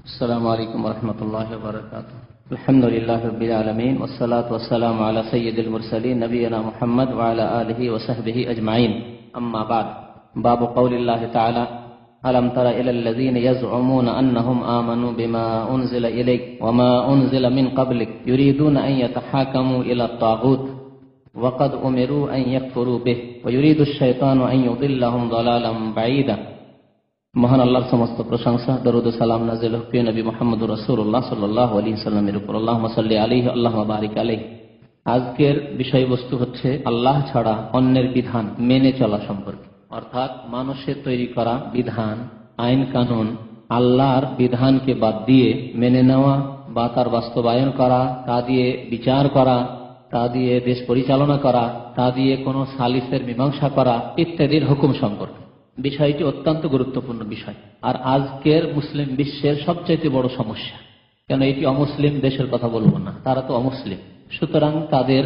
السلام عليكم ورحمة الله وبركاته. الحمد لله رب العالمين والصلاة والسلام على سيد المرسلين نبينا محمد وعلى آله وصحبه أجمعين. أما بعد. باب قول الله تعالى: ألم تر إلى الذين يزعمون أنهم آمنوا بما أنزل إليك وما أنزل من قبلك يريدون أن يتحاكموا إلى الطاغوت وقد أمروا أن يكفروا به ويريد الشيطان أن يضلهم ضلالا بعيدا. মহান আল্লাহর সমস্ত প্রশংসা, দরুদ ও সালাম নাযিল হোক প্রিয় নবী মুহাম্মদুর রাসূলুল্লাহ সাল্লাল্লাহু আলাইহি সাল্লামের উপর। আল্লাহুম্মা সাল্লি আলাইহি আল্লাহুম্মা বারিক আলাইহি। আজকের বিষয়বস্তু হচ্ছে আল্লাহ ছাড়া অন্যের বিধান মেনে চলা সম্পর্কে, অর্থাৎ মানুষের তৈরি করা বিধান, আইন কানুন আল্লাহর বিধানকে বাদ দিয়ে মেনে নেওয়া বা তার বাস্তবায়ন করা, তা দিয়ে বিচার করা, তা দিয়ে দেশ পরিচালনা করা, তা দিয়ে কোনো সালিসের মীমাংসা করা ইত্যাদির হুকুম সম্পর্কে। বিষয়টি অত্যন্ত গুরুত্বপূর্ণ বিষয়, আর আজকের মুসলিম বিশ্বের সবচেয়ে বড় সমস্যা। কেন এটি অমুসলিম দেশের কথা বলবো না, তারা তো অমুসলিম, সুতরাং তাদের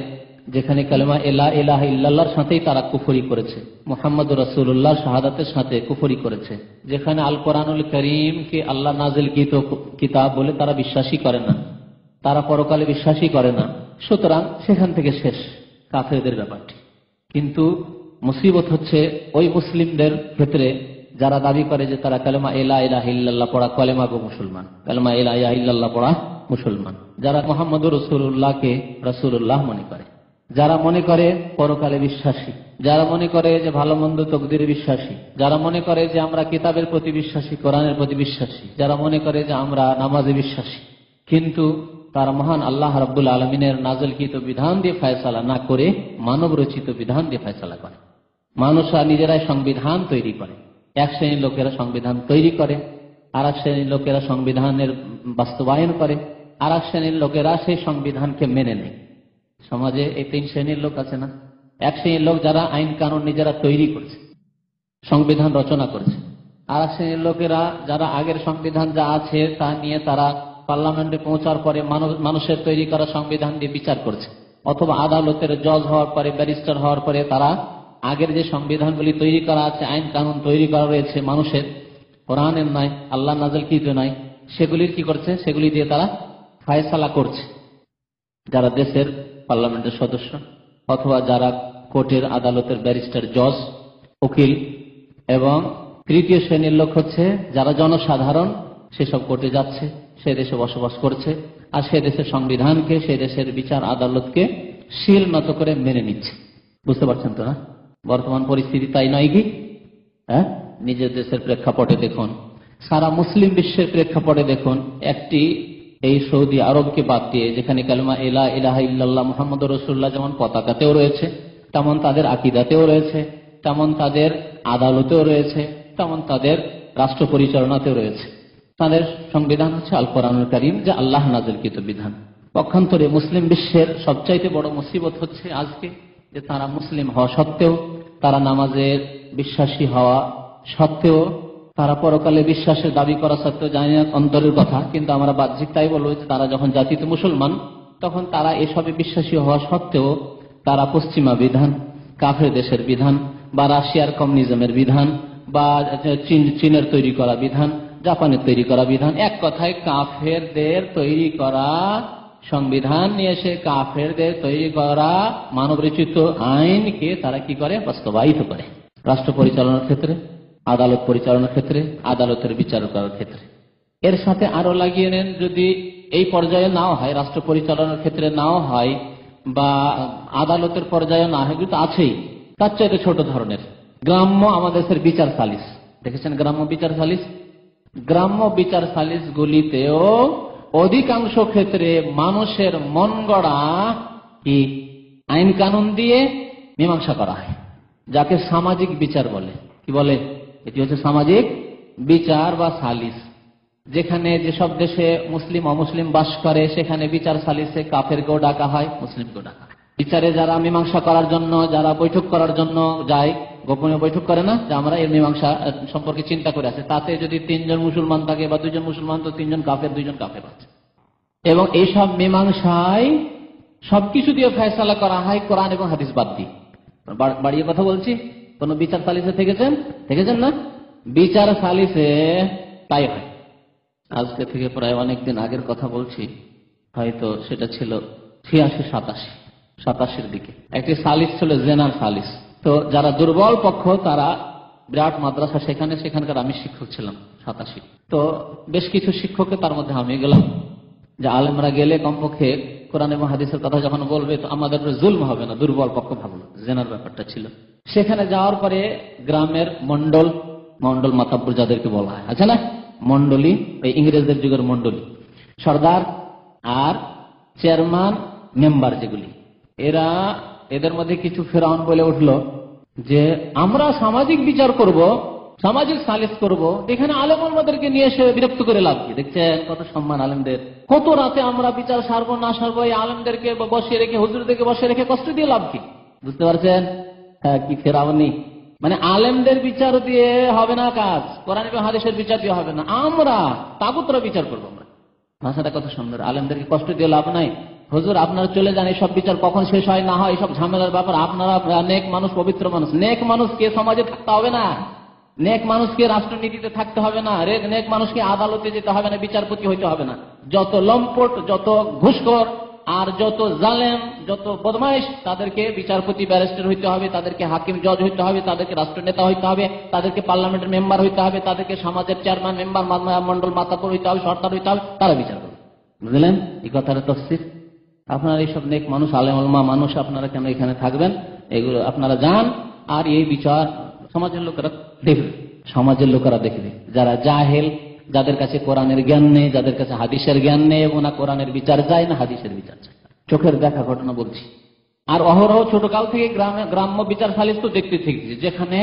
যেখানে কালেমা লা ইলাহা ইল্লাল্লাহর সাথেই তারা কুফরি করেছে, মুহাম্মদুর রাসূলুল্লাহ শাহাদাতের সাথে কুফরি করেছে, যেখানে আল কোরআনুল কারীমকে আল্লাহ নাযিলকৃত কিতাব বলে তারা বিশ্বাসই করে না, তারা পরকালে বিশ্বাসই করে না, সুতরাং সেখান থেকে শেষ কাফেরদের ব্যাপারটি। কিন্তু মুসিবত হচ্ছে ওই মুসলিমদের ক্ষেত্রে যারা দাবি করে যে তারা কালেমা লা ইলাহা ইল্লাল্লাহ পড়া কালেমা গো মুসলমান, কালেমা লা ইলাহা ইল্লাল্লাহ পড়া মুসলমান, যারা মুহাম্মদুর রাসূলুল্লাহকে রাসূলুল্লাহ মনে করে, যারা মনে করে পরকালে বিশ্বাসী, যারা মনে করে যে ভালো মন্দ তকদিরে বিশ্বাসী, যারা মনে করে যে আমরা কিতাবের প্রতি বিশ্বাসী, কোরআনের প্রতি বিশ্বাসী, যারা মনে করে যে আমরা নামাজে বিশ্বাসী, কিন্তু তারা মহান আল্লাহ রাব্বুল আলামিনের নাযিলকৃত বিধান দিয়ে ফয়সালা না করে মানব রচিত বিধান দিয়ে ফয়সালা করে। মানুষরা নিজেরাই সংবিধান তৈরি করে। এক শ্রেণীর লোকেরা সংবিধান তৈরি করে, আর এক শ্রেণীর লোকেরা সংবিধানের বাস্তবায়ন করে, আর এক শ্রেণীর লোকেরা সেই সংবিধানকে মেনে নেয়। সমাজে এই তিন শ্রেণীর লোক আছে না? এক শ্রেণীর লোক যারা আইন কানুন নিজেরা তৈরি করছে, সংবিধান রচনা করছে, আর এক শ্রেণীর লোকেরা যারা আগের সংবিধান যা আছে তা নিয়ে তারা পার্লামেন্টে পৌঁছার পরে মানুষের তৈরি করা সংবিধান দিয়ে বিচার করছে, অথবা আদালতের জজ হওয়ার পরে, ব্যারিস্টার হওয়ার পরে তারা আগের যে সংবিধানগুলি তৈরি করা আছে, আইন কানুন তৈরি করা রয়েছে মানুষের, কোরআনের নাই, আল্লাহ নাযিলকৃত নাই, সেগুলির কি করছে, সেগুলি দিয়ে তারা ফয়সালা করছে। যারা দেশের পার্লামেন্টের সদস্য অথবা যারা কোর্টের আদালতের ব্যারিস্টার, জজ, উকিল, এবং তৃতীয় শ্রেণীর লোক হচ্ছে যারা জনসাধারণ, সেসব কোর্টে যাচ্ছে, সে দেশে বসবাস করছে, আর সে দেশের সংবিধানকে, সে দেশের বিচার আদালতকে শিল নত করে মেনে নিচ্ছে। বুঝতে পারছেন তো না? বর্তমান পরিস্থিতি তাই নয় কি? হ্যাঁ, নিজের দেশের প্রেক্ষাপটে দেখুন, সারা মুসলিম বিশ্বের প্রেক্ষাপটে দেখুন, একটি এই সৌদি আরবকে বাদ দিয়ে যেখানে কালেমা লা ইলাহা ইল্লাল্লাহ মুহাম্মদুর রাসূলুল্লাহ যেমন পতাকাতেও রয়েছে, তেমন তাদের আকীদাতেও রয়েছে, তেমন তাদের আদালতেও রয়েছে, তেমন তাদের রাষ্ট্র পরিচালনাতেও রয়েছে। তাদের সংবিধান হচ্ছে আল কোরআনুল কারীম, যা আল্লাহ নাযিলকৃত বিধান। পক্ষান্তরে মুসলিম বিশ্বের সবচাইতে বড় মুসিবত হচ্ছে আজকে যে তারা মুসলিম হওয়া সত্ত্বেও, তারা নামাজের বিশ্বাসী হওয়া সত্ত্বেও, তারা পরকালে বিশ্বাসের দাবি করা সত্ত্বেও, জানি না অন্তরের কথা, কিন্তু আমরা বাহ্যিক তাই বলবো যে তারা যখন জাতিতে মুসলমান, তখন তারা এসবে বিশ্বাসী হওয়া সত্ত্বেও তারা পশ্চিমা বিধান, কাফের দেশের বিধান, বা রাশিয়ার কমিউনিজমের বিধান, বা চীনের তৈরি করা বিধান, জাপানের তৈরি করা বিধান, এক কথায় কাফেরদের তৈরি করা সংবিধান নিয়ে এসে কাফেরদের তৈরি করা মানব রচিত আইনকে তারা কি করে, বাস্তবায়িত করে। রাষ্ট্র পরিচালনার ক্ষেত্রে, আদালত পরিচালনার ক্ষেত্রে, আদালতের বিচার করার ক্ষেত্রে। এর সাথে আরো লাগিয়ে নেন, যদি এই পর্যায়ে নাও হয়, রাষ্ট্র পরিচালনার ক্ষেত্রে নাও হয়, বা আদালতের পর্যায়ে না হয়, কিন্তু আছেই তার চাইতে ছোট ধরনের গ্রাম্য আমাদের দেশের বিচার সালিস। দেখেছেন গ্রাম্য বিচার সালিস? গ্রাম্য বিচার সালিস গুলিতেও অধিকাংশ ক্ষেত্রে মানুষের মন গড়া কি আইন কানুন দিয়ে মীমাংসা করা হয়, যাকে সামাজিক বিচার বলে। কি বলে? এটি হচ্ছে সামাজিক বিচার বা সালিস। যেখানে যেসব দেশে মুসলিম অমুসলিম বাস করে, সেখানে বিচার সালিসে কাফেরকেও ডাকা হয়, মুসলিমকেও ডাকা হয়। বিচারে যারা মীমাংসা করার জন্য, যারা বৈঠক করার জন্য যায়, গোপনে বৈঠক করে না, যে আমরা এর মীমাংসা সম্পর্কে চিন্তা করে আছে, তাতে যদি 3 জন মুসলমান থাকে বা 2 জন মুসলমান, তো 3 জন কাফের, 2 জন কাফের আছে। এবং এইসব মীমাংসায় সবকিছু দিয়ে ফয়সালা করা হয় কোরআন এবং হাদিস বাদ দিয়ে। বাড়িয়ে কথা বলছি, কোন বিচার সালিসে থেকেছেন না? বিচার সালিসে তাই হয়। আজকে থেকে প্রায় অনেকদিন আগের কথা বলছি, হয়তো সেটা ছিল 86-87 দিকে। একটি সালিস ছিল, জেনার সালিস। তো যারা দুর্বল পক্ষ তারা বিরাট মাদ্রাসা, সেখানকার আমি শিক্ষক ছিলাম 87। তো বেশ কিছু শিক্ষককে তার মধ্যে আমি গেলাম, যে আলেমরা গেলে কমপক্ষে কোরআন এবং হাদিসের কথা যখন বলবে তো আমাদের জুলম হবে না, দুর্বল পক্ষ ভাবলো, জেনার ব্যাপারটা ছিল। সেখানে যাওয়ার পরে গ্রামের মন্ডল মাতাব্বর যাদেরকে বলা হয়, আছে না মন্ডলী, এই ইংরেজদের যুগের মন্ডলী, সর্দার আর চেয়ারম্যান মেম্বার যেগুলি, এদের মধ্যে কিছু ফেরাউন বলে উঠলো যে আমরা সামাজিক বিচার করব, সামাজিক সালিস করব, এখানে আলেম আমাদেরকে নিয়ে এসে বিরক্ত করে লাভ কি? দেখছেন কত সম্মান আলেমদের, কত রাতে আমরা বিচার সারবো না সারবো, এই আলেমদেরকে বসিয়ে রেখে, হুজুরদেরকে বসিয়ে রেখে কষ্ট দিয়ে লাভ কি? বুঝতে পারছেন হ্যাঁ কি ফেরাউনি? মানে আলেমদের বিচার দিয়ে হবে না কাজ, কোরআন এবং হাদিসের বিচার দিয়ে হবে না, আমরা তাগুতরা বিচার করবো। আমরা ভাষাটা কত সুন্দর, আলেমদেরকে কষ্ট দিয়ে লাভ নাই, হুজুর আপনারা চলে যান, এইসব বিচার কখন শেষ হয় না হয় এইসব ঝামেলার ব্যাপার, আপনারা নেক মানুষ, পবিত্র মানুষ, নেক মানুষকে সমাজে থাকতে হবে না, নেক মানুষকে রাষ্ট্রনীতিতে থাকতে হবে না, নেক মানুষকে আদালতে যেতে হবে না, বিচারপতি হইতে হবে না। যত লম্পট, যত ঘুষখোর আর যত জালেম, যত বদমাইশ, তাদেরকে বিচারপতি ব্যারিস্টার হইতে হবে, তাদেরকে হাকিম জজ হইতে হবে, তাদেরকে রাষ্ট্রনেতা হইতে হবে, তাদেরকে পার্লামেন্টের মেম্বার হইতে হবে, তাদেরকে সমাজের চেয়ারম্যান মেম্বার মন্ডল মাতাপুর হইতে হবে, সরকার হইতে হবে, তারা বিচার করবে। বুঝলেন এই কথাটা তফসির? আপনারা এইসব নেক মানুষ, আলেম ওলামা মানুষ, আপনারা কেন এখানে থাকবেন? এগুলো আপনারা যান, আর এই বিচার সমাজের লোকেরা দেখবে, সমাজের লোকেরা দেখবে। যারা জাহেল, যাদের কাছে কোরআনের জ্ঞান নেই, যাদের কাছে হাদিসের জ্ঞান নেই, এবং না কোরআনের বিচার চায় না হাদিসের বিচার চায়, চোখের দেখা ঘটনা বলছি। আর অহরহ ছোটকাল থেকে গ্রাম্য বিচার সালিস তো দেখতে থেকেছি, যেখানে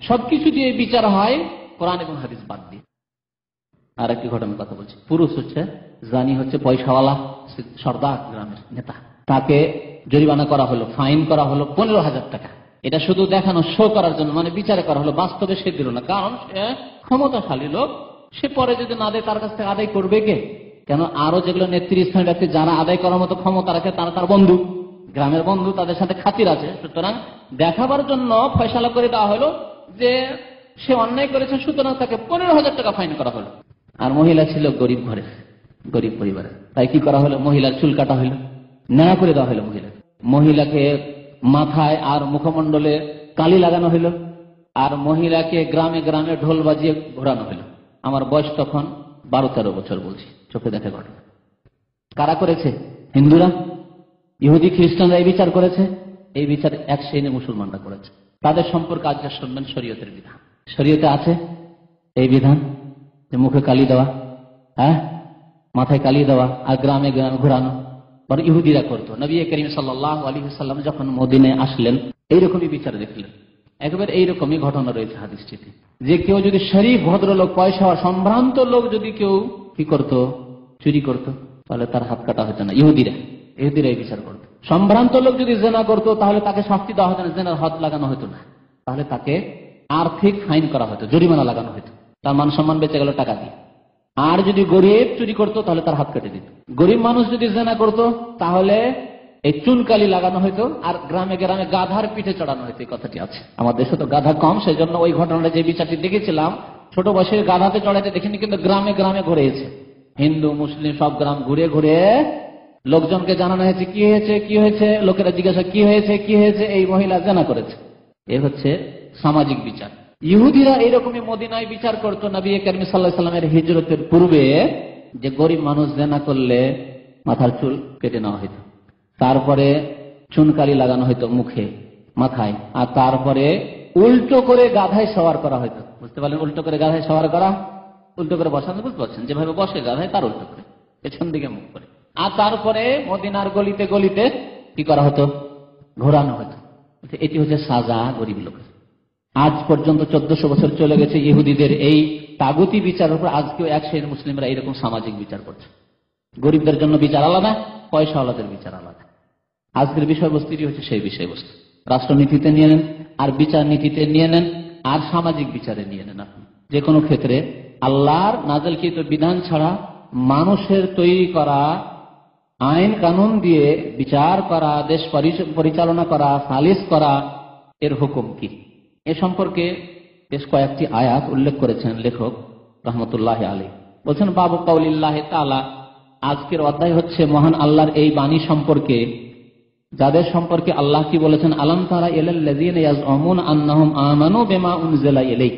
সবকিছু দিয়ে বিচার হয় কোরআন এবং হাদিস বাদ দিয়ে। আর একটি ঘটনার কথা বলছি, পুরুষ হচ্ছে জানি, হচ্ছে পয়সাওয়ালা সর্দার, গ্রামের নেতা, তাকে জরিমানা করা হলো, ফাইন করা হলো 15,000 টাকা। এটা শুধু দেখানো, শো করার জন্য, মানে বিচারে করা হলো, বাস্তবে সে দিল না, কারণ সে ক্ষমতাশালী লোক, সে পরে যদি না দেয় তার কাছ থেকে আদায় করবে কে? কেন আরো যেগুলো নেতৃস্থানীয় ব্যক্তি যারা আদায় করার মতো ক্ষমতা রাখে, তারা তার বন্ধু, গ্রামের বন্ধু, তাদের সাথে খাতির আছে, সুতরাং দেখাবার জন্য ফয়সালা করে দেওয়া হলো যে সে অন্যায় করেছে, সুতরাং তাকে 15,000 টাকা ফাইন করা হলো। আর মহিলা ছিল গরিব ঘরে, গরিব পরিবারে, তাই কি করা হলো, মহিলার চুল কাটা হইল, নেড়া করে দেওয়া হলো মহিলাকে মাথায় আর মুখমণ্ডলে কালি লাগানো হইল, আর মহিলাকে গ্রামে গ্রামে ঢোল বাজিয়ে ঘোরানো হইল। আমার বয়স তখন 12-13 বছর, বলছি চোখে দেখা ঘটনা। কারা করেছে? হিন্দুরা, ইহুদি খ্রিস্টানরা এই বিচার করেছে। এই বিচার এক শ্রেণী মুসলমানরা করেছে। তাদের সম্পর্কে আজকে শুনবেন শরীয়তের বিধান। শরীয়তে আছে এই বিধান যে মুখে কালি দেওয়া, হ্যাঁ, মাথায় কালি দেওয়া, আর গ্রামে গ্রামে ঘোরানো। বরং ইহুদিরা করতো। নবী করিম সাল্লাল্লাহু আলাইহি ওয়াসাল্লাম যখন মদিনায় আসলেন, এইরকমই বিচার দেখলেন। একবার এইরকমই ঘটনা রয়েছে হাদিসটিতে, যে কেউ যদি শরীফ ভদ্রলোক, পয়সা সম্ভ্রান্ত লোক যদি কেউ কি করত, চুরি করত, তাহলে তার হাত কাটা হতো না। ইহুদিরা এই বিচার করত। সম্ভ্রান্ত লোক যদি জেনা করতো, তাহলে তাকে শাস্তি দেওয়া হতো না, জেনার হাত লাগানো হতো না, তাহলে তাকে আর্থিক ফাইন করা হতো, জরিমানা লাগানো হতো, তার মান সম্মান বেঁচে গেল টাকা দিয়ে। আর যদি গরিব চুরি করতো, তাহলে তার হাত কেটে দিত। গরিব মানুষ যদি জেনা করতো, তাহলে এই চুনকালি লাগানো হইতো, আর গ্রামে গ্রামে গাধার পিঠে চড়ানো হইতো। এই কথাটি আছে। আমার দেশে তো গাধা কম, সেই জন্য ওই ঘটনাটা, যে বিচারটি দেখেছিলাম, ছোট বয়সের গাধাতে চড়াইতে দেখিনি, কিন্তু গ্রামে গ্রামে ঘুরেছে, হিন্দু মুসলিম সব গ্রাম ঘুরে ঘুরে লোকজনকে জানানো হয়েছে কি হয়েছে, কি হয়েছে, লোকেরা জিজ্ঞাসা কি হয়েছে, কি হয়েছে, এই মহিলা জেনা করেছে। এ হচ্ছে সামাজিক বিচার। ইহুদিরা এইরকমই মদিনায় বিচার করতো নবী করিম সাল্লাল্লাহু আলাইহি ওয়াসাল্লামের হিজরতের পূর্বে, যে গরিব মানুষ জেনা করলে মাথার চুল কেটে নেওয়া হইতো, তারপরে চুনকালি লাগানো হইতো মুখে, মাথায়, আর তারপরে উল্টো করে গাধায় সওয়ার করা হইতো। বুঝতে পারলেন? উল্টো করে গাধায় সওয়ার করা, উল্টো করে বসানো, বুঝতে পারছেন? যেভাবে বসে গাধায়, তার উল্টো করে, পেছন দিকে মুখ করে। আর তারপরে মদিনার গলিতে গলিতে কি করা হতো, ঘোরানো হতো। এটি হচ্ছে সাজা গরিব লোকের। আজ পর্যন্ত 1400 বছর চলে গেছে ইহুদিদের এই তাগুতি বিচারের উপর। আজকেও এক শ্রেণীর মুসলিমরা এইরকম সামাজিক বিচার করছে। গরিবদের জন্য বিচার আলাদা, পয়সাওয়ালাদের বিচার আলাদা। আজকের বিষয়বস্তুটি হচ্ছে সেই বিষয়বস্তু। রাষ্ট্রনীতিতে নিয়ে নেন, আর বিচার নীতিতে নিয়ে নেন, আর সামাজিক বিচারে নিয়ে নেন। আপনি যে কোনো ক্ষেত্রে আল্লাহর নাযিলকৃত বিধান ছাড়া মানুষের তৈরি করা আইন কানুন দিয়ে বিচার করা, দেশ পরিচালনা করা, সালিস করা, এর হুকুম কি? এ সম্পর্কে বেশ কয়েকটি আয়াত উল্লেখ করেছেন লেখক রহমতুল্লাহ আলাইহি। বলছেন বাবু কাউলিল্লাহি তাআলা, আজকের অধ্যায় হচ্ছে মহান আল্লাহর এই বাণী সম্পর্কে, যাদের সম্পর্কে আল্লাহ কি বলেছেন, আলাম তারা ইলাল্লাযীনা ইয়াজউমুনা আন্নাহুম আমানু বিমা উনজিলা ইলাইক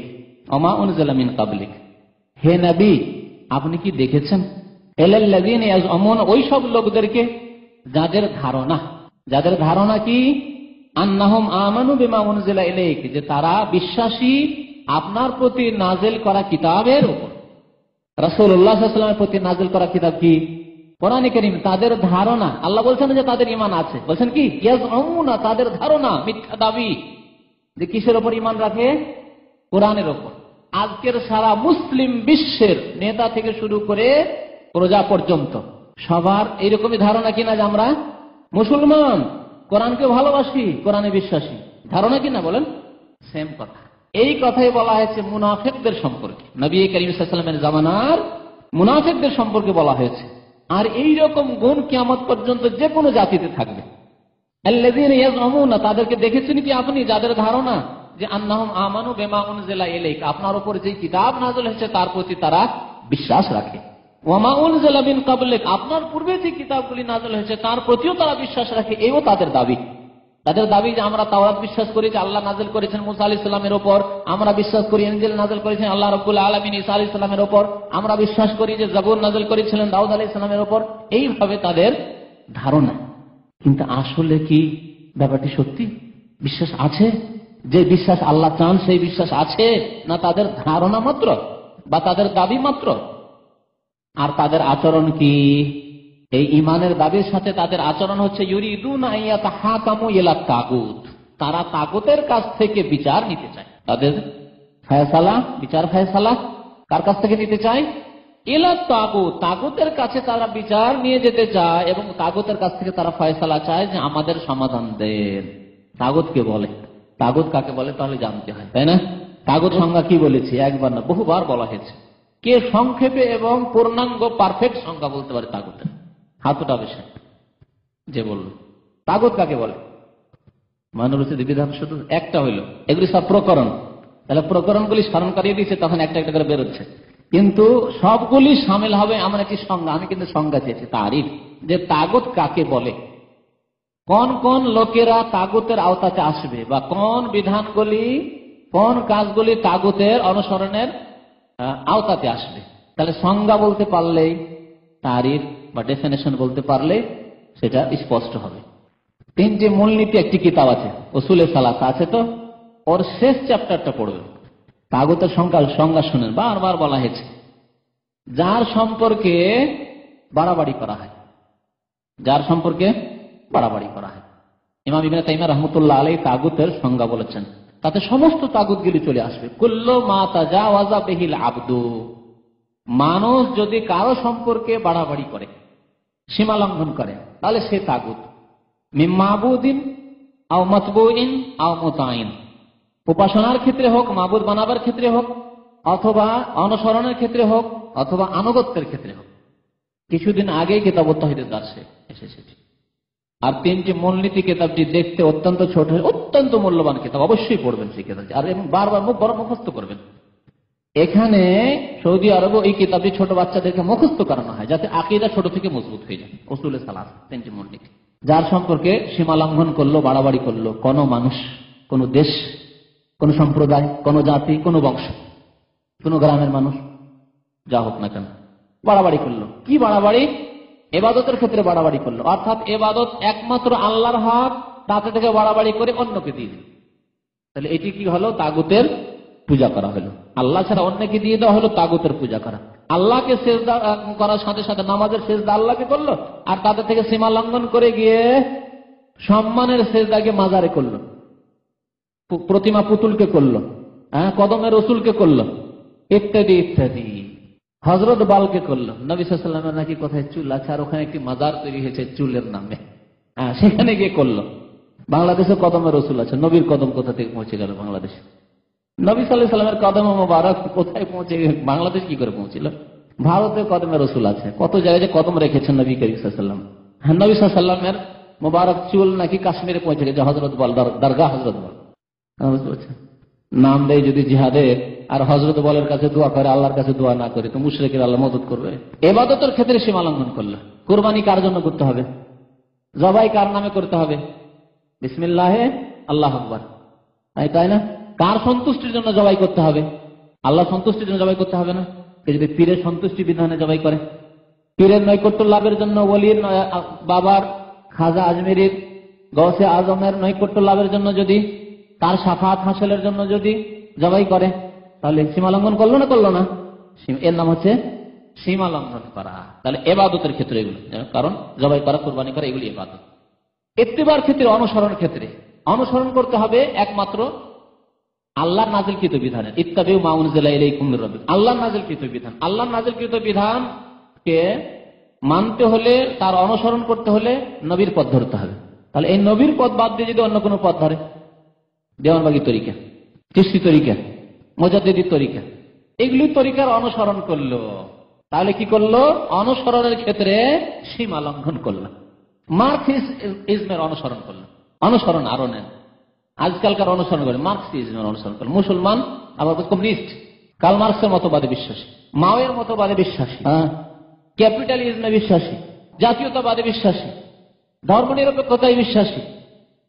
ওয়া মা উনজিলা মিন ক্বাবলিক। হে নবী, আপনি কি দেখেছেন ইলাল্লাযীনা ইয়াজউমুনা, ওই সব লোকদেরকে যাদের ধারণা কি, আন্নাহুম আমানু বিমা উনজিলা ইলাইক, যে তারা বিশ্বাসী আপনার প্রতি নাজিল করা কিতাবের উপর। রাসূলুল্লাহ সাল্লাল্লাহু আলাইহি ওয়াসাল্লামের প্রতি নাজিল করা কিতাব কি? কোরআনে কারীম। তাদের ধারণা, আল্লাহ বলছেন যে তাদের ঈমান আছে, বলছেন কি ইয়াজউমুনা, তাদের ধারণা, মিথ্যা দাবি, যে কিসের উপর ঈমান রাখে? কোরআনের উপর। আজকের সারা মুসলিম বিশ্বের নেতা থেকে শুরু করে প্রজা পর্যন্ত সবার এইরকমই ধারণা কিনা যে আমরা মুসলমান, কোরআনকে ভালোবাসি, কোরআনে বিশ্বাসী, ধারণা কিনা বলেন? সেম কথা। এই কথাই বলা হয়েছে মুনাফিকদের সম্পর্কে, নবী করিম সাল্লাল্লাহু আলাইহি ওয়াসাল্লামের জামানার মুনাফিকদের সম্পর্কে বলা হয়েছে। আর এই রকম গুণ কিয়ামত পর্যন্ত যে কোনো জাতিতে থাকবে। আল্লাযীনা ইয়াজউমুনা, তাদেরকে দেখেছেন কি আপনি, যাদের ধারণা যে আন্নাহুম আমানু বিমা উনজিলা ইলাইক, আপনার উপর যে কিতাব নাযিল হয়েছে তার প্রতি তারা বিশ্বাস রাখে। ওয়া মা উনজিলা মিন ক্বাবলিক, আপনার পূর্বে যে কিতাবগুলি নাযিল হয়েছে তার প্রতিও তারা বিশ্বাস রাখে। এইও তাদের দাবি। তাদের দাবি যে আমরা তাওরাত বিশ্বাস করি যে আল্লাহ নাযিল করেছেন মুসা আলাইহিস সালামের উপর, আমরা বিশ্বাস করি ইনজিল নাযিল করেছেন আল্লাহ রাব্বুল আলামিন ঈসা আলাইহিস সালামের উপর, আমরা বিশ্বাস করি যে জাবুর নাযিল করেছিলেন দাউদ আলাইহিস সালামের উপর। এইভাবে তাদের ধারণা। কিন্তু আসলে কি ব্যাপারটি সত্যি? বিশ্বাস আছে? যে বিশ্বাস আল্লাহ চান সেই বিশ্বাস আছে, না তাদের ধারণা মাত্র বা তাদের দাবি মাত্র? আর তাদের আচরণ কি? এই ইমানের দাবির সাথে তাদের আচরণ হচ্ছে ইউরিদুনা আইয়াতাহাকামু ইলাত তাগুত, তারা তাগুতের কাছ থেকে বিচার নিতে চায়। তাদের ফয়সালা, বিচার ফয়সালা কার কাছ থেকে নিতে চায়? ইলাত তাগুত, তাগুতের কাছে তারা বিচার নিয়ে যেতে চায় এবং তাগুতের কাছ থেকে তারা ফয়সালা চায় যে আমাদের সমাধান দেন। তাগুতকে বলে, তাগুত কাকে বলে তাহলে জানতে হয়, তাই না? তাগুত সংজ্ঞা কি বলেছি, একবার না বহুবার বলা হয়েছে। কে সংক্ষেপে এবং পূর্ণাঙ্গ পারফেক্ট সংজ্ঞা বলতে পারে তাগুতের? হাত উঠাবে সে যে বলল তাগুত কাকে বলে। মানবরচিত বিধান শুধু একটা হইল, এগুলি সব প্রকরণ। তাহলে প্রকরণগুলি স্মরণ করিয়ে দিচ্ছে, তখন একটা একটা করে বেরোচ্ছে, কিন্তু সবগুলি সামিল হবে এমন একটি সংজ্ঞা। আমি কিন্তু সংজ্ঞা চেয়েছি, তারিফ, যে তাগুত কাকে বলে, কোন কোন লোকেরা তাগুতের আওতাতে আসবে, বা কোন বিধানগুলি, কোন কাজগুলি তাগুতের অনুসরণের আওতাতে আসবে। তাহলে সংজ্ঞা বলতে পারলেই, তারিফ বা ডেফিনেশন বলতে পারলে সেটা স্পষ্ট হবে। তিনটি মূলনীতি একটি কিতাব আছে, উসুলে সালাসা আছে, তো ওর শেষ চ্যাপ্টারটা পড়বে। তাগুতের সংজ্ঞা শুনেন, বারবার বলা হয়েছে যার সম্পর্কে বাড়াবাড়ি করা হয়, যার সম্পর্কে বাড়াবাড়ি করা হয়। ইমাম ইবনে তাইমিয়া রাহমাতুল্লাহ আলাইহি তাগুতের সংজ্ঞা বলেছেন, তাতে সমস্ত তাগুতগুলি চলে আসবে। কুল্লু মা তাজাওয়াজা বিহিল আবদু, মানুষ যদি কারো সম্পর্কে বাড়াবাড়ি করে, সীমা লঙ্ঘন করে, তাহলে সে তাগুত। মিন মাবুদিন আও মাতবুইন আও মুতাইন, উপাসনার ক্ষেত্রে হোক, মাবুদ বানাবার ক্ষেত্রে হোক, অথবা অনুসরণের ক্ষেত্রে হোক, অথবা আনুগত্যের ক্ষেত্রে হোক। কিছুদিন আগেই কিতাবুত তাওহীদের দার্সে এসেছে। আর তিনটি মূলনীতি কিতাবটি দেখতে অত্যন্ত ছোট, অত্যন্ত মূল্যবান কিতাব, অবশ্যই পড়বেন সেই কিতাবটি, আর এবং বারবার মুখস্থ করবেন। এখানে সৌদি আরবে এই কিতাবটি ছোট বাচ্চাদেরকে মুখস্থ করানো হয়, যাতে আকীদা ছোট থেকে মজবুত হয়ে যায়। উসুলে সালাস, তিনটি মূলনীতি। যার সম্পর্কে সীমা লঙ্ঘন করলো, বাড়াবাড়ি করলো, কোন মানুষ, কোন দেশ, কোন সম্প্রদায়, কোন জাতি, কোন বংশ, কোন গ্রামের মানুষ, যা হোক না কেন, বাড়াবাড়ি করলো। কি বাড়াবাড়ি? ইবাদতের ক্ষেত্রে বাড়াবাড়ি করলো, অর্থাৎ ইবাদত একমাত্র আল্লাহর হক, তাতে থেকে বাড়াবাড়ি করে অন্যকে দিয়ে দিল। তাহলে এটি কি হলো? তাগুতের পূজা করা হলো। আল্লাহ ছাড়া অন্যকে দিয়ে দেওয়া হলো তাগুতের পূজা করা। আল্লাহকে সেজদা করার সাথে সাথে নামাজের সেজদা আল্লাহকে করলো, আর তাদের থেকে সীমা লঙ্ঘন করে গিয়ে সম্মানের সেজদাকে মাজারে করলো, প্রতিমা পুতুলকে করলো, কদমের রসুলকে করলো, ইত্যাদি ইত্যাদি। হযরত বালকে করলো। নবী সাল্লাল্লাহু আলাইহি ওয়াসাল্লামের নাকি কোথায় চুল আছে, আর ওখানে একটি মাজার তৈরি হয়েছে চুলের নামে, সেখানে গিয়ে করলো। বাংলাদেশে কদমের রসুল আছে, নবীর কদম কোথা থেকে পৌঁছে গেল বাংলাদেশে? নবী সাল্লাল্লাহু আলাইহি ওয়াসাল্লামের কদম মোবারক কোথায় পৌঁছে, বাংলাদেশ কি করে পৌঁছিল? ভারতে কদমের রসুল আছে, কত জায়গায় যে কদম রেখেছেন নবী করিম সাল্লাল্লাহু আলাইহি ওয়াসাল্লাম। নবী সাল্লাল্লাহু আলাইহি ওয়াসাল্লামের মোবারক চুল নাকি কাশ্মীরে পৌঁছে গেছে, হযরত বল, দরগা হযরত বল, বুঝতে পারছেন? নাম দেয় যদি জিহাদের, আর হযরত বলের কাছে দোয়া করে, আল্লাহর কাছে দোয়া না করে, তো মুশরিকের আল্লাহ মদদ করবে? ইবাদতের ক্ষেত্রে সীমা লঙ্ঘন করলো। কুরবানি কার জন্য করতে হবে? জবাই কার নামে করতে হবে? বিসমিল্লাহে আল্লাহু আকবার, তাই না? কার সন্তুষ্টির জন্য জবাই করতে হবে? আল্লাহ সন্তুষ্টির জন্য জবাই করতে হবে না? কেউ যদি পীরের সন্তুষ্টি বিধানে জবাই করে, পীরের নৈকট্য লাভের জন্য, ওলির, বাবার, খাজা আজমিরির, গৌসে আজমের নৈকট্য লাভের জন্য যদি, তার শাফাত হাসিলের জন্য যদি জবাই করে, তাহলে সীমা লঙ্ঘন করলো না? করলো না? এর নাম হচ্ছে সীমা লঙ্ঘন করা। তাহলে ইবাদতের ক্ষেত্রে এগুলো, কারণ জবাই করা, কুরবানি করা, এগুলি ইবাদত। ইত্তিবার ক্ষেত্রে, অনুসরণ ক্ষেত্রে অনুসরণ করতে হবে একমাত্র আল্লাহর নাযিলকৃত বিধানের। ইত্তাবিউ মা উনজিলা ইলাইকুম মির রাব্বিকুম, আল্লাহর নাযিলকৃত বিধান। আল্লাহর নাযিলকৃত বিধানকে মানতে হলে, তার অনুসরণ করতে হলে নবীর পথ ধরতে হবে। তাহলে এই নবীর পথ বাদ দিয়ে যদি অন্য কোনো পথ ধরে, দেওয়ানবাগী তরিকা, চিশতি তরিকা, মুজাদ্দিদি তরিকা, এগুলি তরিকার অনুসরণ করলো, তাহলে কি করলো? অনুসরণের ক্ষেত্রে সীমা লঙ্ঘন করলো। মার্কসিজমের অনুসরণ করলো। অনুসরণ আরো নেন, আজকালকার অনুসরণ করে মার্কসিজমের অনুসরণ করলো। মুসলমান আবার কমিউনিস্ট, কার্ল মার্কসের মতবাদে বিশ্বাসী, মাওয়ের মতবাদে বিশ্বাসী, ক্যাপিটালিজমে বিশ্বাসী, জাতীয়তাবাদে বিশ্বাসী, ধর্মনিরপেক্ষতায় বিশ্বাসী,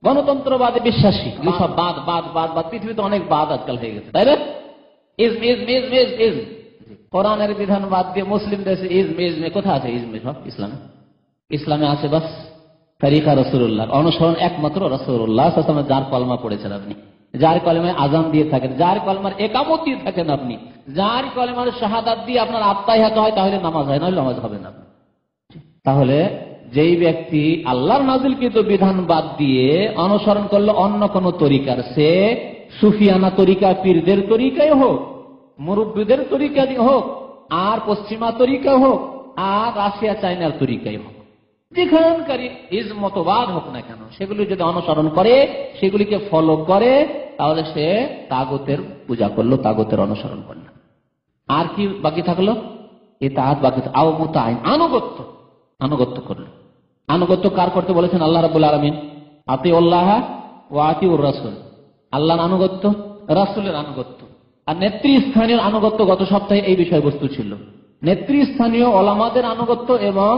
গণতন্ত্রবাদে বিশ্বাসী। সব বাদ বাদ বাদ বাদ। পৃথিবীতে অনেক বাদ আজকাল হয়ে গেছে, তাই না? Ism ism ism ism ism, কোরআনের বিধান বাদ দিয়ে মুসলিম দেশে ইজম ইজমে কোথায় আছে? ইজমে সব ইসলামে, ইসলামে আছে বাস তরিকা রাসূলুল্লাহ, অনুসরণ একমাত্র রাসূলুল্লাহ সাল্লাল্লাহু আলাইহি ওয়াসাল্লাম। যার কলমা পড়েছেন আপনি, যার কলমায় আযান দিয়ে থাকেন, যার কলমার ইকামত দিয়ে থাকেন আপনি, যার কলমার শাহাদাত দিয়ে আপনার আত্মায়াত হয়, তাহলে নামাজ হয়, নইলে নামাজ হবে না। তাহলে যেই ব্যক্তি আল্লাহর নাযিলকৃত বিধান বাদ দিয়ে অনুসরণ করলো অন্য কোন তরিকার, সে সুফিয়ানা তরিকা, পীরদের তরিকায় হোক, মুরব্বিদের তরিকা হোক, আর পশ্চিমা তরিকা হোক, আর রাশিয়া চাইনার তরিকায় হোক, যেখানকারই মতবাদ হোক না কেন, সেগুলি যদি অনুসরণ করে, সেগুলিকে ফলো করে, তাহলে সে তাগুতের পূজা করলো, তাগুতের অনুসরণ করলো। আর কি বাকি থাকলো? ইতাআত বাকি, আনুগত্য, আনুগত্য করলো। আনুগত্য কার করতে বলেছেন? আল্লাহ রাব্বুল আলামিন, আতিউল্লাহ ওয়া আতিউর রাসূল। আল্লাহর আনুগত্য, রাসূলের আনুগত্য। আর নেতৃস্থানীয় আনুগত্য, গত সপ্তাহে এই বিষয়বস্তু ছিল। নেতৃস্থানীয় ওলামাদের আনুগত্য এবং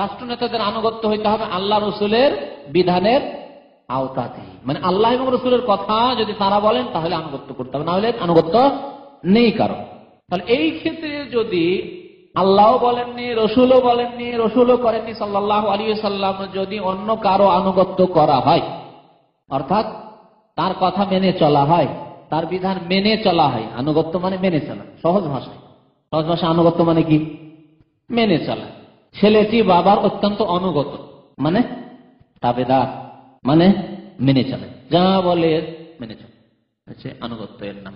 রাষ্ট্রনেতাদের আনুগত্য হইতে হবে আল্লাহ রসুলের বিধানের আওতাতে। মানে আল্লাহ এবং রসুলের কথা যদি তারা বলেন, তাহলে আনুগত্য করতে হবে, না হলে আনুগত্য নেই কারণ। তাহলে এই ক্ষেত্রে যদি আল্লাহও বলেননি, রসুলও বলেননি, রসুলও করেননি সাল্লাল্লাহু আলাইহি ওয়াসাল্লাম, যদি অন্য কারো আনুগত্য করা হয়, অর্থাৎ তার কথা মেনে চলা হয়, তার বিধান মেনে চলা হয়, আনুগত্য মানে মেনে চলা। সহজ ভাষায়, সহজ ভাষা আনুগত্য মানে কি? মেনে চলা। ছেলেটি বাবার অত্যন্ত অনুগত, মানে তাবেদার, মানে মেনে চলে, যা বলে মেনে চলে, হচ্ছে আনুগত্য এর নাম।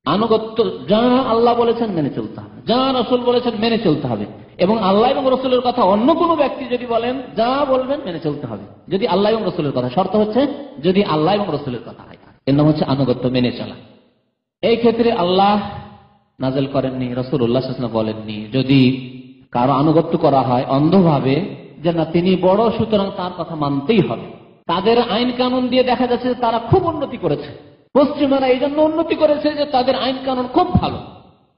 আনুগত্য, যা আল্লাহ বলেছেন মেনে চলতে হবে, যা রসুল বলেছেন মেনে চলতে হবে। এবং আল্লাহ এবং রসুলের কথা অন্য কোনো ব্যক্তি যদি বলেন, যা বলবেন মেনে চলতে হবে, যদি আল্লাহ এবং রসুলের কথা। শর্ত হচ্ছে যদি আল্লাহ এবং রসুলের কথা হয়, এর নাম হচ্ছে আনুগত্য, মেনে চলা। এই ক্ষেত্রে আল্লাহ নাযিল করেননি, রাসূলুল্লাহ সাল্লাল্লাহু আলাইহি ওয়াসাল্লাম বলেননি, যদি কারো আনুগত্য করা হয় অন্ধভাবে, যে না তিনি বড়, সুতরাং তার কথা মানতেই হবে। তাদের আইন কানুন দিয়ে দেখা যাচ্ছে তারা খুব উন্নতি করেছে, পশ্চিমারা এই জন্য উন্নতি করেছে যে তাদের আইন কানুন খুব ভালো।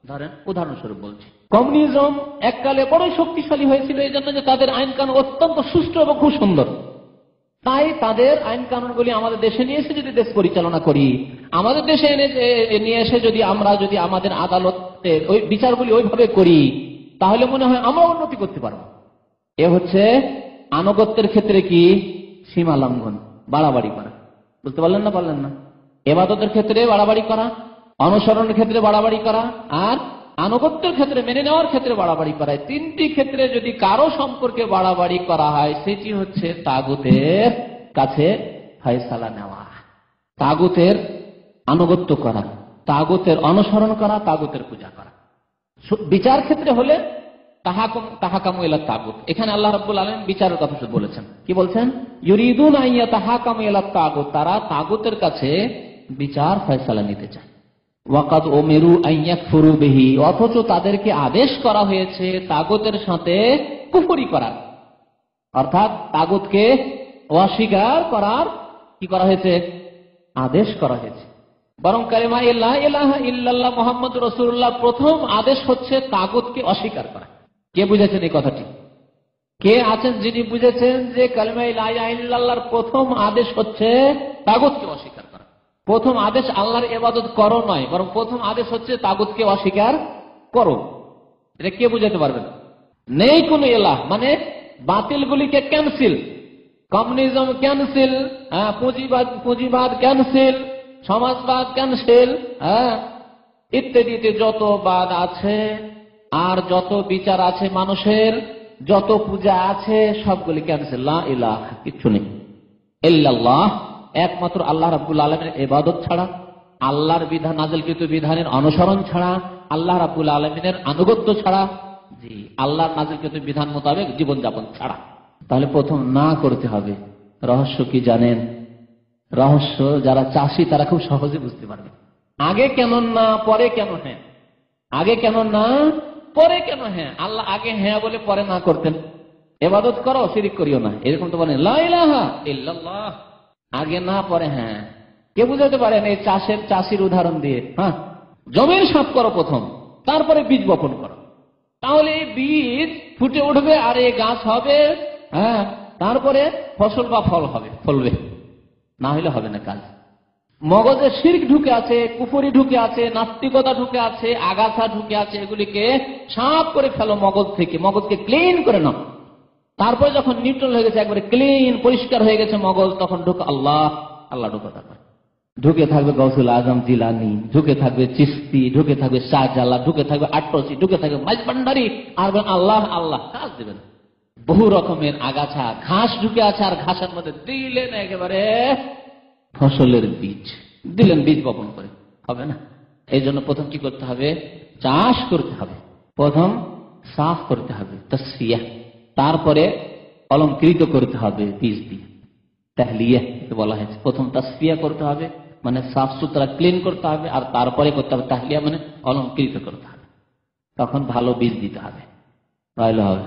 ধরেন, উদাহরণস্বরূপ বলছি, কমিউনিজম এককালে বড় শক্তিশালী হয়েছিল এই জন্য যে তাদের আইন কানুন অত্যন্ত সুষ্ঠু এবং খুব সুন্দর। তাই তাদের আইন কানুনগুলি আমাদের দেশে নিয়ে এসে যদি দেশ পরিচালনা করি, আমাদের দেশে নিয়ে এসে যদি আমরা যদি আমাদের আদালতের ওই বিচারগুলি ওইভাবে করি, তাহলে মনে হয় আমরা উন্নতি করতে পারবো। এ হচ্ছে আনুগত্যের ক্ষেত্রে কি? সীমা লঙ্ঘন, বাড়াবাড়ি করা। বুঝতে পারলেন না? পারলেন না? ইবাদতের ক্ষেত্রে বাড়াবাড়ি করা, অনুসরণের ক্ষেত্রে বাড়াবাড়ি করা, আর আনুগত্যের ক্ষেত্রে, মেনে নেওয়ার ক্ষেত্রে বাড়াবাড়ি করা। তিনটি ক্ষেত্রে যদি কারো সম্পর্কে বাড়াবাড়ি করা হয়, সেটি হচ্ছে তাগুতের কাছে ফয়সালা নেওয়া, তাগুতের আনুগত্য করা, তাগুতের অনুসরণ করা, তাগুতের পূজা করা। বিচার ক্ষেত্রে হলে তাহাকামু ইলা তাগুত। এখানে আল্লাহ রাব্বুল আলামিন বিচারের কথা বলেছেন। কি বলছেন? ইউরিদুন আন ইয়াতাহাকামু ইলা তাগুত, তারা তাগুতের কাছে বিচার ফয়সালা নিতে চায়। ওয়াকাদ উমিরু আন ইয়াকফুরু বিহি, অথচ তাদেরকে আদেশ করা হয়েছে তাগুতের সাথে কুফরি করার, অর্থাৎ তাগুতকে অস্বীকার করার কি করা হয়েছে? আদেশ করা হয়েছে। বরং কালিমা লা ইলাহা ইল্লাল্লাহ মুহাম্মাদুর রাসূলুল্লাহ প্রথম আদেশ হচ্ছে তাগুতকে অস্বীকার করা। কে বুঝেছেন এই কথাটি? কে আছেন যিনি বুঝেছেন যে কালিমা লা ইলাহা ইল্লাল্লাহর প্রথম আদেশ হচ্ছে তাগুতকে অস্বীকার করা? প্রথম আদেশ আল্লাহর ইবাদত করো নয়, বরং প্রথম আদেশ হচ্ছে তাগুতকে অস্বীকার করো। এটা কে বুঝাতে পারবেন? নেই কোন ইলাহ মানে বাতিলগুলিকে ক্যান্সেল, কমিউনিজম ক্যান্সেল, পুঁজিবাদ ক্যান্সেল, সমাজবাদ ক্যান্সেল, ইত্যাদিতে যত বাদ আছে আর যত বিচার আছে মানুষের, যত পূজা আছে সবগুলি ক্যান্সেল। লা ইলাহা কিচ্ছু নেই ইল্লাল্লাহ, একমাত্র আল্লাহ রাব্বুল আলামিনের ইবাদত ছাড়া, আল্লাহর বিধান নাযিলকৃত বিধানের অনুসরণ ছাড়া, আল্লাহ রাব্বুল আলামিনের আনুগত্য ছাড়া, জি আল্লাহর নাযিলকৃত বিধান মোতাবেক জীবনযাপন ছাড়া। তাহলে প্রথম না করতে হবে। রহস্য কি জানেন? রহস্য যারা চাষী তারা খুব সহজে বুঝতে পারবে। আগে কেন না পরে কেন হ্যাঁ, আগে কেন না পরে কেন হ্যাঁ। আল্লাহ আগে হ্যাঁ বলে পরে না করতেন, ইবাদত করো শিরক করিও না, এরকম তো বলেন লা ইলাহা ইল্লাল্লাহ, আগে না পরে হ্যাঁ। কে বুঝাতে পারেন এই চাষির উদাহরণ দিয়ে? হ্যাঁ, জমির সাফ করো প্রথম, তারপরে বীজ বপন করো, তাহলে এই বীজ ফুটে উঠবে আর এই গাছ হবে, হ্যাঁ, তারপরে ফসল বা ফল হবে, ফলবে, না হলে হবে না কাজ। মগজে শিরক ঢুকে আছে, কুফরি ঢুকে আছে, নাস্তিকতা ঢুকে আছে, আগাছা ঢুকে আছে, এগুলিকে সাফ করে ফেলো মগজ থেকে, মগজকে ক্লিন করে নাও। তারপরে যখন নিউট্রাল হয়ে গেছে, একবারে ক্লিন পরিষ্কার হয়ে গেছে মগজ, তখন ঢুকে আল্লাহ আল্লাহ ঢুকে, তারপর ঢুকে থাকবে গৌসুল আজম জিলানি, ঢুকে থাকবে চিশতি, ঢুকে থাকবে শাহজালাল, ঢুকে থাকবে আটরসি, ঢুকে থাকবে মাইজভান্ডারি, আর আল্লাহ আল্লাহ, কাজ দেবেন। বহু রকমের আগাছা ঘাস ঢুকে আছে, আর ঘাসের মধ্যে দিলেন একেবারে ফসলের বীজ, দিলেন বীজ বপন করে, হবে না। এই জন্য প্রথম কি করতে হবে? চাষ করতে হবে, প্রথম সাফ করতে হবে, তাসফিয়া, তারপরে অলঙ্কৃত করতে হবে বীজ দিয়ে, তাহলিয়া বলা হয়েছে। প্রথম তাসফিয়া করতে হবে মানে সাফ সুতরা ক্লিন করতে হবে, আর তারপরে করতে হবে তাহলিয়া মানে অলঙ্কৃত করতে হবে, তখন ভালো বীজ দিতে হবে, তাহলে হবে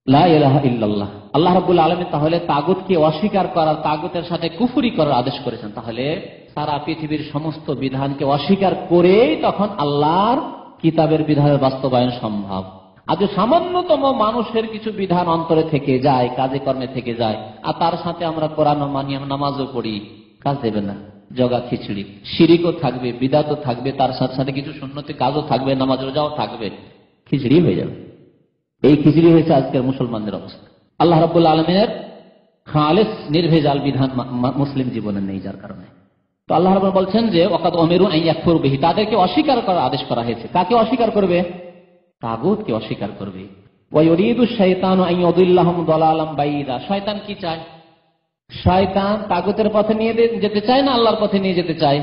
লা ইলাহা ইল্লাল্লাহ। আল্লাহ রাব্বুল আলামিন তাহলে তাগুতকে অস্বীকার করার, তাগুতের সাথে কুফরি করার আদেশ করেছেন। তাহলে সারা পৃথিবীর সমস্ত বিধানকে অস্বীকার করেই তখন আল্লাহর কিতাবের বিধানের বাস্তবায়ন সম্ভব। আজ সামান্যতম মানুষের কিছু বিধান অন্তরে থেকে যায়, কাজে কর্মে থেকে যায়, আর তার সাথে আমরা কোরআন মানি, নামাজও পড়ি, কাজ দেবে না, জগা খিচুড়ি, শিরিকও থাকবে, বিদাতও থাকবে, তার সাথে সাথে কিছু সুন্নতি কাজও থাকবে, নামাজ রোজাও থাকবে, খিচুড়ি হয়ে যাবে। এই খিচুড়ি হয়েছে আজকের মুসলমানদের অবস্থা। আল্লাহ রাব্বুল আলামিনের খালেস নির্ভেজাল বিধান মুসলিম জীবনে নেই, যার কারণে তো আল্লাহ রাব্বুল বলছেন যে ওয়াকাদ উমিরু আন ইয়াকফুরু বিহি, তাদেরকে অস্বীকার করার আদেশ করা হয়েছে। কাকে অস্বীকার করবে? তাগুতকে অস্বীকার করবে। ওয়া ইউরিদু শাইতানু আন ইউদিল্লাহুম দালালাম বাইদা, শয়তান কি চায়? শয়তান তাগুতের পথে নিয়ে যেতে চায় না আল্লাহর পথে নিয়ে যেতে চায়?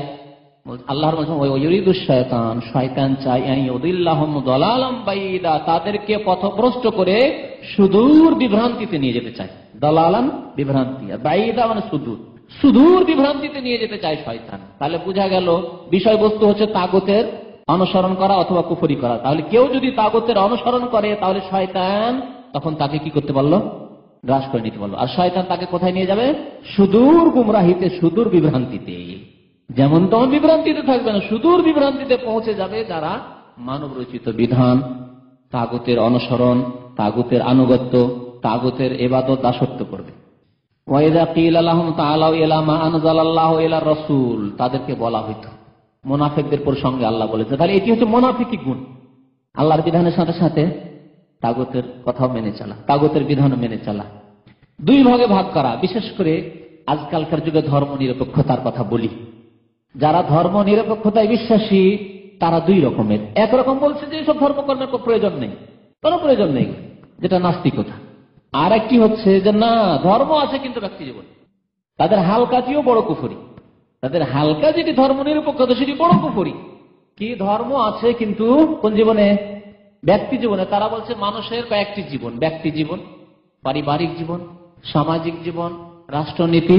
আল্লাহর বলছেন ওয়া ইউরিদু শাইতান, শয়তান চায় আন ইউদিল্লাহুম দালালাম বাইদা, তাদেরকে পথভ্রষ্ট করে সুদূর বিভ্রান্তিতে নিয়ে যেতে চায়। দালালান বিভ্রান্তি, আর বাইদা মানে সুদূর, সুদূর বিভ্রান্তিতে নিয়ে যেতে চায় শয়তান। তাহলে বোঝা গেল বিষয়বস্তু হচ্ছে তাগুতের অনুসরণ করা অথবা কুফরি করা। তাহলে কেউ যদি তাগুতের অনুসরণ করে তাহলে শয়তান তখন তাকে কি করতে পারলো? গ্রাস করে নিতে পারলো। আর শয়তান তাকে কোথায় নিয়ে যাবে? সুদূর গুমরাহিতে, সুদূর বিভ্রান্তিতে। যেমন তেমন বিভ্রান্তিতে থাকবে না, সুদূর বিভ্রান্তিতে পৌঁছে যাবে যারা মানব রচিত বিধান, তাগুতের অনুসরণ, তাগুতের আনুগত্য, তাগুতের ইবাদত দাসত্ব করবে। ওয়াইযা কিলা লাহুম তাআলাউ ইলা মা আনজালাল্লাহু ইলা রাসূল, তাদেরকে বলা হইতো, মুনাফিকদের প্রসঙ্গে আল্লাহ বলেছে। তাহলে এটি হচ্ছে মুনাফিকি গুণ, আল্লাহর বিধানের সাথে সাথে তাগুতের কথাও মেনে চলা, তাগুতের বিধান মেনে চলা। দুই ভাগে ভাগ করা। বিশেষ করে আজকালকার যুগে ধর্ম নিরপেক্ষতার কথা বলি। যারা ধর্ম নিরপেক্ষতায় বিশ্বাসী তারা দুই রকমের। একরকম বলছে যে সব ধর্মকর্মের প্রয়োজন নেই, কোনো প্রয়োজন নেই, যেটা নাস্তিকতা। আর একটি হচ্ছে যে না, ধর্ম আছে কিন্তু ব্যক্তি জীবন, তাদের হালকাজিও বড় কুফরি। তাদের হালকা যেটি ধর্ম নিরপেক্ষতা সেটি বড় কুফরি। কি ধর্ম আছে কিন্তু কোন জীবনে? ব্যক্তি জীবনে। তারা বলছে মানুষের কয়েকটি জীবন, ব্যক্তি জীবন, পারিবারিক জীবন, সামাজিক জীবন, রাষ্ট্রনীতি,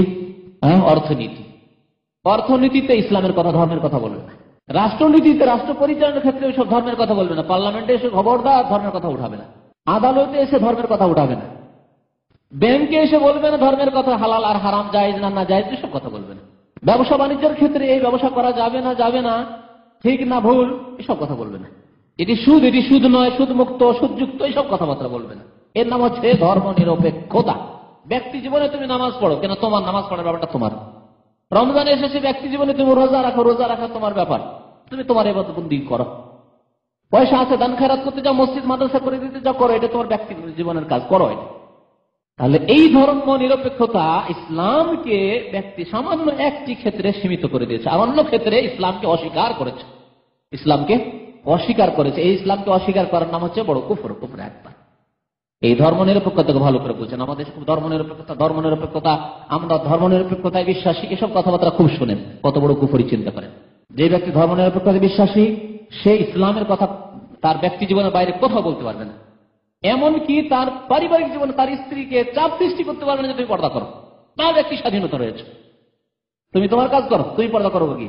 অর্থনীতি। অর্থনীতিতে ইসলামের কথা, ধর্মের কথা বলবে না। রাষ্ট্রনীতিতে, রাষ্ট্র পরিচালনার ক্ষেত্রে ওইসব ধর্মের কথা বলবে না। পার্লামেন্টে এসে খবরদার ধর্মের কথা উঠাবে না। আদালতে এসে ধর্মের কথা উঠাবে না। ব্যাংকে এসে বলবে না ধর্মের কথা, হালাল আর হারাম, জায়েজ না না জায়েজ, এসব কথা বলবে না। ব্যবসা বাণিজ্যের ক্ষেত্রে এই ব্যবসা করা যাবে না, ঠিক না ভুল, এসব কথা বলবে না। এটি সুদ নয়, সুদ মুক্ত, সুদযুক্ত, এইসব কথাবার্তা বলবে না। এর নাম হচ্ছে ধর্ম নিরপেক্ষতা। ব্যক্তি জীবনে তুমি নামাজ পড়ো, কেন তোমার নামাজ পড়ার ব্যাপারটা তোমার। রমজান এসেছে, ব্যক্তি জীবনে তুমি রোজা রাখা তোমার ব্যাপার, তুমি তোমার ইবাদতবন্দি করো। পয়সা আছে, দান খেরাত করতে যাও, মসজিদ মাদ্রাসা করে দিতে যাও, করো, এটা তোমার ব্যক্তি জীবনের কাজ, করো এটা। তাহলে এই ধর্ম নিরপেক্ষতা ইসলামকে ব্যক্তি সামান্য একটি ক্ষেত্রে সীমিত করে দিয়েছে, আর অন্য ক্ষেত্রে ইসলামকে অস্বীকার করেছে। এই ইসলামকে অস্বীকার করার নাম হচ্ছে বড় কুফর একবার। এই ধর্ম নিরপেক্ষতাকে ভালো করে বুঝছেন। আমাদের ধর্ম নিরপেক্ষতা, আমরা ধর্ম নিরপেক্ষতায় বিশ্বাসী, এসব কথাবার্তা খুব শুনেন, কত বড় কুফরি চিন্তা করেন। যে ব্যক্তি ধর্ম নিরপেক্ষতায় বিশ্বাসী, সে ইসলামের কথা তার ব্যক্তি জীবনের বাইরে কোথাও বলতে পারবে না। এমনকি তার পারিবারিক জীবনে তার স্ত্রীকে চাপ সৃষ্টি করতে পারবে না যে তুমি পর্দা করো। তার একটি স্বাধীনতা রয়েছে, তুমি তোমার কাজ করো, তুমি পর্দা করো। কি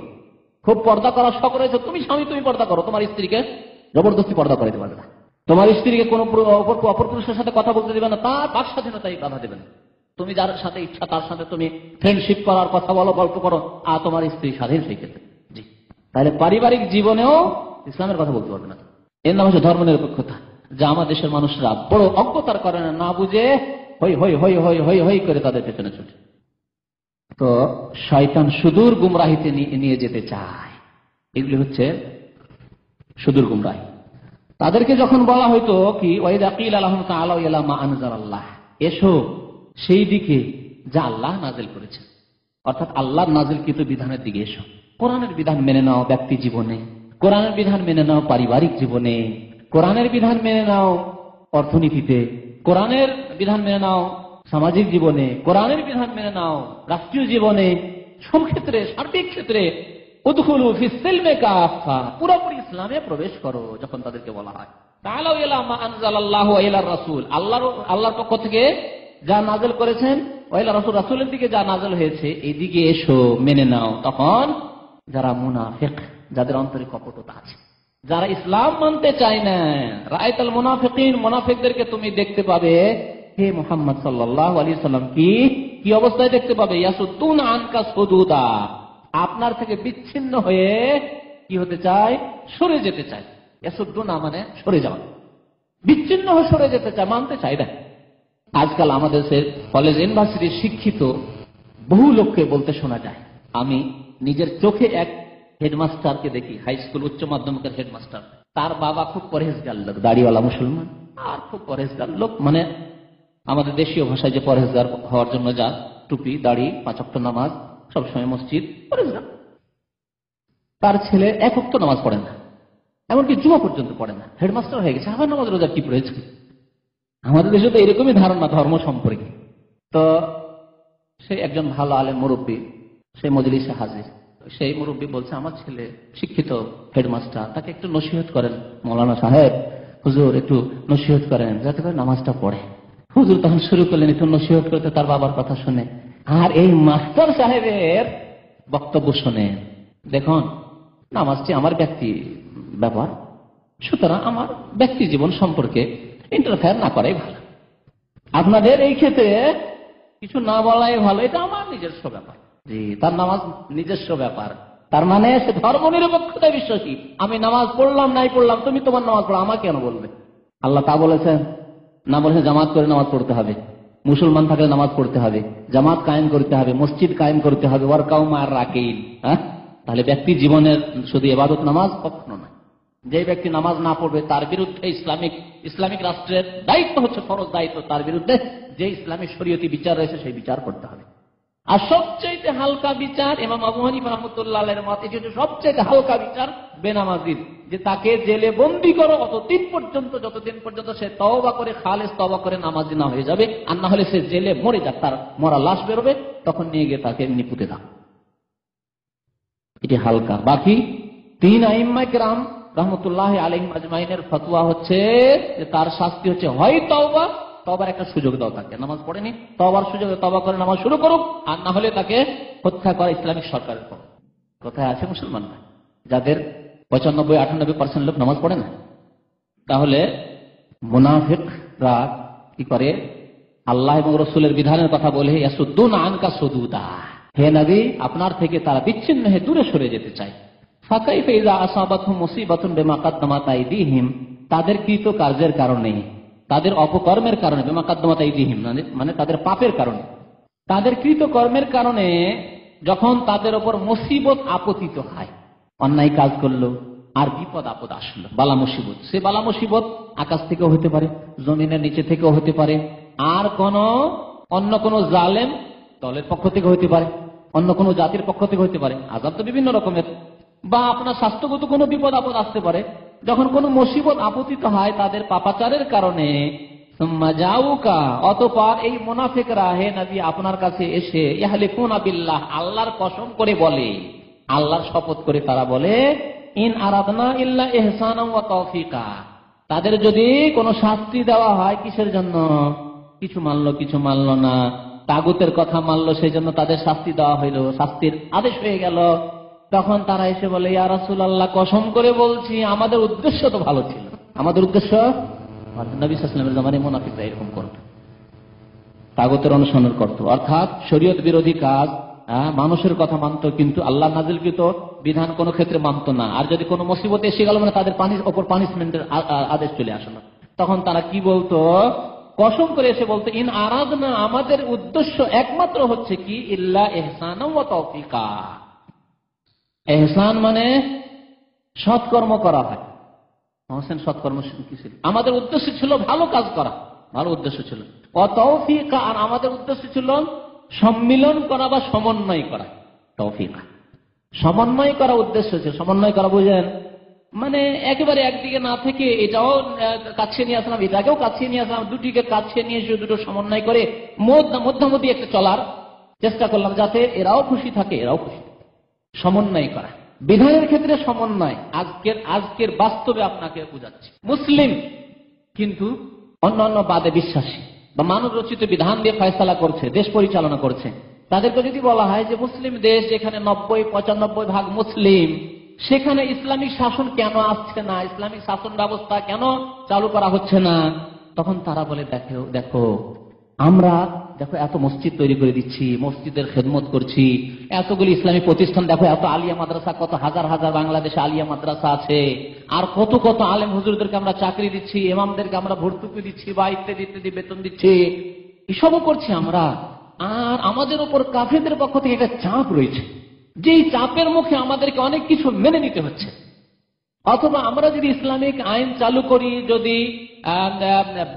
খুব পর্দা করার শখ রয়েছে, তুমি স্বামী তুমি পর্দা করো, তোমার স্ত্রীকে জবরদস্তি পর্দা করে দিতে পারবে না। তোমার স্ত্রীকে কোন অপর পুরুষের সাথে কথা বলতে দেবে না, তার বাক স্বাধীনতাই বাধা দেবে না। তুমি যার সাথে ইচ্ছা তার সাথে তুমি ফ্রেন্ডশিপ করার কথা বলো, গল্প করো, আর তোমার স্ত্রী স্বাধীন সেই ক্ষেত্রে। জি, তাহলে পারিবারিক জীবনেও ইসলামের কথা বলতে পারবে না। এর নাম হচ্ছে ধর্ম নিরপেক্ষতা, যা আমার দেশের মানুষরা বড় অজ্ঞতার কারণে না বুঝে হই হই হই হই হই হই করে তাদের পেছনে ছুটে। তো শয়তান সুদূর গুমরাহিতে নিয়ে যেতে চায়। এগুলি হচ্ছে সুদূর গুমরাহি। তাদেরকে যখন বলা হইতো কি ওয়াইদা কিল লাহুম তাআলাউ ইলা মা আনজালাল্লাহ, এসো সেই দিকে যা আল্লাহ নাযিল করেছেন, অর্থাৎ আল্লাহর নাযিলকৃত বিধানের দিকে এসো। কোরআনের বিধান মেনে নাও ব্যক্তি জীবনে, কোরআনের বিধান মেনে নাও পারিবারিক জীবনে, কোরআনের বিধান মেনে নাও অর্থনীতিতে, কোরআনের বিধান মেনে নাও সামাজিক জীবনে, কোরআনের বিধান মেনে নাও রাষ্ট্রীয় জীবনে, সব ক্ষেত্রে, সার্বিক ক্ষেত্রে উদখুলু ফিস সিলমি কাফা, পুরোপুরি ইসলামে প্রবেশ করো। যখন তাদেরকে বলা হয় তাআলাউ ইলা মা আনজালাল্লাহু ওয়া ইলা রাসূল, আল্লাহর পক্ষ থেকে যা নাযিল করেছেন, ওয়া ইলা রাসূল, রাসূলের দিকে যা নাযিল হয়েছে, এই দিকে এসো, মেনে নাও। তখন যারা মুনাফিক, যাদের অন্তরে কপটতা আছে, যারা ইসলাম মানতে চায় না, রাআইতাল মুনাফিকিন, মুনাফিকদেরকে তুমি দেখতে পাবে হে মুহাম্মদ সাল্লাল্লাহু আলাইহি সাল্লাম, কি অবস্থায় দেখতে পাবে? ইয়াসুদ্দুনা আনকা সুদুদা, আপনার থেকে বিচ্ছিন্ন হয়ে কি হতে চায়? সরে যেতে চায়। ইয়াসুদ্দুনা মানে সরে যাওয়া, বিচ্ছিন্ন হয়ে সরে যেতে চায়, মানতে চায় না। আজকাল আমাদের কলেজ ইউনিভার্সিটির শিক্ষিত বহু লোককে বলতে শোনা যায়, আমি নিজের চোখে এক হেডমাস্টারকে দেখি, হাই স্কুল উচ্চ মাধ্যমিকের হেডমাস্টার, তার বাবা খুব পরহেজগার লোক, দাড়িওয়ালা মুসলমান, আর খুব পরহেজগার লোক, মানে আমাদের দেশীয় ভাষায় যে পরহেজগার হওয়ার জন্য যা টুপি, দাড়ি, 5 ওয়াক্ত নামাজ, সবসময় মসজিদ, পরহেজগার। তার ছেলে 1 ওয়াক্ত নামাজ পড়ে না, এমনকি জুমা পর্যন্ত পড়ে না, হেডমাস্টার হয়ে গেছে, আবার নামাজ রোজার কি প্রয়োজন? আমাদের দেশে তো এরকমই ধারণা ধর্ম সম্পর্কে। তো সে একজন ভালো আলেম মুরব্বী, সেই মজলিসে হাজির। সেই মুরব্বী বলছে, আমার ছেলে শিক্ষিত হেডমাস্টার, তাকে একটু নসিহত করেন মৌলানা সাহেব, হুজুর একটু নসিহত করেন যাতে করে নামাজটা পড়ে। হুজুর তখন শুরু করলেন একটু নসিহত করতে তার বাবার কথা শুনে, আর এই মাস্টার সাহেবের বক্তব্য শুনে, দেখুন নামাজটি আমার ব্যক্তি ব্যাপার, সুতরাং আমার ব্যক্তি জীবন সম্পর্কে ইন্টারফেয়ার না করাই ভালো, আপনাদের এই ক্ষেত্রে কিছু না বলাই ভালো, এটা আমার নিজস্ব ব্যাপার। জি, তার নামাজ নিজস্ব ব্যাপার, তার মানে সে ধর্ম নিরপেক্ষতায় বিশ্বাসী। আমি নামাজ পড়লাম নাই পড়লাম, তুমি তোমার নামাজ পড়ো, আমাকে কেন বলবে? আল্লাহ তা বলেছেন না? বলেছেন জামাত করে নামাজ পড়তে হবে, মুসলমান থাকলে নামাজ পড়তে হবে, জামাত কায়েম করতে হবে, মসজিদ কায়েম করতে হবে, ওয়ারকাউ মা'আর রাকিন। তাহলে ব্যক্তি জীবনের শুধু ইবাদত নামাজ কখনো না। যে ব্যক্তি নামাজ না পড়বে তার বিরুদ্ধে ইসলামিক রাষ্ট্রের দায়িত্ব হচ্ছে, ফরজ দায়িত্ব, তার বিরুদ্ধে যে ইসলামিক শরীয়তি বিচার রয়েছে সেই বিচার করতে হবে। আর সবচেয়ে হালকা বিচার, ইমাম আবু হানিফা রাহমাতুল্লাহ আলাইহির মত, এটি হচ্ছে সবচেয়ে হালকা বিচার বেনামাজির, যে তাকে জেলে বন্দী করো অতদিন পর্যন্ত, যতদিন পর্যন্ত সে তওবা করে, খালেস তওবা করে নামাজি না হয়ে যাবে, আর না হলে সে জেলে মরে যাক, তার মরা লাশ বেরোবে, তখন নিয়ে গিয়ে তাকে এমনি পুঁতে দাও, এটি হালকা। বাকি 3 আইম্মায়ে কেরাম রাহমাতুল্লাহ আলাইহিম আজমাইনের ফতোয়া হচ্ছে যে তার শাস্তি হচ্ছে হয় তওবা, তওবার একটা সুযোগ দাও তাকে, নামাজ পড়েনি তওবার সুযোগে তওবা করে নামাজ শুরু করুক, আর না হলে তাকে হত্যা করা ইসলামিক সরকারের পর। কোথায় আছে মুসলমানরা যাদের 95-98% লোক নামাজ পড়ে না? তাহলে মুনাফিকরা কি করে? আল্লাহ এবং রাসূলের বিধানের কথা বলে ইয়াসুদ্দুনা আনকা সুদুদা, হে নবী, আপনার থেকে তারা বিচ্ছিন্ন হয়ে দূরে সরে যেতে চায়। ফাকাইফা ইযা আসাবাতহুম মুসিবাতুন বিমা কাদ্দামাত আইদিহিম, তাদের কৃত কার্যের কারণে, তাদের অপকর্মের কারণে, বিমা কাদ্দামাত আইদিহিম মানে তাদের পাপের কারণে, তাদের কৃত কর্মের কারণে যখন তাদের উপর মুসিবত আপতিত হয়, অন্যায় কাজ করলো আর বিপদ আপদ আসলো, বালা মুসিবত, সে বালা মুসিবত আকাশ থেকেও হতে পারে, জমিনের নিচে থেকেও হতে পারে, আর অন্য কোন জালেম দলের পক্ষ থেকে হতে পারে, অন্য কোন জাতির পক্ষ থেকে হতে পারে। আযাব তো বিভিন্ন রকমের, বা আপনার স্বাস্থ্যগত কোনো বিপদ আপদ আসতে পারে। যখন কোন মুসিবত আপতিত হয় তাদের পাপাচারের কারণে, সুম্মা জাউকা, অতঃপর এই মুনাফিকরা হে নবী আপনার কাছে এসে ইয়াহলিফুনা বিল্লাহ, আল্লাহর কসম করে বলে, আল্লাহর শপথ করে তারা বলে, ইন আরাদনা ইল্লা ইহসানাও ওয়া তাওফীকা, তাদের যদি কোনো শাস্তি দেওয়া হয় কিসের জন্য, কিছু মানলো কিছু মানলো না, তাগুতের কথা মানলো, সেই জন্য তাদের শাস্তি দেওয়া হইল, শাস্তির আদেশ হয়ে গেল, তখন তারা এসে বলে, ইয়া রাসূলুল্লাহ, কসম করে বলছি আমাদের উদ্দেশ্য তো ভালো ছিল, আমাদের উদ্দেশ্য, নবী সাল্লাল্লাহু আলাইহি ওয়াসাল্লামের জামানায় মুনাফিকরা এরকম করত, তাগুতের অনুসরণ করত, অর্থাৎ শরীয়ত বিরোধী কাজ, মানুষের কথা মানত কিন্তু আল্লাহ নাজিলকৃত বিধান কোন ক্ষেত্রে মানত না। আর যদি কোনো মুসিবত এসে গেল মানে তাদের ওপর পানিশমেন্টের আদেশ চলে আসলো, তখন তারা কি বলতো, কসম করে এসে বলতো, ইন আরাদনা, আমাদের উদ্দেশ্য একমাত্র হচ্ছে কি, ইল্লা ইহসানাও ওয়া তাওফীকা। ইহসান মানে সৎকর্ম করা হয়, সৎকর্ম কি ছিল, আমাদের উদ্দেশ্য ছিল ভালো কাজ করা, ভালো উদ্দেশ্য ছিল, ওয়া তাওফীকা, আর আমাদের উদ্দেশ্য ছিল সম্মিলন করা বা সমন্বয় করা। তৌফিক, সমন্বয় করা উদ্দেশ্য ছিল, সমন্বয় করা বুঝেন, মানে একেবারে একদিকে না থেকে এটাও কাছে নিয়ে আসলাম, এটাকেও কাছে নিয়ে আসলাম, দুটিকে কাছে নিয়ে এসে দুটো সমন্বয় করে মধ্যমধ্যি একটা চলার চেষ্টা করলাম, যাতে এরাও খুশি থাকে এরাও খুশি থাকে, সমন্বয় করা। বিধানের ক্ষেত্রে সমন্বয় আজকের বাস্তবে আপনাকে বোঝাচ্ছি, মুসলিম কিন্তু অন্যান্য বাদে বিশ্বাসী বা মানব রচিত বিধান দিয়ে ফয়সালা করছে, দেশ পরিচালনা করছে, তাদেরকে যদি বলা হয় যে মুসলিম দেশ যেখানে 90-95% মুসলিম, সেখানে ইসলামিক শাসন কেন আসছে না, ইসলামিক শাসন ব্যবস্থা কেন চালু করা হচ্ছে না, তখন তারা বলে, দেখো আমরা এত মসজিদ তৈরি করে দিচ্ছি, মসজিদের খেদমত করছি, এতগুলি ইসলামী প্রতিষ্ঠান, দেখো এত আলিয়া মাদ্রাসা, কত হাজার হাজার বাংলাদেশে আলিয়া মাদ্রাসা আছে, আর কত কত আলেম হুজুরদেরকে আমরা চাকরি দিচ্ছি, ইমামদেরকে আমরা ভর্তুকি দিচ্ছি বা ইত্যাদি ইত্যাদি বেতন দিচ্ছি, এসবও করছি আমরা। আর আমাদের উপর কাফেরদের পক্ষ থেকে একটা চাপ রয়েছে, যেই চাপের মুখে আমাদেরকে অনেক কিছু মেনে নিতে হচ্ছে। অথবা আমরা যদি ইসলামিক আইন চালু করি, যদি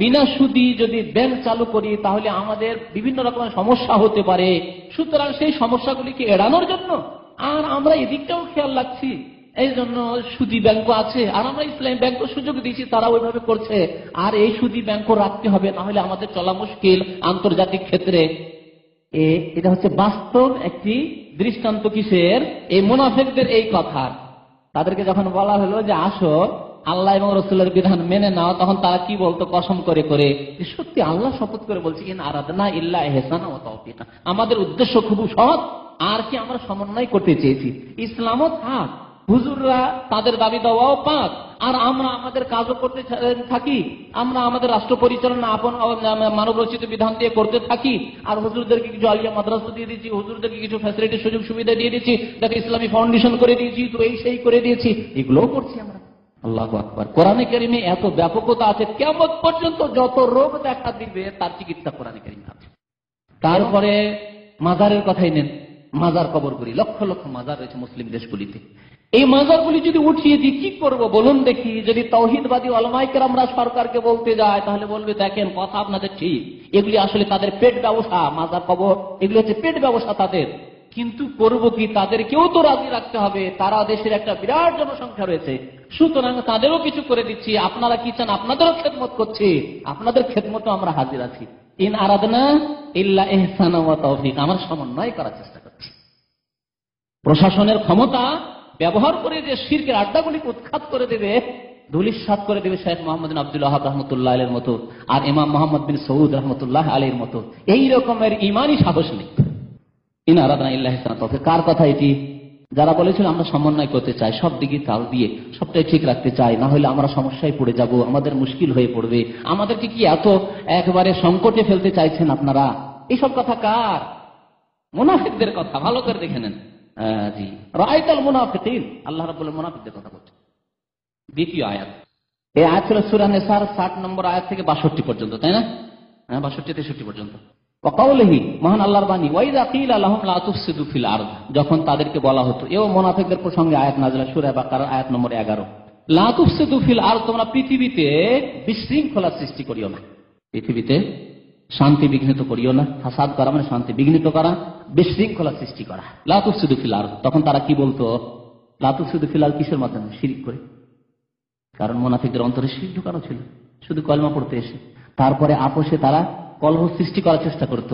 বিনা সুদি যদি ব্যাংক চালু করি, তাহলে আমাদের বিভিন্ন রকমের সমস্যা হতে পারে, সুতরাং সেই সমস্যাগুলিকে এড়ানোর জন্য আর আমরা এদিকটাও খেয়াল রাখছি, এই জন্য সুদি ব্যাংক আছে, আর আমরা ইসলামী ব্যাংক সুযোগ দিচ্ছি, তারা ওইভাবে করছে, আর এই সুদি ব্যাংক রাখতে হবে, না হলে আমাদের চলা মুশকিল আন্তর্জাতিক ক্ষেত্রে। এটা হচ্ছে বাস্তব একটি দৃষ্টান্ত কিসের, এই মুনাফিকদের এই কথা। তাদেরকে যখন বলা হলো যে আসো আল্লাহ এবং রাসূলের বিধান মেনে নাও, তখন তারা কি বলতো, কসম করে করে, সত্যি আল্লাহ শপথ করে বলছি, ইন আরাদনা ইল্লা ইহসানা ওয়া তাওফীকা, আমাদের উদ্দেশ্য খুব সৎ, আর কি আমরা সমন্বয় করতে চেয়েছি, ইসলামও থাক, হুজুররা তাদের দাবি দেওয়াও পাক, আর আমরা আমাদের কাজও করতে থাকি, আমরা আমাদের রাষ্ট্র পরিচালনা আপন মানব রচিত বিধান দিয়ে করতে থাকি, আর হুজুরদেরকে কিছু আলিয়া মাদ্রাসা দিয়ে দিচ্ছি, হুজুরদেরকে কিছু ফ্যাসিলিটি সুযোগ সুবিধা দিয়ে দিচ্ছি, দেখো ইসলামী ফাউন্ডেশন করে দিয়েছি, তো এই সেই করে দিয়েছি, এগুলোও করছি আমরা। আল্লাহু আকবার। কোরআনে কারিমে এত ব্যাপকতা আছে, কিয়ামত পর্যন্ত যত রোগ দেখা দিবে তার চিকিৎসা কোরআনে কারিমে আছে। তারপরে মাজারের কথাই নেন, মাজার কবরগুলি, লক্ষ লক্ষ মাজার রয়েছে মুসলিম দেশগুলিতে, এই মাজারগুলি যদি উঠিয়ে দিই কি করব বলুন দেখি। যদি তাওহীদবাদী উলামায়ে কেরামরা সরকারকে বলতে যায়, তাহলে বলবে, দেখেন কথা আপনাদের ঠিক, এগুলি আসলে তাদের পেট ব্যবসা, মাজার কবর এগুলি হচ্ছে পেট ব্যবসা তাদের, কিন্তু করব কি, তাদেরকেও তো রাজি রাখতে হবে, তারা দেশের একটা বিরাট জনসংখ্যা রয়েছে, সুতরাং তাদেরও কিছু করে দিচ্ছি, আপনারা কি চান, আপনাদেরও খেদমত করছি, আপনাদের খেদমতও আমরা হাজির আছি, ইন আরাদনা ইল্লা ইহসানা ওয়া তাওফীক, আমরা সমন্বয় করার চেষ্টা করছি। প্রশাসনের ক্ষমতা ব্যবহার করে যে শিরকের আড্ডাগুলিকে উৎখাত করে দেবে, ধূলিসাৎ করে দেবে শেখ মোহাম্মদ বিন আব্দুল ওয়াহাব রাহমাতুল্লাহ আলাইহির মতো, আর ইমাম মোহাম্মদ বিন সৌদ রাহমাতুল্লাহ আলাইহির মতো, এই রকমের ঈমানি সাহস নেই। ইন আরাদনা ইল্লা ইহসানা ওয়া তাওফীক, কার কথা এটি? যারা বলেছিল আমরা সমন্বয় করতে চাই, সব দিকে তাল দিয়ে সবটাই ঠিক রাখতে চাই, না হলে আমরা সমস্যায় পড়ে যাব, আমাদের মুশকিল হয়ে পড়বে, আমাদেরকে কি এত একেবারে সংকটে ফেলতে চাইছেন আপনারা? এইসব কথা কার? মুনাফিকদের কথা ভালো করে দেখে নেন। জি, রাআইতাল মুনাফিকিন, আল্লাহ রাব্বুল মুনাফিকদের কথা বলছেন। দ্বিতীয় আয়াত, এই আয়াত ছিল সূরা নিসার 60 নম্বর আয়াত থেকে 62 পর্যন্ত, তাই না? 62-63 পর্যন্ত। ওয়াকাউলিহি, মহান আল্লাহর বাণী, ওয়াইযা কিলা লাহুম লা তুফসিদু ফিল আরদ, যখন তাদেরকে বলা হতো, এও মুনাফিকদের প্রসঙ্গে আয়াত নাযিল, সূরা বাকারা আয়াত নম্বর 11, লা তুফসিদু ফিল আরদ, তোমরা পৃথিবীতে বিশৃঙ্খলা সৃষ্টি করিও না, পৃথিবীতে শান্তি বিঘ্নিত করিও না। ফাসাদ করা মানে শান্তি বিঘ্নিত করা, বিশৃঙ্খলা সৃষ্টি করা। লা তুফসিদু ফিল আরদ, তখন তারা কি বলতো? লা তুফসিদু ফিল আরদ কিসের মাধ্যমে? শিরক করে। কারণ মুনাফিকদের অন্তরে শিরক ঢুকানো ছিল, শুধু কলমা পড়তে এসে। তারপরে আপোষে তারা কলহ সৃষ্টি করার চেষ্টা করত,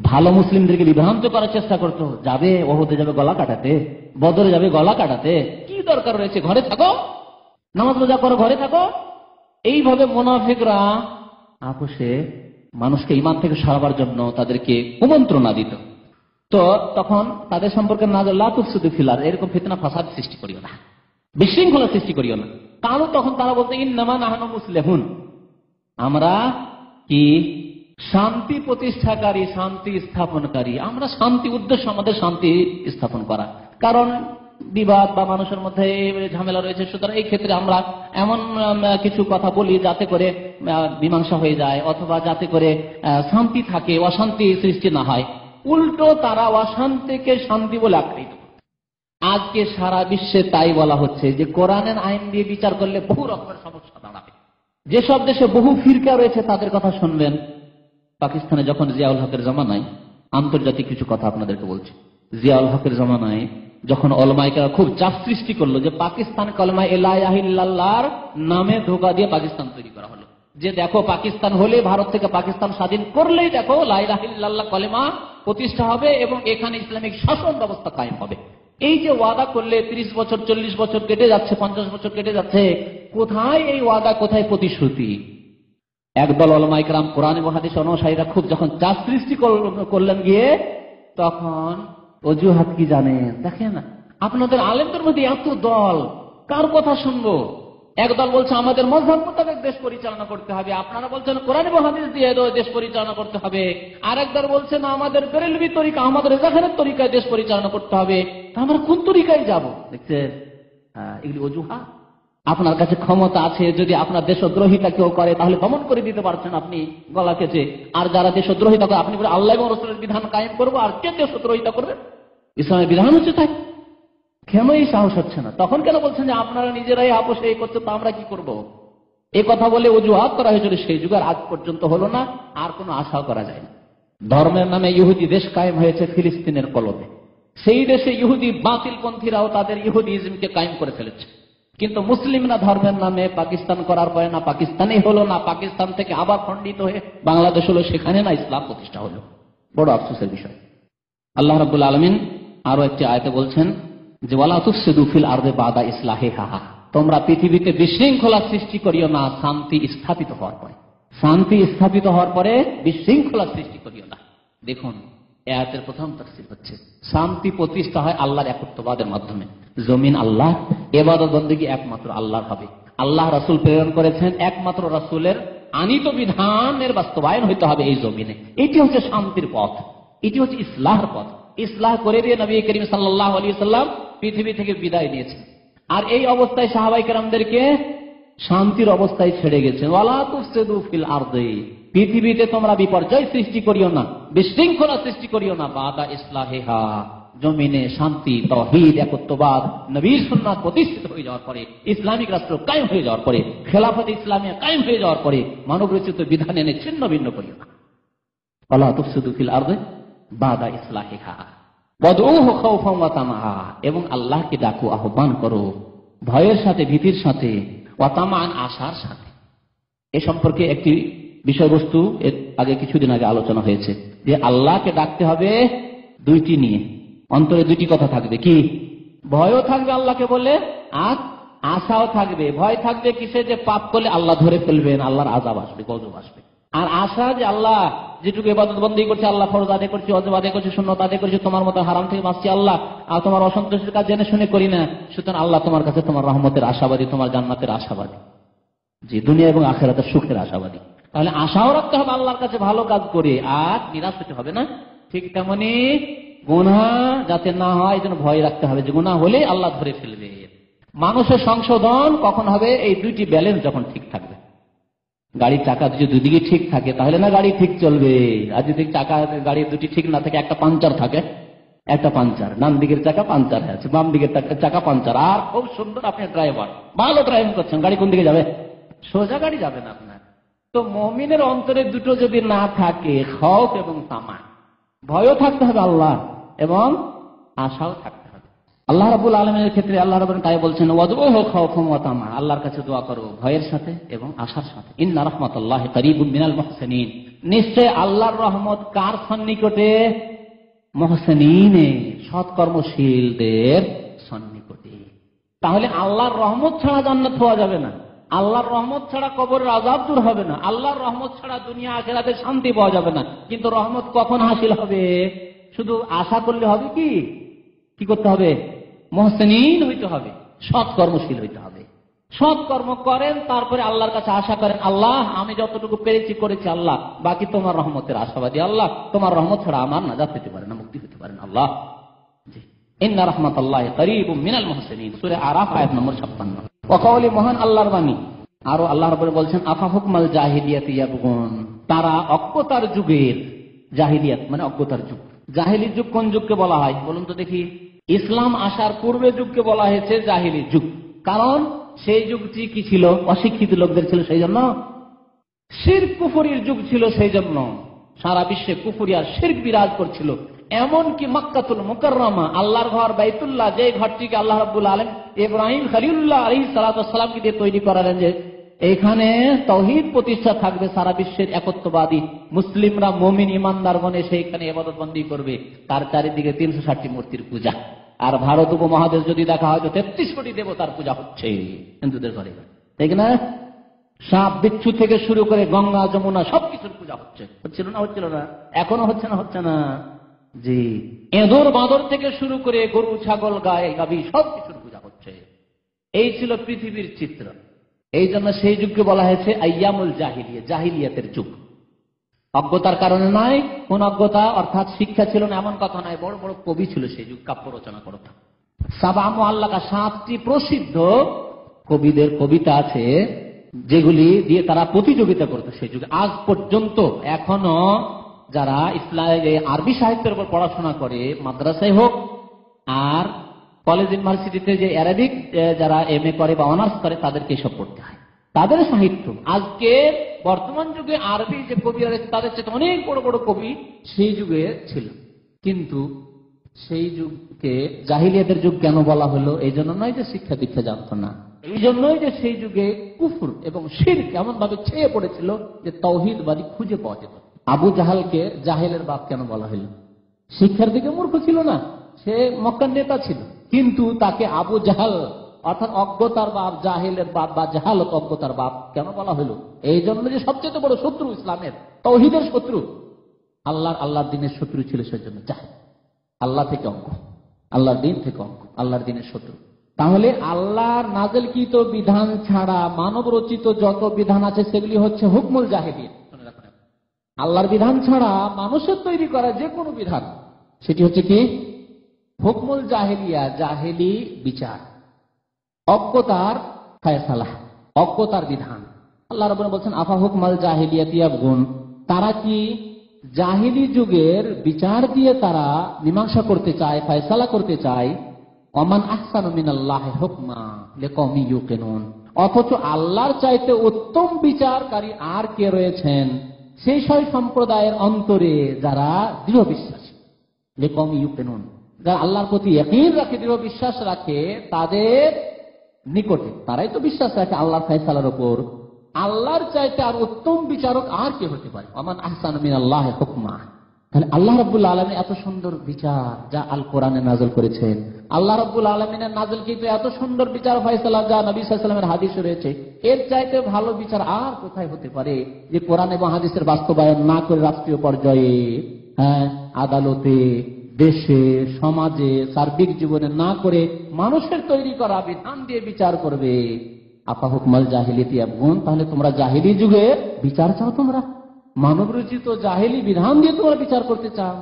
ভালো মুসলিমদেরকে বিভ্রান্ত করার চেষ্টা করত। যাবে ওহদে, যাবে গলা কাটাতে, বদরে যাবে গলা কাটাতে, কি দরকার রয়েছে, ঘরে থাকো, নামাজ রোজা করো, ঘরে থাকো। এইভাবে মুনাফিকরা আপোষে মানুষকে ঈমান থেকে সরাবার জন্য তাদেরকে কুমন্ত্রণা দিত। তো তখন তাদের সম্পর্কে না, লা তুফসিদু ফিল আরদ, এরকম ফিতনা ফাসাদ সৃষ্টি করিও না, বিশৃঙ্খলা সৃষ্টি করিও না। কারণ তখন তারা বলতো ইন্নামা নাহনু মুসলিহুন, আমরা কি শান্তি প্রতিষ্ঠাকারী, শান্তি স্থাপনকারী, আমরা শান্তি, উদ্দেশ্য আমাদের শান্তি স্থাপন করা। কারণ বিবাদ বা মানুষের মধ্যে ঝামেলা রয়েছে, সুতরাং এই ক্ষেত্রে আমরা এমন কিছু কথা বলি যাতে করে মীমাংসা হয়ে যায়, অথবা যাতে করে শান্তি থাকে, অশান্তি সৃষ্টি না হয়। উল্টো তারা অশান্তিকে শান্তি বলে আখ্যায়িত। আজকে সারা বিশ্বে তাই বলা হচ্ছে যে কোরআনের আইন দিয়ে বিচার করলে বহু রকমের সমস্যা দাঁড়াবে। যেসব দেশে বহু ফিরকা রয়েছে তাদের কথা শুনবেন। পাকিস্তানে যখন জিয়াউল হকের জামানায়, আন্তর্জাতিক কিছু কথা আপনাদেরকে বলছি, জিয়াউল হকের জামানায় যখন ওলামায়ে খুব চাপ সৃষ্টি করলো যে পাকিস্তান কলমা লা ইলাহা ইল্লাল্লাহর নামে ধোঁকা দিয়ে পাকিস্তান তৈরি করা হলো, যে দেখো পাকিস্তান হলে, ভারত থেকে পাকিস্তান স্বাধীন করলেই দেখো লা ইলাহা ইল্লাল্লাহ কলেমা প্রতিষ্ঠা হবে এবং এখানে ইসলামিক শাসন ব্যবস্থা কায়েম হবে। এই যে ওয়াদা করলে 30 বছর 40 বছর কেটে যাচ্ছে, 50 বছর কেটে যাচ্ছে, কোথায় এই ওয়াদা, কোথায় প্রতিশ্রুতি? একদল উলামায়ে কেরাম কোরআন এবং হাদিস অনুসারীরা খুব যখন চাপ সৃষ্টি করলেন গিয়ে, তখন অজুহাত কি জানেন? দেখেন না, আপনাদের আলেমদের মধ্যে এত দল, কার কথা শুনবো? একদল বলছে আমাদের মযহাব মোতাবেক দেশ পরিচালনা করতে হবে, আপনারা বলছেন কোরআন এবং হাদিস দিয়ে দেশ পরিচালনা করতে হবে। আর একদল বলছে না, আমাদের বেরেলভি তরিকা, আমাদের রেজাখানের তরিকায় দেশ পরিচালনা করতে হবে। তা আমরা কোন তরিকায় যাব? দেখছেন, এগুলি অজুহাত। আপনার কাছে ক্ষমতা আছে, যদি আপনার দেশদ্রোহিতা কেউ করে তাহলে দমন করে দিতে পারছেন আপনি গলা কেটে। আর যারা দেশদ্রোহিতা করে আপনি বলে আল্লাহ এবং রাসূলের বিধান কায়েম করবো, আর কে দেশদ্রোহিতা করবে? ইসলামের বিধান হচ্ছে তাই। কেন এই সাহস হচ্ছে না? তখন কেন বলছেন যে আপনারা নিজেরাই আপোষে এই করছে, তো আমরা কি করব? এই কথা বলে অজুহাত করা হয়েছিল সেই যুগ, আর আজ পর্যন্ত হলো না, আর কোনো আশাও করা যায় না। ধর্মের নামে ইহুদি দেশ কায়েম হয়েছে ফিলিস্তিনের কলমে। সেই দেশে ইহুদি বাতিলপন্থীরাও তাদের ইহুদিজমকে কায়েম করে ফেলেছে। কিন্তু মুসলিমরা ধর্মের নামে পাকিস্তান করার পরে না পাকিস্তানই হলো, না পাকিস্তান থেকে আবার খণ্ডিত হয়ে বাংলাদেশ হলো, সেখানে না ইসলাম প্রতিষ্ঠা হলো। বড় আফসোসের বিষয়। আল্লাহ রাব্বুল আলামিন আরো একটি আয়াতে বলছেন যে ওয়ালা তুফসিদু ফিল আরদি বাদা ইসলাহিহা, তোমরা পৃথিবীতে বিশৃঙ্খলা সৃষ্টি করিও না শান্তি স্থাপিত হওয়ার পরে। শান্তি স্থাপিত হওয়ার পরে বিশৃঙ্খলা সৃষ্টি করিও না। দেখুন, আয়াতের প্রথম তাফসীর হচ্ছে শান্তি প্রতিষ্ঠা হয় আল্লাহর একত্ববাদের মাধ্যমে। জমিন আল্লাহ, ইবাদত বন্দেগী একমাত্র আল্লাহর হবে। আল্লাহ রাসূল প্রেরণ করেছেন, একমাত্র রাসূলের আনিত বিধানের বাস্তবায়ন হইতে হবে এই জমিনে। এটি হচ্ছে শান্তির পথ, এটি হচ্ছে ইসলাহের পথ। ইসলাহ করে দিয়ে নবী করিম সাল্লাল্লাহু আলাইহি সাল্লাম পৃথিবী থেকে বিদায় নিয়েছেন। আর এই অবস্থায় সাহাবায়ে কেরামদেরকে শান্তির অবস্থায় ছেড়ে গেছেন। ওয়ালা তুফসিদু ফিল আরদি, পৃথিবীতে তোমরা বিপর্যয় সৃষ্টি করিও না, বিশৃঙ্খলা সৃষ্টি করিও না, বাদা ইসলাহিহা, জমিনে শান্তি, তাওহীদ, একত্ববাদ, নবীর সুন্নাত প্রতিষ্ঠিত হয়ে যাওয়ার পরে, ইসলামিক রাষ্ট্র কায়েম হয়ে যাওয়ার পরে, খেলাফত ইসলামিয়া কায়েম হয়ে যাওয়ার পরে মানব রচিত বিধান এনে ছিন্ন ভিন্ন করিও না। ওয়ালা তুফসিদু ফিল আরদি বাদা ইসলাহিহা ওয়াদউহু খাওফান ওয়া তামাআ, এবং আল্লাহকে ডাকো, আহ্বান করো ভয়ের সাথে, ভীতির সাথে, ওয়া তামাআন, আশার সাথে। এ সম্পর্কে একটি বিষয়বস্তু আগে কিছুদিন আগে আলোচনা হয়েছে যে আল্লাহকে ডাকতে হবে দুইটি নিয়ে, অন্তরে দুইটি কথা থাকবে। কি? ভয়ও থাকবে আল্লাহকে বলে, আর আশাও থাকবে। ভয় থাকবে কিসে? যে পাপ করলে আল্লাহ ধরে ফেলবেন, আল্লাহর আযাব আসবে, গজব আসবে। আর আশা যে আল্লাহ যেটুকু ইবাদত বন্দেগী করছে, আল্লাহ ফরজ আদায় করছে, ওয়াজিব আদায় করছে, সুন্নাত আদায় করছে, তোমার মতো হারাম থেকে বাঁচছি আল্লাহ, আর তোমার অসন্তুষ্টির কাজ জেনে শুনে করি না, সুতরাং আল্লাহ তোমার কাছে তোমার রহমতের আশাবাদী, তোমার জান্নাতের আশাবাদী, যে দুনিয়া এবং আখিরাতের সুখের আশাবাদী। তাহলে আশাও রাখতে হবে আল্লাহর কাছে ভালো কাজ করে, আর নিরাশ হতে হবে না। ঠিক তেমনি গুনাহ যাতে না হয় যেন ভয় রাখতে হবে, যে গুনাহ হলে আল্লাহ ধরে ফেলবে। মানুষের সংশোধন কখন হবে? এই দুইটি ব্যালেন্স যখন ঠিক থাকবে। গাড়ির চাকা যদি দুদিকে ঠিক থাকে তাহলে না গাড়ি ঠিক চলবে। আর যদি গাড়ির দুটি ঠিক না থাকে, একটা পাঞ্চার থাকে, একটা পাঞ্চার, ডান দিকের চাকা পাঞ্চার আছে, বাম দিকের চাকা পাঞ্চার, আর খুব সুন্দর আপনি ড্রাইভার, ভালো ড্রাইভিং করছেন, গাড়ি কোন দিকে যাবে? সোজা গাড়ি যাবে না আপনার। তো মুমিনের অন্তরে দুটো যদি না থাকে, খৌফ এবং তামা, ভয়ও থাকতে হবে আল্লাহ এবং আশাও থাকতে হবে। আল্লাহ রাব্বুল আলামিনের ক্ষেত্রে আল্লাহ রাব্বুল তাই বলছেন, ওয়াদউহু খাওফান ওয়া তামা, আল্লাহর কাছে দোয়া করো ভয়ের সাথে এবং আশার সাথে। ইন্না রাহমাতাল্লাহি করিবুম মিনাল মুহসিনিন, নিশ্চয় আল্লাহর রহমত কার সন্নিকটে? মুহসিনিনে, সৎকর্মশীলদের সন্নিকটে। তাহলে আল্লাহর রহমত ছাড়া জান্নাত পাওয়া যাবে না, আল্লাহর রহমত ছাড়া কবরের আযাব দূর হবে না, আল্লাহর রহমত ছাড়া দুনিয়া আখিরাতে শান্তি পাওয়া যাবে না। কিন্তু রহমত কখন হাসিল হবে? শুধু আশা করলে হবে কি? কি করতে হবে? মুহসিনিন হইতে হবে, সৎকর্মশীল হইতে হবে। সৎকর্ম করেন, তারপরে আল্লাহর কাছে আশা করেন, আল্লাহ আমি যতটুকু পেরেছি করেছি, আল্লাহ বাকি তোমার রহমতের আশাবাদী, আল্লাহ তোমার রহমত ছাড়া আমার নাজাত পেতে পারে না, মুক্তি হতে পারেন আল্লাহ। ইন্না রাহমাতাল্লাহি করিবুম মিনাল মুহসিনিন, সূরা আরাফ আয়াত নম্বর 56। ওয়া কওলি, মহান আল্লাহর বাণী। আরো আল্লাহ রাব্বুল বলছেন, আফা হুকমাল জাহিলিয়াতি ইয়াবগুন, তারা অজ্ঞতার যুগের, জাহিলিয়াত মানে অজ্ঞতার যুগ। জাহিলি যুগ কোন যুগকে বলা হয় বলুন তো দেখি? ইসলাম আসার পূর্বে যুগকে বলা হয়েছে জাহিলি যুগ। কারণ সেই যুগটি কি ছিল? অশিক্ষিত লোকদের ছিল, সেই জন্য শিরক কুফরির যুগ ছিল, সেই জন্য সারা বিশ্বে কুফরি আর শিরক বিরাজ করছিল। এমনকি মক্কাতুল মুকাররমা, আল্লাহর ঘর বাইতুল্লাহ, যে ঘরটিকে আল্লাহ রাব্বুল আলামিন ইব্রাহিম খলিলুল্লাহ আলাইহিস সালাতু ওয়াস সালামকে দিয়ে তৈরি করালেন, যে এখানে তাওহীদ প্রতিষ্ঠা থাকবে, সারা বিশ্বের একত্ববাদী মুসলিমরা মুমিন ইমানদার বনে সেইখানে ইবাদত বন্দি করবে। তার চারিদিকে 360টি মূর্তির পূজা। আর ভারত উপমহাদেশ যদি দেখা হয় তো 33 কোটি দেবতার পূজা হচ্ছে হিন্দুদের ঘরে, ঠিক না? সাপ বিচ্ছু থেকে শুরু করে গঙ্গা যমুনা সবকিছুর পূজা হচ্ছে, হচ্ছিল না? হচ্ছিল না? এখনো হচ্ছে না? হচ্ছে না? জি। এঁদুর বাঁদর থেকে শুরু করে গরু ছাগল গায়ে গাভী সবকিছুর পূজা হচ্ছে। এই ছিল পৃথিবীর চিত্র। এই জন্য সেই যুগকে বলা হয়েছে আইয়ামুল জাহিলিয়া, জাহিলিয়াতের যুগ। অজ্ঞতার কারণে নয়, কোন অজ্ঞতা অর্থাৎ শিক্ষা ছিল না এমন কথা নয়, বড় বড় কবি ছিল সেই যুগ, কাব্য রচনা করত। সাবা মুআল্লাকা, 7টি প্রসিদ্ধ কবিদের কবিতা আছে যেগুলি দিয়ে তারা প্রতিযোগিতা করতো সেই যুগে। আজ পর্যন্ত এখনো যারা ইসলামের আরবি সাহিত্যের উপর পড়াশোনা করে, মাদ্রাসায় হোক আর কলেজ ইউনিভার্সিটিতে যে অ্যারাবিক যারা এমএ করে বা অনার্স করে, তাদেরকে এসব পড়তে হয়। তাদের সাহিত্য আজকে বর্তমান যুগে আরবি যে কবিরা রয়েছে তাদের চেয়ে অনেক বড় বড় কবি সেই যুগে ছিল। কিন্তু সেই যুগকে জাহিলিয়াতের যুগ কেন বলা হলো? এই জন্য নয় যে শিক্ষা দীক্ষা জানত না, এই জন্যই যে সেই যুগে কুফর এবং শিরক এমন ভাবে ছেয়ে পড়েছিল যে তাওহীদবাদী খুঁজে পাওয়া যেত। আবু জাহালকে জাহেলের বাপ কেন বলা হলো? শিক্ষার দিকে মূর্খ ছিল না, সে মক্কার নেতা ছিল, কিন্তু তাকে আবু জাহাল অর্থাৎ অজ্ঞতার বাপ, জাহেলের বাপ বা জাহালত অজ্ঞতার বাপ কেন বলা হলো? এই জন্য যে সবচেয়ে বড় শত্রু ইসলামের, তাওহীদের শত্রু, আল্লাহর দ্বীনের শত্রু ছিল, সেজন্য জাহেল। আল্লাহ থেকে অজ্ঞ, আল্লাহর দ্বীন থেকে অজ্ঞ, আল্লাহর দ্বীনের শত্রু। তাহলে আল্লাহর নাযিলকৃত বিধান ছাড়া মানব রচিত যত বিধান আছে সেগুলি হচ্ছে হুকমুল জাহিলিয়া। আল্লাহর বিধান ছাড়া মানুষের তৈরি করা যে কোনো বিধান, সেটি হচ্ছে কি? হুকমুল জাহিলিয়া, জাহেলি বিচার, অজ্ঞতার ফায়সালা, অজ্ঞতার বিধান। আল্লাহ রাব্বুল বলছেন, আফা হুকমাল জাহিলিয়াতি ইয়াবগুন, তারা কি জাহিলি যুগের বিচার দিয়ে তারা মীমাংসা করতে চায়, ফায়সালা করতে চায়। ওমান আহসানু মিনাল্লাহি হুকমা লিকাওমি ইউকিনুন, অথচ আল্লাহর চাইতে উত্তম বিচারকারী আর কে রয়েছেন? সেই সব সম্প্রদায়ের অন্তরে যারা দৃঢ় বিশ্বাসী, লিকাওমি ইউকিনুন, যারা আল্লাহর প্রতি ইয়াকিন রাখে, দৃঢ় বিশ্বাস রাখে, তাদের নিকটে তারাই তো বিশ্বাস রাখে আল্লাহর ফায়সালার উপর। আল্লাহর চাইতে আর উত্তম বিচারক আর কে হতে পারে? ওমান আহসানু মিনাল্লাহি হুকমা। তাহলে আল্লাহ রাব্বুল আলামিন এত সুন্দর বিচার যা আল কোরআনে নাযিল করেছেন, আল্লাহ রাব্বুল আলামিনের নাযিলকৃত এত সুন্দর বিচার ফয়সালা যা নবী সাল্লাল্লাহু আলাইহি ওয়াসাল্লামের হাদিসে রয়েছে, এর চাইতে ভালো বিচার আর কোথায় হতে পারে? যে কোরআন এবং হাদিসের বাস্তবায়ন না করে রাষ্ট্রীয় পর্যায়ে, আদালতে, দেশে, সমাজে, সার্বিক জীবনে না করে মানুষের তৈরি করা বিধান দিয়ে বিচার করবে। আফা হুকমাল জাহিলিয়াতি ইয়াবগুন, তাহলে তোমরা জাহিলি যুগে বিচার চাও? তোমরা মানব রচিত জাহিলি বিধান দিয়ে তোমরা বিচার করতে চাও?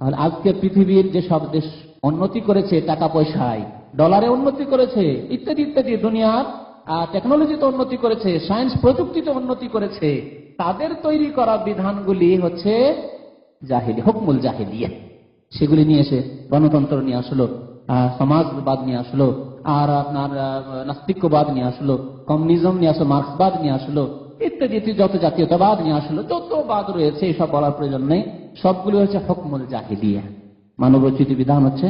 তাহলে আজকে পৃথিবীর যে সব দেশ উন্নতি করেছে টাকা পয়সায়, ডলারে উন্নতি করেছে, ইত্যাদি ইত্যাদি, দুনিয়ার টেকনোলজিতে উন্নতি করেছে, সায়েন্স প্রযুক্তিতে উন্নতি করেছে, তাদের তৈরি করা বিধানগুলি হচ্ছে জাহিলি, হুকমুল জাহিলিয়া। সেগুলি নিয়ে এসে গণতন্ত্র নিয়ে আসলো, সমাজবাদ নিয়ে আসলো, আর আপনার নাস্তিক্যবাদ নিয়ে আসলো, কমিউনিজম নিয়ে আসলো, মার্ক্সবাদ নিয়ে আসলো, ইত্যাদি ইত্যাদি, যত জাতীয়তাবাদ নিয়ে আসলো, যত বাদ রয়েছে এসব বলার প্রয়োজন নেই। সবগুলি হচ্ছে হুকমুল জাহিলিয়া, মানবরচিত বিধান হচ্ছে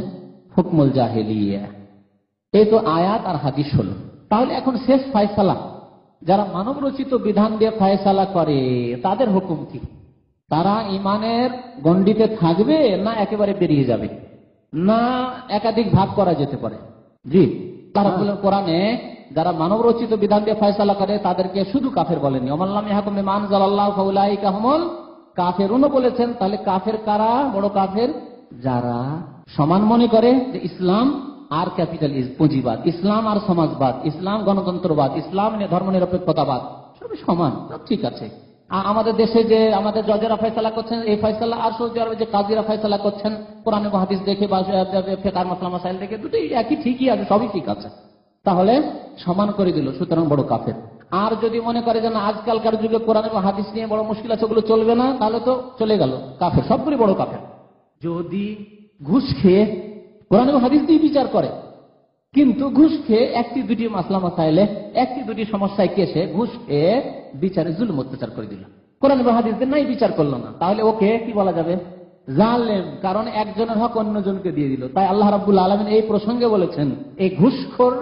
হুকমুল জাহিলিয়া। এই তো আয়াত আর হাদিস হলো। তাহলে এখন শেষ ফয়সালা, যারা মানব রচিত বিধান দিয়ে ফয়সালা করে তাদের হুকুম কি? তারা ইমানের গণ্ডিতে থাকবে না একেবারে বেরিয়ে যাবে, না একাধিক ভাগ করা যেতে পারে? জি, তারা বলেন কোরআনে যারা মানব রচিত বিধান দিয়ে ফয়সালা করে তাদেরকে শুধু কাফের বলেনি, ওমাল্লাম ইয়াহকুম বিমা আনজালাল্লাহু ফাউলাইকা হুমুল কাফিরুনও বলেছেন। তাহলে কাফের কারা? বড় কাফের যারা সমান মনে করে যে ইসলাম আর ক্যাপিটাল পুঁজিবাদ, ইসলাম আর সমাজবাদ, ইসলাম গণতন্ত্রবাদ, ইসলাম ধর্মনিরপেক্ষতাবাদ সবই সমান, সব ঠিক আছে। আমাদের দেশে যে আমাদের জজেরা ফয়সালা করছেন এই ফয়সালা, আর সৌদি আরবে যে কাজীরা ফয়সালা করছেন কোরআন এবং হাদিস দেখে বা ফিকহ মাসলা মাসাইল দেখে, দুটোই একই, ঠিকই আছে, সবই ঠিক আছে। তাহলে সমান করে দিল, সুতরাং বড় কাফের। আর যদি মনে করে যে না আজকালকার যুগে কোরআন এবং হাদিস নিয়ে বড় মুশকিল আছে, ওগুলো চলবে না, তাহলে তো চলে গেল, কাফের, সবগুলি বড় কাফের। যদি ঘুষ খেয়ে কোরআন এবং হাদিস দিয়ে বিচার করে, কিন্তু ঘুষ খেয়ে একটি দুটি মাসলা মাসাইলে একটি দুটি সমস্যায় কেসে ঘুষ খেয়ে বিচারে জুলুম অত্যাচার করে দিল, কোরআন এবং হাদিস দিয়ে নাই বিচার করলো না, তাহলে ওকে কি বলা যাবে? জালেম, কারণ একজনের হক অন্যজনকে দিয়ে দিল। তাই আল্লাহ রাব্বুল আলামিন এই প্রসঙ্গে বলেছেন, এই ঘুষখোর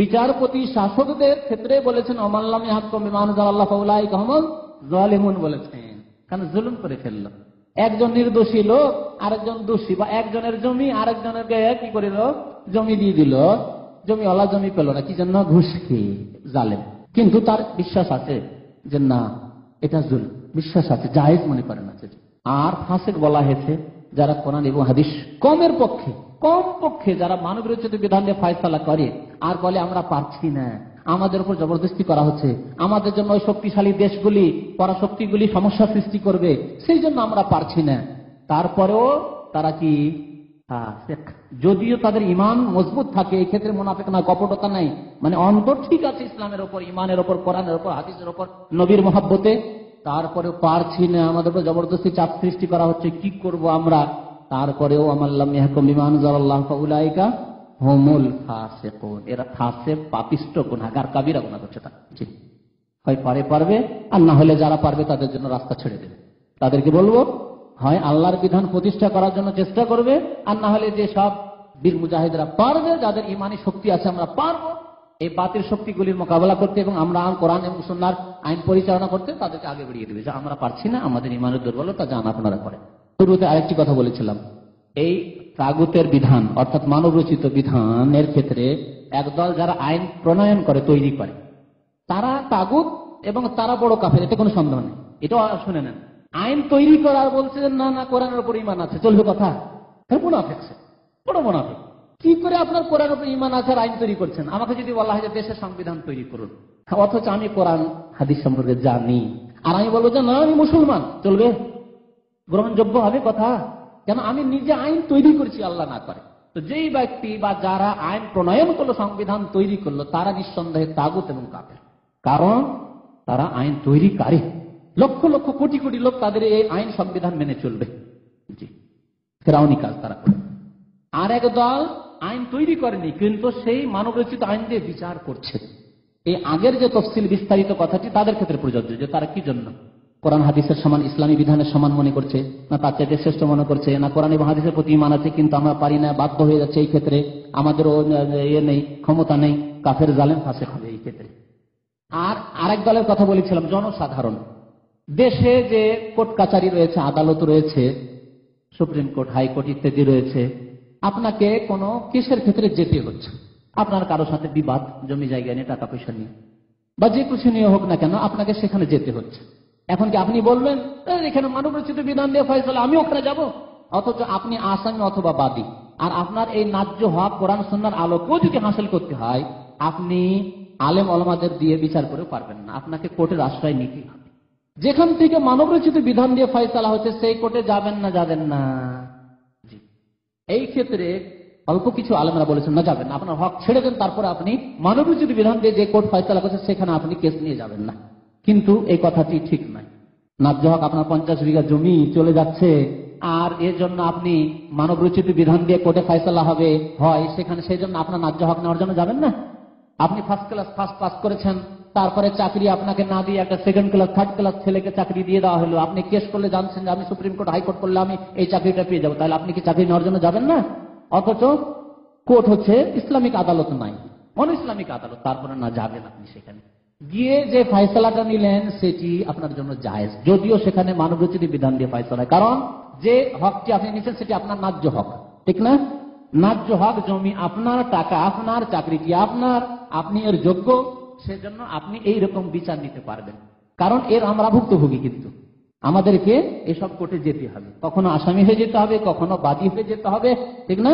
বিচারপতি শাসকদের ক্ষেত্রে বলেছেন ওমাল্লাম ইয়াহকুম বিমা আনজালাল্লাহু ফাউলাইকা হুমুল জালিমুন বলেছেন, কারণ জুলুম করে ফেলল। একজন নির্দোষী লোক আরেকজন দোষী, বা একজনের জমি আরেকজনের কি করিল? জমি দিয়ে দিল, জমিওয়ালা জমি পেল না, কি জন্য? ঘুষ খেয়ে, জালেম। কিন্তু তার বিশ্বাস আছে যে না এটা জুলুম, বিশ্বাস আছে, জায়েজ মনে করেন আছে। আর ফাসিক বলা হয়েছে যারা কোরআন এবং হাদিস কমের পক্ষে, কম পক্ষে যারা মানব রচিত বিধান দিয়ে ফয়সালা করে আর বলে আমরা পারছি না, আমাদের উপর জবরদস্তি করা হচ্ছে, আমাদের জন্য ওই শক্তিশালী দেশগুলি পরাশক্তিগুলি সমস্যা সৃষ্টি করবে, সেই জন্য আমরা পারছি না। তারপরেও তারা কি, যদিও তাদের ইমান মজবুত থাকে, এই ক্ষেত্রে মুনাফিক না, কপটতা নাই, মানে অন্তর ঠিক আছে ইসলামের ওপর, ইমানের ওপর, কোরআনের ওপর, হাদিসের ওপর, নবীর মহব্বতে, তারপরেও পারছি না, আমাদের উপর জবরদস্তি চাপ সৃষ্টি করা হচ্ছে, কি করব আমরা? তারপরেও আমাল্লাম ইয়াহকুম বিমা আনজালাল্লাহু ফাউলাইকা হুমুল ফাসিকুন, এরা ফাসিক, পাপিষ্ট, গুনাহগার, কাবিরা গুনাহ করছে। তা জি, হয় পারবে, আর না হলে যারা পারবে তাদের জন্য রাস্তা ছেড়ে দেবে। তাদেরকে বলবো হয় আল্লাহর বিধান প্রতিষ্ঠা করার জন্য চেষ্টা করবে, আর না হলে যে সব বীর মুজাহিদরা পারবে, যাদের ইমানি শক্তি আছে, আমরা পারবো এই বাতিল শক্তিগুলির মোকাবেলা করতে এবং আমরা কোরআন এবং সুন্নাহর আইন পরিচালনা করতে, তাদেরকে আগে বেরিয়ে দেবে যে আমরা পারছি না, আমাদের ইমানের দুর্বলতা, জান আপনারা করেন। শুরুতে আরেকটি কথা বলেছিলাম, এই তাগুতের বিধান অর্থাৎ মানব রচিত বিধানের ক্ষেত্রে একদল যারা আইন প্রণয়ন করে, তৈরি করে, তারা তাগুত এবং তারা বড় কাফের, এতে কোনো সন্দেহ নেই। এটাও শুনে নেন, আইন তৈরি করার বলছে না না কোরআনের উপর ইমান আছে, চলবে কথা? মুনাফিক, বড় মুনাফিক। কি করে আপনার কোরআনের উপর ইমান আছে আর আইন তৈরি করছেন? আমাকে যদি বলা হয় যে দেশের সংবিধান তৈরি করুন, অথচ আমি কোরআন হাদিস সম্পর্কে জানি, আর আমি বলবো যে না আমি মুসলমান, চলবে? গ্রহণযোগ্য হবে কথা? কেন? আমি নিজে আইন তৈরি করছি, আল্লাহ না করে। তো যেই ব্যক্তি বা যারা আইন প্রণয়ন করলো, সংবিধান তৈরি করলো, তারা নিঃসন্দেহে তাগুত এবং কাফের, কারণ তারা আইন তৈরিকারী। লক্ষ লক্ষ কোটি কোটি লোক তাদের এই আইন সংবিধান মেনে চলবে। জি, ফেরাউনি কাজ তারা করে। আর এক দল আইন তৈরি করেনি, কিন্তু সেই মানব রচিত আইন দিয়ে বিচার করছে। এই আগের যে তফসিল বিস্তারিত কথাটি তাদের ক্ষেত্রে প্রযোজ্য, যে তারা কি জন্য কোরআন হাদিসের সমান, ইসলামী বিধানের সমান মনে করছে, না তার চাইতে শ্রেষ্ঠ মনে করছে, না কোরআন এবং হাদিসের প্রতি ইমান আছে কিন্তু আমরা পারি না, বাধ্য হয়ে যাচ্ছে, এই ক্ষেত্রে আমাদেরও নেই, ক্ষমতা নেই, কাফের, জালেম, ফাসিক হবে এই ক্ষেত্রে। আর আরেক দলের কথা বলেছিলাম, জনসাধারণ। দেশে যে কোর্ট কাচারি রয়েছে, আদালত রয়েছে, সুপ্রিম কোর্ট, হাইকোর্ট ইত্যাদি রয়েছে, আপনাকে কোনো কেসের ক্ষেত্রে যেতে হচ্ছে, আপনার কারো সাথে বিবাদ, জমি জায়গা নিয়ে, টাকা পয়সা নিয়ে, বা যে কিছু নিয়ে হোক না কেন, আপনাকে সেখানে যেতে হচ্ছে। এখন কি আপনি বলবেন এখানে মানব রচিত বিধান দিয়ে ফয়সালা, আমি ওখানে যাব? অথচ আপনি আসামি অথবা বাদী, আর আপনার এই ন্যায্য হক কোরআন সুন্নাহর আলোকেও যদি হাসিল করতে হয়, আপনি আলেম ওলামাদের দিয়ে বিচার করে পারবেন না, আপনাকে কোর্টের আশ্রয় নিতে হবে। যেখান থেকে মানব রচিত বিধান দিয়ে ফয়সালা হচ্ছে সেই কোর্টে যাবেন না? যাবেন না। এই ক্ষেত্রে অল্প কিছু আলেমরা বলেছেন না, যাবেন না, আপনার হক ছেড়ে দেন, তারপরে আপনি মানবরচিত বিধান দিয়ে যে কোর্ট ফয়সালা করছে সেখানে আপনি কেস নিয়ে যাবেন না। কিন্তু এই কথাটি ঠিক নয়। ন্যায্য হক আপনার 50 বিঘা জমি চলে যাচ্ছে, আর এর জন্য আপনি মানবরচিত বিধান দিয়ে কোর্টে ফয়সালা হয় সেখানে, সেই জন্য আপনার ন্যায্য হক নেওয়ার জন্য যাবেন না। আপনি ফার্স্ট ক্লাস ফার্স্ট পাস করেছেন, তারপরে চাকরি আপনাকে না দিয়ে একটা সেকেন্ড ক্লাস থার্ড ক্লাস ছেলেকে চাকরি দিয়ে দেওয়া হলো, আপনি কেস করলে জানছেন যে আমি সুপ্রিম কোর্ট হাইকোর্ট করলে আমি এই চাকরিটা পেয়ে যাবো, তাহলে আপনি কি চাকরি নেওয়ার জন্য যাবেন না? অথচ কোর্ট হচ্ছে ইসলামিক আদালত নাই, অন ইসলামিক আদালত, তারপরে না যাবেন আপনি সেখানে গিয়ে যে ফয়সালাটা নিলেন সেটি আপনার জন্য জায়েজ, যদিও সেখানে মানবরচিত বিধান দিয়ে ফয়সালা হয়। কারণ যে হকটি আপনি নিচ্ছেন সেটি আপনার ন্যায্য হক, ঠিক না? ন্যায্য হক, জমি আপনার, টাকা আপনার, চাকরিটি আপনার, আপনি এর যোগ্য, সেজন্য আপনি এই রকম বিচার নিতে পারবেন। কারণ এর আমরা ভুক্তভোগী, কিন্তু আমাদেরকে এসব কোর্টে যেতে হবে, কখনো আসামি হয়ে যেতে হবে, কখনো বাদী হয়ে যেতে হবে, ঠিক না?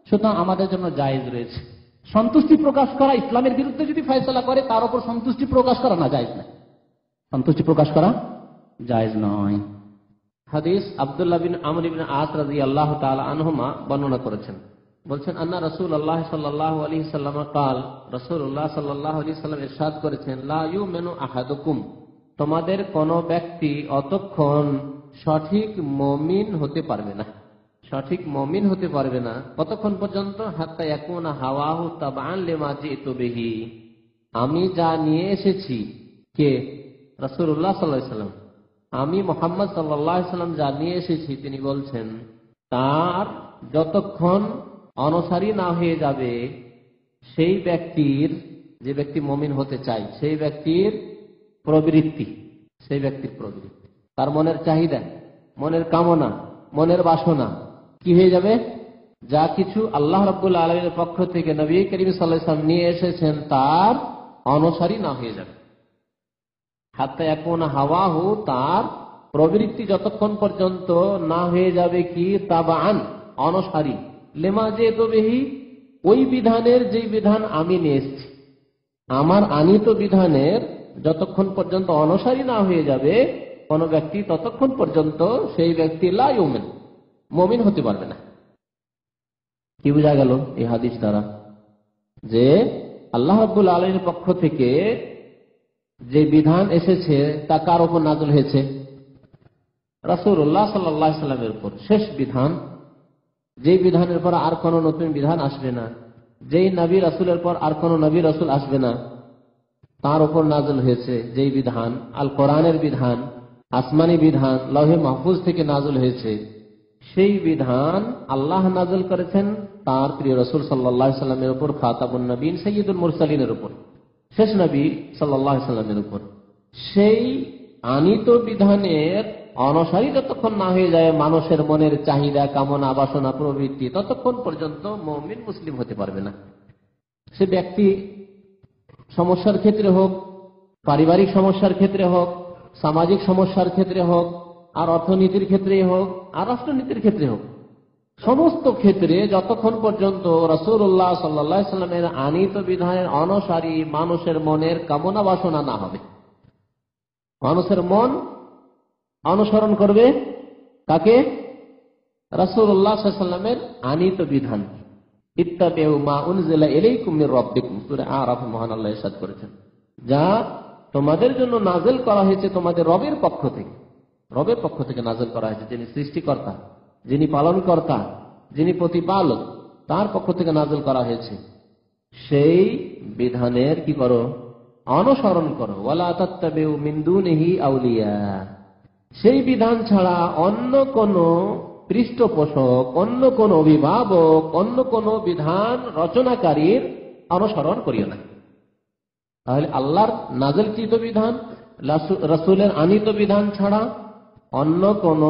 সুতরাং আমাদের জন্য জায়েজ রয়েছে। সন্তুষ্টি প্রকাশ করা, ইসলামের বিরুদ্ধে যদি ফয়সালা করে তার উপর সন্তুষ্টি প্রকাশ করা না জায়েজ নয়, সন্তুষ্টি প্রকাশ করা জায়েজ নয়। হাদিস আব্দুল্লাহ বিন আমর ইবনে আস রাদিয়াল্লাহু তাআলা আনহুমা বর্ণনা করেছেন, বলছেন আন্না রাসূলুল্লাহ সাল্লাল্লাহু আলাইহি সাল্লাম قال, রাসূলুল্লাহ সাল্লাল্লাহু আলাইহি সাল্লাম ইরশাদ করেছেন, লা ইউমিনু আহাদুকুম, তোমাদের কোন ব্যক্তি অতক্ষণ সঠিক মুমিন হতে পারবে না, সঠিক মুমিন হতে পারবে না কতক্ষণ পর্যন্ত, হাত্তা ইয়াকুনা হাওয়াহু তাবআন লিমা জিতু বিহি, আমি যা নিয়ে এসেছি, কে? রাসূলুল্লাহ সাল্লাল্লাহু আলাইহি সাল্লাম, আমি মুহাম্মদ সাল্লাল্লাহু আলাইহি সাল্লাম যা নিয়ে এসেছি, তিনি বলছেন তার যতক্ষণ অনুসারী না হয়ে যাবে সেই ব্যক্তির, যে ব্যক্তি মুমিন হতে চায় সেই ব্যক্তির প্রবৃত্তি, তার মনের চাহিদা, মনের কামনা, মনের বাসনা কি হয়ে যাবে? যা কিছু আল্লাহ রাব্বুল আলামিনের পক্ষ থেকে নবী করিম সাল্লাল্লাহু আলাইহি ওয়াসাল্লাম নিয়ে এসেছেন তার অনুসারী না হয়ে যাবে। হাত্তা ইয়াকুনা হাওয়াহু, তার প্রবৃত্তি যতক্ষণ পর্যন্ত না হয়ে যাবে কি, তাবাআন, অনুসারী, লিমা জিতু বিহি, ওই বিধানের যেই বিধান আমি নিয়ে এসেছি, আমার আনিত বিধানের যতক্ষণ পর্যন্ত অনুসারী না হয়ে যাবে কোন ব্যক্তি, ততক্ষণ পর্যন্ত সেই ব্যক্তি লা ইউমিন, মুমিন হতে পারবে না। কি বোঝা গেল এই হাদিস দ্বারা? যে আল্লাহ রাব্বুল আলামিনের পক্ষ থেকে যে বিধান এসেছে তা কার উপর নাযিল হয়েছে? রাসূলুল্লাহ সাল্লাল্লাহু আলাইহি সাল্লামের উপর, শেষ বিধান, যেই বিধানের পর আর কোন নতুন বিধান আসবে না, যেই নবী রাসূলের পর আর কোন নবী রাসূল আসবে না, তার উপর নাযিল হয়েছে যেই বিধান, আল কোরআনের বিধান, আসমানি বিধান, লৌহে মাহফুজ থেকে নাযিল হয়েছে, সেই বিধান আল্লাহ নাযিল করেছেন তার প্রিয় রাসূল সাল্লাল্লাহু আলাইহি সাল্লামের উপর, খাতামুন নবীন সাইয়্যিদুল মুরসালিনের উপর, শেষ নবী সাল্লাল্লাহু আলাইহি সাল্লামের উপর। সেই আনিত বিধানের অনুসারী যতক্ষণ না হয়ে যায় মানুষের মনের চাহিদা, কামনা, বাসনা, প্রবৃত্তি, ততক্ষণ পর্যন্ত মুমিন মুসলিম হতে পারবে না। সে ব্যক্তি সমস্যার ক্ষেত্রে হোক, পারিবারিক সমস্যার ক্ষেত্রে হোক, সামাজিক সমস্যার ক্ষেত্রে হোক, আর অর্থনীতির ক্ষেত্রে হোক, আর রাষ্ট্রনীতির ক্ষেত্রে হোক, সমস্ত ক্ষেত্রে যতক্ষণ পর্যন্ত রাসূলুল্লাহ সাল্লাল্লাহু আলাইহি সাল্লামের আনিত বিধানের অনুসারী মানুষের মনের কামনা বাসনা না হবে, মানুষের মন অনুসরণ করবে তাকে রাসূলুল্লাহ সাল্লাল্লাহু আলাইহি সাল্লামের আনিত বিধান, ইত্তাবিউ মা উনজিলা ইলাইকুম মির রাব্বিকুম, সূরা আরাফ মহান আল্লাহ ইরশাদ করেছেন, যা তোমাদের জন্য নাযিল করা হয়েছে তোমাদের রবের পক্ষ থেকে, রবের পক্ষ থেকে নাযিল করা হয়েছে, যিনি সৃষ্টিকর্তা, যিনি পালনকর্তা, যিনি প্রতিপালক, তার পক্ষ থেকে নাযিল করা হয়েছে, সেই বিধানের কি করো? অনুসরণ করো। ওয়ালা তাত্তাবিউ মিন দুনিহি আউলিয়া, সেই বিধান ছাড়া অন্য কোন পৃষ্ঠপোষক, অন্য কোন অভিভাবক, অন্য কোন বিধান রচনাকারীর অনুসরণ করিও না। তাহলে আল্লাহর নাযিলকৃত বিধান, রাসূলের আনিত বিধান ছাড়া অন্য কোন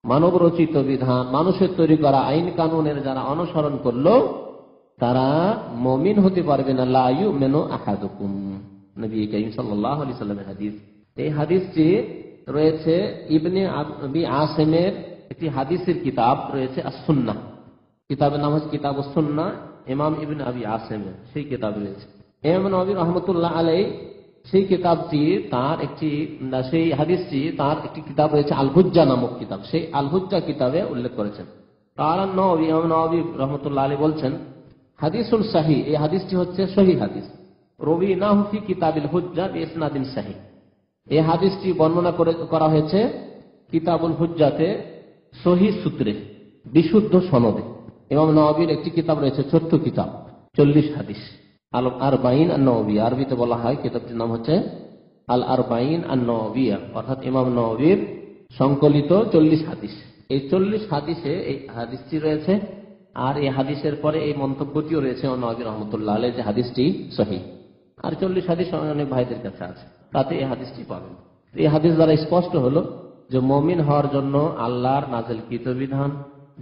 মানব রচিত বিধান, মানুষের তৈরি করা আইন কানুনের যারা অনুসরণ করলো তারা মুমিন হতে পারবে না। লা ইউমিনু আহাদুকুম, নবী করিম সাল্লাল্লাহু আলাইহি সাল্লামের হাদিস। এই হাদিসটি রয়েছে ইবনে আবি আসিমের একটি হাদিসের কিতাব রয়েছে আস-সুন্নাহ, কিতাবের নাম হচ্ছে কিতাবুস সুন্নাহ, ইমাম ইবনে আবি আসিমের সেই কিতাব রয়েছে। ইমাম নবী রাহমাতুল্লাহ আলাইহি সেই কিতাবটি তার একটি, সেই হাদিসটি তার একটি কিতাব রয়েছে আল হুজ্জা নামক কিতাব, সেই আল হুজ্জা কিতাবে উল্লেখ করেছেন। নওয়াবী রহমতুল্লাহ আলাইহি বলছেন, হাদিসুল সাহি, এই হাদিসটি হচ্ছে সহিহ হাদিস। রবিনাহু ফি কিতাবিল হুজ্জাহ বিইসনাদিন সাহিহ, এই হাদিসটি বর্ণনা করা হয়েছে কিতাবুল হুজ্জাতে সহিহ সূত্রে, বিশুদ্ধ সনদে। ইমাম নওয়াবীর একটি কিতাব রয়েছে, ছোট্ট কিতাব, 40 হাদিস, আল আরবাঈন আন-নওয়াবিয়া। আরবিতে বলা হয় কিতাবটির নাম হচ্ছে আল আরবাঈন আন-নওয়াবিয়া, অর্থাৎ ইমাম নওয়াবীর সংকলিত 40 হাদিস। এই 40 হাদিসে এই হাদিসটি রয়েছে, আর এই হাদিসের পরে এই মন্তব্যটিও রয়েছে নওয়াবী রহমতুল্লাহ আলাইহি যে হাদিসটি সহিহ। আর 40 হাদিস অনেক ভাইদের কাছে আছে, তাতে এই হাদিসটি পাবেন। এই হাদিস দ্বারা স্পষ্ট হলো যে মুমিন হওয়ার জন্য আল্লাহর নাযিলকৃত বিধান,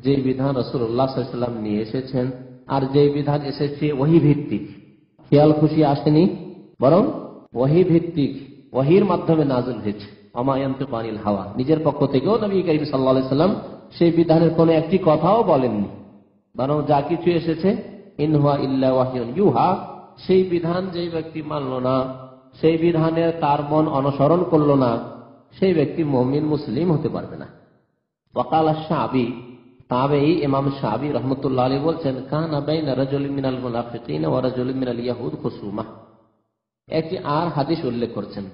যে বিধান রাসূলুল্লাহ সাল্লাল্লাহু আলাইহি ওয়াসাল্লাম নিয়ে এসেছেন, আর যে বিধান এসেছে ওহী ভিত্তিক, খেয়াল খুশি আসেনি, বরং ওহী ভিত্তিক, ওহীর মাধ্যমে নাযিল হয়েছে। ওমা ইয়ানতিকু আনিল হাওয়া, নিজের পক্ষ থেকেও নবী করিম সাল্লাল্লাহু আলাইহি ওয়াসাল্লাম সেই বিধানের কোনো একটি কথাও বলেননি, বরং যা কিছু এসেছে ইন হুয়া ইল্লা ওয়াহয়ুন ইউহা, সেই বিধান যেই ব্যক্তি মানল না, সেই বিধানের তার মন অনুসরণ করল না, সেই ব্যক্তি মুমিন মুসলিম হতে পারবে না। ওয়াকাল আশ-শাবি, তাবেঈ ইমাম শাবি রাহমাতুল্লাহ আলাইহি বলছেন, কানা বাইনা রাজুলিন মিনাল মুনাফিকিন ওয়া রাজুলিন মিনাল ইয়াহুদ খুসুমা। একটি আর হাদিস উল্লেখ করছেন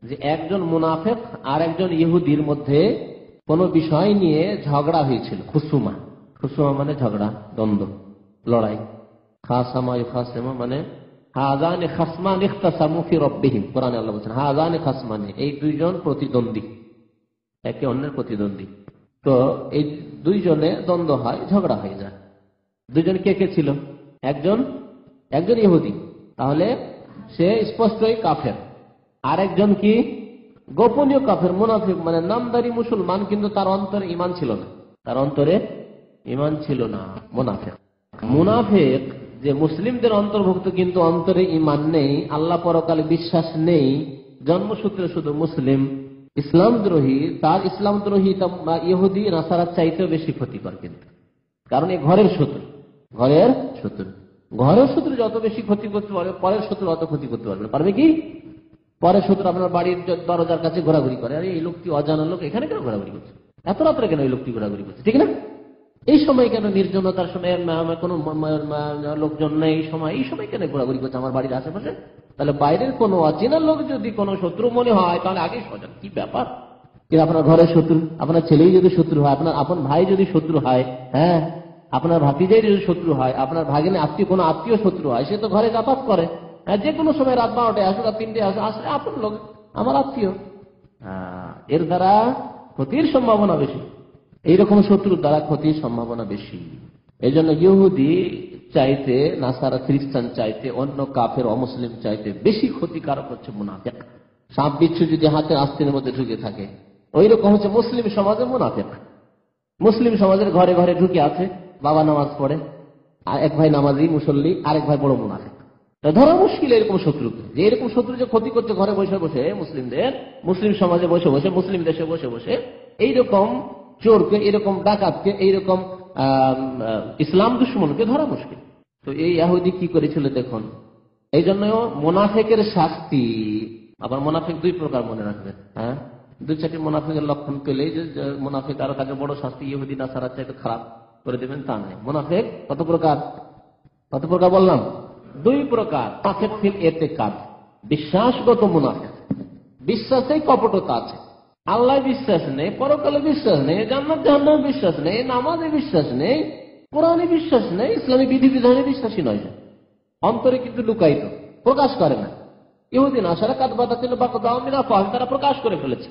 যে একজন মুনাফিক আর একজন ইহুদির মধ্যে কোন বিষয় নিয়ে ঝগড়া হয়েছিল। খুসুমা, খুসুমা মানে ঝগড়া, দ্বন্দ্ব, লড়াই। খাসামা ইউখাসিমা মানে হাযানি খাসমান ইখতাসামু ফি রাব্বিহিম, কোরআনে আল্লাহ বলেছেন হাযানি খাসমানি, এই দুইজন প্রতিদ্বন্দ্বী, একে অন্যের প্রতিদ্বন্দ্বী। তো এই দুইজনে দ্বন্দ্ব হয়, ঝগড়া হয়ে যায়। দুইজন কে কে ছিল? একজন ইহুদি, তাহলে সে স্পষ্টই কাফের। আর একজন কি? গোপনীয় কাফের, মুনাফিক, মানে নামদারি মুসলমান, কিন্তু তার অন্তরে ঈমান ছিল না, তার অন্তরে ঈমান ছিল না, মুনাফিক। মুনাফিক যে মুসলিমদের অন্তর্ভুক্ত কিন্তু অন্তরে ঈমান নেই, আল্লাহ পরকালে বিশ্বাস নেই, জন্মসূত্রে শুধু মুসলিম, ইসলাম দ্রোহী, তার ইসলাম দ্রোহী ইহুদি নাসারার চাইতেও বেশি ক্ষতিকর। কিন্তু কারণ এই ঘরের শত্রু, ঘরের শত্রু যত বেশি ক্ষতি করতে পারবে, পরের শত্রু অত ক্ষতি করতে পারবে। পারবে কি? পরের শত্রু আপনার বাড়ির দরজার কাছে ঘোরাঘুরি করে, আরে এই লোকটি অজানা লোক, এখানে কেন ঘোরাঘুরি করছে, এত রাত্রে কেন এই লোকটি ঘোরাঘুরি করছে, ঠিক না? এই সময় কেন, নির্জনতার সময়, কোন লোকজন নেই, এই সময় কেন ঘোরাঘুরি করছে আমার বাড়ির আশেপাশে? তাহলে বাইরের কোন অচেনা লোক যদি কোন শত্রু মনে হয়, তাহলে আগেই সজাগ। কি ব্যাপার? কিন্তু আপনার ঘরের শত্রু, আপনার ছেলেই যদি শত্রু হয়, আপনার আপন ভাই যদি শত্রু হয়, হ্যাঁ, আপনার ভাতিজাই যদি শত্রু হয়, আপনার ভাগিনে কোনো আত্মীয় শত্রু হয়, সে তো ঘরে যাতায়াত করে, যে কোনো সময় রাত 12টায় আসুক, রাত 3টায় আসুক, আসলে আপন লোক, আমার আত্মীয়, এর দ্বারা ক্ষতির সম্ভাবনা বেশি। এইরকম শত্রুর দ্বারা ক্ষতির সম্ভাবনা বেশি। এই জন্য ইহুদি চাইতে, নাসারা খ্রিস্টান চাইতে, অন্য কাফের অমুসলিম চাইতে বেশি ক্ষতিকারক হচ্ছে মুনাফিক। সাপ বিচ্ছু যদি হাতের আস্তিনের মধ্যে ঢুকে থাকে, ওই রকম হচ্ছে মুসলিম সমাজে মুনাফিক। মুসলিম সমাজের ঘরে ঘরে ঢুকে আছে, বাবা নামাজ পড়ে, আর এক ভাই নামাজি মুসল্লি, আরেক ভাই বড় মুনাফিক। ধরা মুশকিল এরকম শত্রুকে, যে এরকম শত্রু যে ক্ষতি করছে ঘরে বসে বসে মুসলিমদের, মুসলিম সমাজে বসে বসে, মুসলিম দেশে বসে বসে, এইরকম চোরকে, এরকম ডাকাতকে, এইরকম ইসলাম দুশ্মনকে ধরা মুশকিল। তো এই ইহুদি কি করেছিল দেখুন। এই জন্য মুনাফিকের শাস্তি, আবার মুনাফিক দুই প্রকার মনে রাখবেন, হ্যাঁ, 2-4টি মুনাফিকের লক্ষণ পেলেই যে মুনাফিক আরো তাকে বড় শাস্তি ইহুদি নাসারা চাইতে খারাপ করে দেবেন তা নয়। মুনাফিক কত প্রকার বললাম? 2 প্রকার। মুনাফিক ফিল ইতিকাদ, বিশ্বাসগত মুনাফিক, বিশ্বাসেই কপটতা আছে, আল্লাহ বিশ্বাস নেই, পরকালে বিশ্বাস নেই, জান্নাত জাহান্নামে বিশ্বাস নেই, নামাজে বিশ্বাস নেই, কোরআনে বিশ্বাস নেই, ইসলামী বিধিবিধানে বিশ্বাসী নয়, অন্তরে কিন্তু লুকায়িত, প্রকাশ করে না। ইহুদি নাসারা কাদবাদাতিল বাকদাও মিন আফওয়াহিহিম, তারা প্রকাশ করে ফেলেছে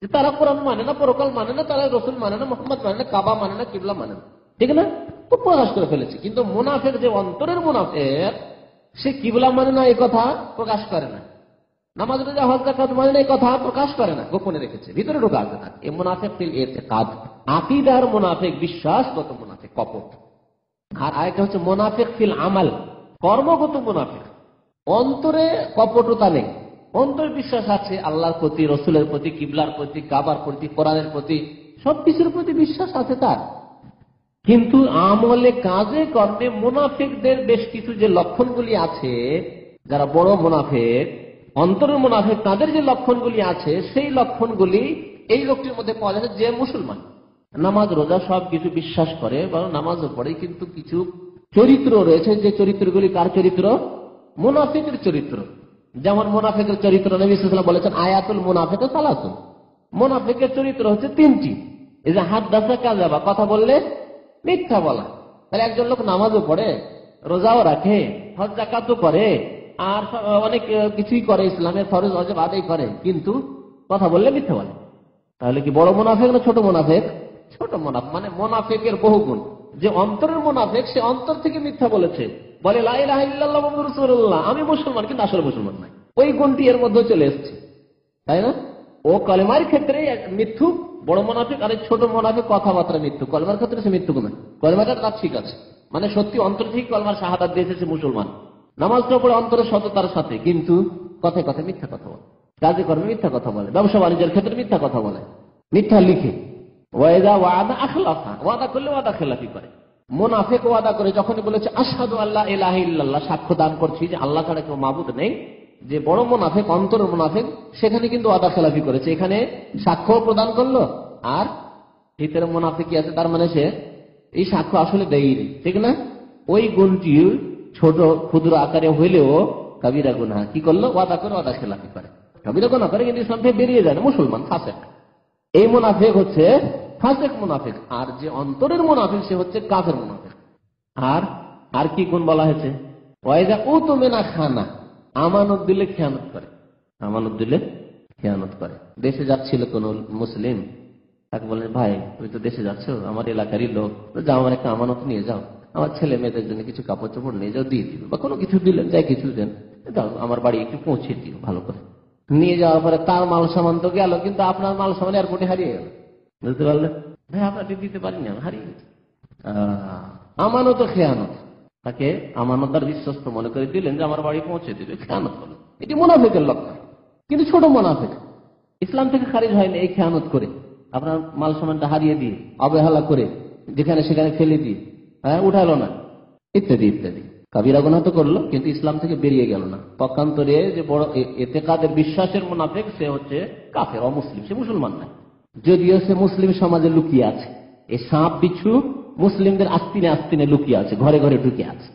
যে তারা কোরআন মানে না, পরকাল মানে না, তারা রাসূল মানে না, মুহাম্মদ মানে না, কাবা মানে না, কিবলা মানে না, ঠিক না? তো প্রকাশ করে ফেলেছে। কিন্তু মুনাফিক যে অন্তরের মুনাফিক, সে কিবলা মানে না এই কথা প্রকাশ করে না, নামাজ রোজা হজ যাকাত মানে না এই কথা প্রকাশ করে না, গোপনে রেখেছে, ভিতরে ঢোকা আছে তার। এই মুনাফিক ফিল ইতিকাদ, আকীদার মুনাফিক, বিশ্বাসগত মুনাফিক, কপট। আর আরেকটা হচ্ছে মুনাফিক ফিল আমাল, কর্মগত মুনাফিক। অন্তরে কপটতা নেই, অন্তরে বিশ্বাস আছে আল্লাহর প্রতি, রসুলের প্রতি, কিবলার প্রতি, কাবার প্রতি, কোরআনের প্রতি, সবকিছুর প্রতি বিশ্বাস আছে তার, কিন্তু আমলে, কাজে, কর্মে মুনাফিকদের বেশ কিছু যে লক্ষণগুলি আছে, যারা বড় মুনাফিক, অন্তরের মুনাফিক, তাদের যে লক্ষণগুলি আছে, সেই লক্ষণগুলি এই লোকটির মধ্যে পাওয়া যাচ্ছে যে মুসলমান, নামাজ রোজা সবকিছু বিশ্বাস করে বা নামাজও পড়ে, কিন্তু কিছু চরিত্র রয়েছে যে চরিত্রগুলি কার চরিত্র? মুনাফিকের চরিত্র। যেমন মুনাফিকের চরিত্র নবী সাল্লাল্লাহু আলাইহি ওয়াসাল্লাম বলেছেন আয়াতুল মুনাফিক সালাসুন, মুনাফিকের চরিত্র হচ্ছে তিনটি। এই যে হাদদাসা কাযাবা, কথা বললে মিথ্যা বলা। তাহলে একজন লোক নামাজও পড়ে, রোজাও রাখে, হজ যাকাতও করে, আর অনেক কিছুই করে, ইসলামের ফরজ ওয়াজিব আদায় করে, কিন্তু কথা বললে মিথ্যা বলে। তাহলে কি বড় মুনাফিক না ছোট মুনাফিক? ছোট মুনাফিক। মানে মুনাফিকের বহুগুণ। যে অন্তরের মুনাফিক, সে অন্তর থেকে মিথ্যা বলেছে, বলে লা ইলাহা ইল্লাল্লাহ মুহাম্মাদুর রাসূলুল্লাহ, আমি মুসলমান, কিন্তু আসলে মুসলমান নয়। ওই গুণটি এর মধ্যে চলে এসেছে, তাই না? ও কলেমার ক্ষেত্রে মিথ্যুক, বড় মুনাফিক। আর ছোট মুনাফিক কথাবার্তা মিথ্যুক, কলেমার ক্ষেত্রে সে মিথ্যুক নয়। কলেমাটা তার ঠিক আছে, মানে সত্যি অন্তর থেকে কলেমার শাহাদাত দিয়েছে, সে মুসলমান। নামাজটা পড়ে অন্তরের সততার সাথে, কিন্তু কথায় কথায় মিথ্যা কথা বলে, কাজে কর্মে মিথ্যা কথা বলে, ব্যবসা বাণিজ্যের ক্ষেত্রে মিথ্যা কথা বলে, মিথ্যা লিখে। ওয়াইদা ওয়াদা আখলাফা, ওয়াদা করলে ওয়াদা খেলাফি করে। মুনাফিক ওয়াদা করে যখনই বলেছে আশহাদু আল্লা ইলাহা ইল্লাল্লাহ, সাক্ষ্য দান করছি যে আল্লাহ ছাড়া কেউ মাবুদ নেই, যে বড় মুনাফিক, অন্তরের মুনাফিক, সেখানে কিন্তু ওয়াদা খেলাফি করেছে। এখানে সাক্ষ্য প্রদান করলো, আর ভিতরে মুনাফিক কি আছে, তার মানে সে এই সাক্ষ্য আসলে দেয়নি, ঠিক না? ওই গুণটি ছোট ক্ষুদ্র আকারে হইলেও কাবিরা গুনাহ। কি করলো? ওয়াদা করে ওয়াদা খেলাফি করে, কাবিরা গুনাহ করে, কিন্তু ইসলাম থেকে বেরিয়ে যায় না, মুসলমান, ফাসেক। এই মুনাফিক হচ্ছে ফাসেক মুনাফিক। আর যে অন্তরের মুনাফিক, সে হচ্ছে কাফের মুনাফিক। আর কি গুণ বলা হয়েছে? ওয়াইদা উতুমিনা খানা, আমানত দিলে খেয়ানত করে, আমানত দিলে খেয়ানত করে। দেশে যাচ্ছিল কোন মুসলিম, তাকে বলেন ভাই তুমি তো দেশে যাচ্ছ, আমার এলাকারই লোক, যাও আমার একটা আমানত নিয়ে যাও, আমার ছেলে মেয়েদের জন্য কিছু কাপড় চোপড় নিয়ে যাও, দিয়ে দিবে, বা কোনো কিছু দিলেন, যাই কিছু দেন, যাও আমার বাড়ি একটু পৌঁছে দিও ভালো করে। নিয়ে যাওয়ার পরে তার মাল সামান তো গেল, কিন্তু আপনার মাল সামান এয়ারপোর্টে হারিয়ে গেল। বুঝতে পারলেন? ভাই আপনাকে দিতে পারিনি, আমি হারিয়ে গেছি। আমানত খেয়ানত, তাকে আমানতদার বিশ্বস্ত মনে করে দিলেন যে আমার বাড়ি পৌঁছে দিবে, খেয়ানত হলো। এটি মুনাফিকের লক্ষণ, কিন্তু ছোট মুনাফিক, ইসলাম থেকে খারিজ হয়নি এই খেয়ানত করে, আপনার মাল সামানটা হারিয়ে দিয়ে, অবহেলা করে, যেখানে সেখানে ফেলে দিয়ে, উঠালো না, ইত্যাদি ইত্যাদি। কাবিরা গুনাহ তো করলো, কিন্তু ইসলাম থেকে বেরিয়ে গেল না। পক্ষান্তরে যে বড় এতেকাদের বিশ্বাসের মুনাফিক, সে হচ্ছে কাফের, অমুসলিম, সে মুসলমান নয়, যদিও সে মুসলিম সমাজে লুকিয়ে আছে। এই সাপ বিচ্ছু মুসলিমদের আস্তিনে আস্তিনে লুকিয়ে আছে, ঘরে ঘরে ঢুকে আছে।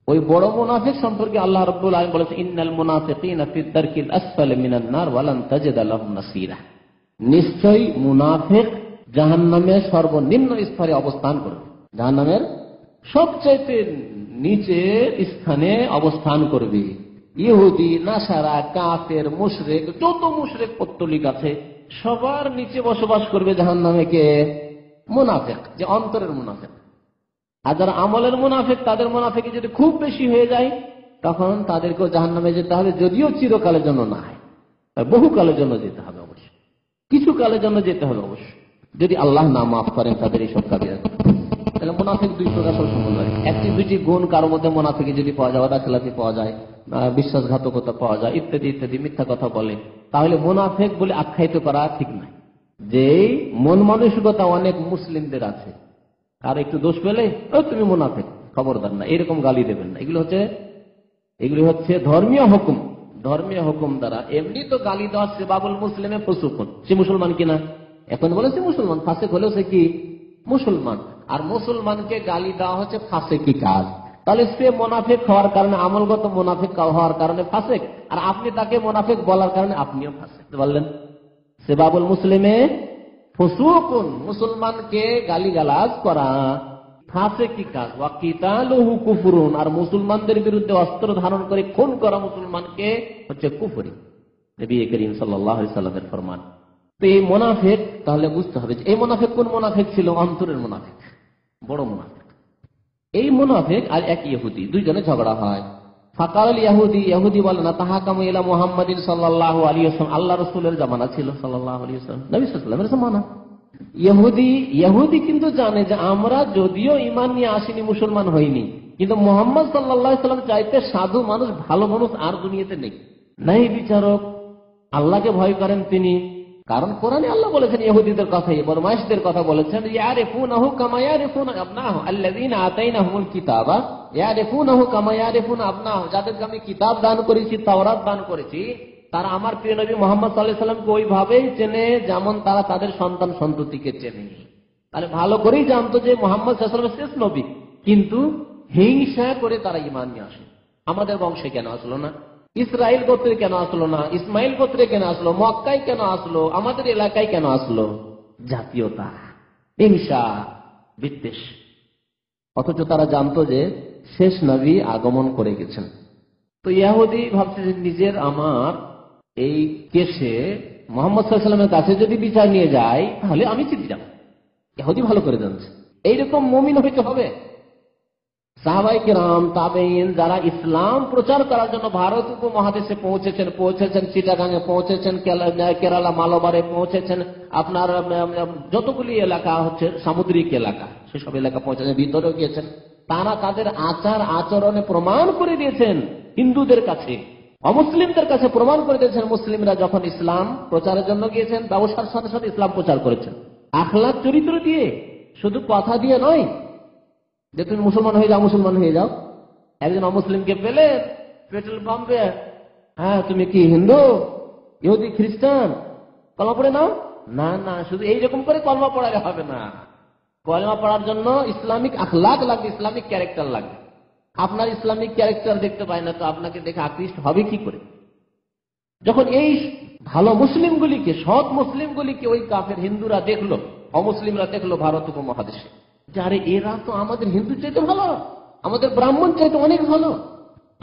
ওই বড় মুনাফিক সম্পর্কে আল্লাহ রাব্বুল আলামিন বলেছেন ইন্নাল মুনাফিকিনা ফি দারকিল আসফালি মিনান নার ওয়া লান তাজিদা লাহুম নাসীরা, নিশ্চয়ই মুনাফিক জাহান্নামের সর্বনিম্ন স্তরে অবস্থান করবে, জাহান্নামের সবচেয়ে নিচের স্থানে অবস্থান করবে। ইহুদি, নাসারা, কাফের, মুশরিক, যত মুশরিক পত্তলিক আছে সবার নিচে বসবাস করবে জাহান্নামে কে? মুনাফিক, যে অন্তরের মুনাফিক। আর যারা আমলের মুনাফিক, তাদের মুনাফিক যদি খুব বেশি হয়ে যায়, তখন তাদেরকেও জাহান্নামে যেতে হবে, যদিও চিরকালের জন্য না হয়, বহুকালের জন্য যেতে হবে অবশ্য, কিছু কালের জন্য যেতে হবে অবশ্য, যদি আল্লাহ না মাফ করেন তাদের এইসব কাবিরা। তাহলে মুনাফিক দুই প্রকার সম্পূর্ণ, একটি দুইটি গুণ কারোর মধ্যে মুনাফিকে যদি পাওয়া যায়, ওয়াদা খেলাফি পাওয়া যায়, বিশ্বাসঘাতকতা পাওয়া যায়, ইত্যাদি ইত্যাদি, মিথ্যা কথা বলে, তাহলে মুনাফিক বলে আখ্যায়িত করা ঠিক নয়। যে মন মানসিকতা অনেক মুসলিমদের আছে, আর একটু দোষ পেলে তুমি মুনাফিক, খবরদার না, এরকম গালি দেবেন না। এগুলি হচ্ছে ধর্মীয় হুকুম, ধর্মীয় হুকুম দ্বারা। এমনি তো গালি দেওয়া সে বাবুল মুসলিমে প্রসূখন, সে মুসলমান কিনা, এখন বলে সে মুসলমান, ফাসেক হলেও সে কি মুসলমান। আর মুসলমানকে গালি দেওয়া হচ্ছে ফাসেকি কাজ, তাহলে সে মুনাফিক হওয়ার কারণে, আমলগত মুনাফিক হওয়ার কারণে ফাসেক, আর আপনি তাকে মুনাফিক বলার কারণে আপনিও ফাসেক। বললেন সে বাবুল মুসলিমে ফুসুকুন, মুসলমানকে গালিগালাজ করা ফাসেকি কাজ, ওয়া কিতালুহু কুফরুন, আর মুসলমানদের বিরুদ্ধে অস্ত্র ধারণ করে খুন করা মুসলমানকে হচ্ছে কুফরি, নবী করিম সাল্লাল্লাহু আলাইহি সাল্লামের ফরমান। তো এই মুনাফিক তাহলে বুঝতে হবে যে এই মুনাফিক কোন মুনাফিক ছিল? অন্তরের মুনাফিক, বড় মুনাফিক। এই মুনাফিক আর এক ইহুদি, দুইজনে ঝগড়া হয়। ফাকাল ইহুদি, ইহুদি বলে না তাহাকামু ইলা মুহাম্মাদিন সাল্লাল্লাহু আলাইহি ওয়াসাল্লাম, আল্লাহ রাসূলের জামানা ছিল সাল্লাল্লাহু আলাইহি ওয়াসাল্লাম, নবী সাল্লাল্লাহু আলাইহি ওয়াসাল্লামের জামানা। ইহুদি কিন্তু জানে যে আমরা যদিও ঈমান নিয়ে আসিনি, মুসলমান হইনি, কিন্তু মুহাম্মদ সাল্লাল্লাহু আলাইহি ওয়াসাল্লাম চাইতে সাধু মানুষ, ভালো মানুষ আর দুনিয়াতে নেই, নাই বিচারক, আল্লাহকে ভয় করেন তিনি। কারণ কোরআনে আল্লাহ বলেছেন ইহুদিদের কথা, বদমাইশদের কথা বলেছেন, ইয়ারিফুনাহু কামা ইয়ারিফুনা আবনাহু আল্লাযীনা আতাইনাহুমুল কিতাবা ইয়ারিফুনাহু কামা ইয়ারিফুনা আবনাহু, যাদেরকে আমি কিতাব দান করেছি, তাওরাত দান করেছি, তারা আমার প্রিয় নবী মুহাম্মদ সাল্লাল্লাহু আলাইহি ওয়াসাল্লামকে ওইভাবেই চেনে যেমন তারা তাদের সন্তান সন্ততিকে চেনে। তাহলে ভালো করেই জানতো যে মোহাম্মদ সাল্লাল্লাহু আলাইহি ওয়াসাল্লাম শেষ নবী, কিন্তু হিংসা করে তারা ঈমান নিয়ে আসে। আমাদের বংশে কেন আসলো না, ইসরায়েল গোত্রে কেন আসলো না, ইসমাইল গোত্রে কেন আসলো, মক্কায় কেন আসলো, আমাদের এলাকায় কেন আসলো? জাতীয়তা, হিংসা, বিদ্বেষ। অথচ তারা জানতো যে শেষ নবী আগমন করে গেছেন। তো ইহুদি ভাবছে যে নিজের আমার এই কেসে মোহাম্মদ সাল্লাল্লাহু আলাইহি ওয়াসাল্লামের কাছে যদি বিচার নিয়ে যায় তাহলে আমি জিতে যাব। ইহুদি ভালো করে জানছে এইরকম মুমিন হইতে হবে। সাহাবায়ে কেরাম, তাবেঈন যারা ইসলাম প্রচার করার জন্য ভারত উপমহাদেশে পৌঁছেছেন চিটাগাঙে পৌঁছেছেন, কেরালা মালাবারে পৌঁছেছেন, আপনার যতগুলি এলাকা হচ্ছে সামুদ্রিক এলাকা সেসব এলাকা পৌঁছেছেন, ভিতরেও গিয়েছেন, তারা তাদের আচার আচরণে প্রমাণ করে দিয়েছেন হিন্দুদের কাছে, অমুসলিমদের কাছে প্রমাণ করে দিয়েছেন। মুসলিমরা যখন ইসলাম প্রচারের জন্য গিয়েছেন, ব্যবসার সাথে সাথে ইসলাম প্রচার করেছেন আখলাক চরিত্র দিয়ে, শুধু কথা দিয়ে নয় যে তুমি মুসলমান হয়ে যাও, মুসলমান হয়ে যাও। একজন অমুসলিমকে পেলে পেট্রোল পাম্পে, হ্যাঁ তুমি কি হিন্দু, ইহুদি, খ্রিস্টান, কলমা পড়ে নাও? না না, শুধু এইরকম করে কলমা পড়ালে হবে না। কলমা পড়ার জন্য ইসলামিক আখলাক লাগবে, ইসলামিক ক্যারেক্টার লাগবে। আপনার ইসলামিক ক্যারেক্টার দেখতে পায় না তো আপনাকে দেখে আকৃষ্ট হবে কি করে? যখন এই ভালো মুসলিমগুলিকে, সৎ মুসলিমগুলিকে ওই কাফের হিন্দুরা দেখলো, অমুসলিমরা দেখলো ভারত উপমহাদেশে, যারে এরা তো আমাদের হিন্দু চাইতে ভালো, আমাদের ব্রাহ্মণ চাইতে অনেক ভালো,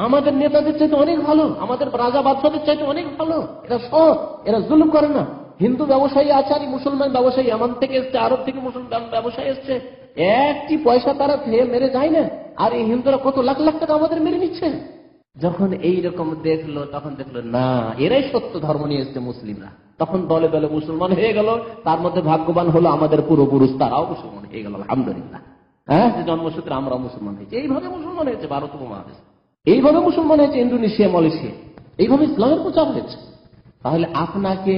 আমাদের নেতাদের চাইতে অনেক ভালো, আমাদের রাজা বাদশাদের চাইতে অনেক ভালো, এরা সৎ, এরা জুলুম করে না। হিন্দু ব্যবসায়ী আছে আর মুসলমান ব্যবসায়ী এমন থেকে এসছে, আরব থেকে মুসলমান ব্যবসায়ী এসছে, একটি পয়সা তারা খেয়ে মেরে যায় না, আর এই হিন্দুরা কত লাখ লাখ টাকা আমাদের মেরে নিচ্ছে। যখন এইরকম দেখলো তখন দেখলো না, এরাই সত্য ধর্ম নিয়ে এসছে মুসলিমরা, তখন দলে দলে মুসলমান হয়ে গেল। তার মধ্যে ভাগ্যবান হলো আমাদের পূর্বপুরুষ, তারাও মুসলমান হয়ে গেল আলহামদুলিল্লাহ। হ্যাঁ, যে জন্মসূত্রে আমরা মুসলমান হয়েছি, এইভাবে মুসলমান হয়েছে ভারত উপমহাদেশ, এইভাবে মুসলমান হয়েছে ইন্দোনেশিয়া, মালয়েশিয়া, এইভাবে ইসলামের প্রচার হয়েছে। তাহলে আপনাকে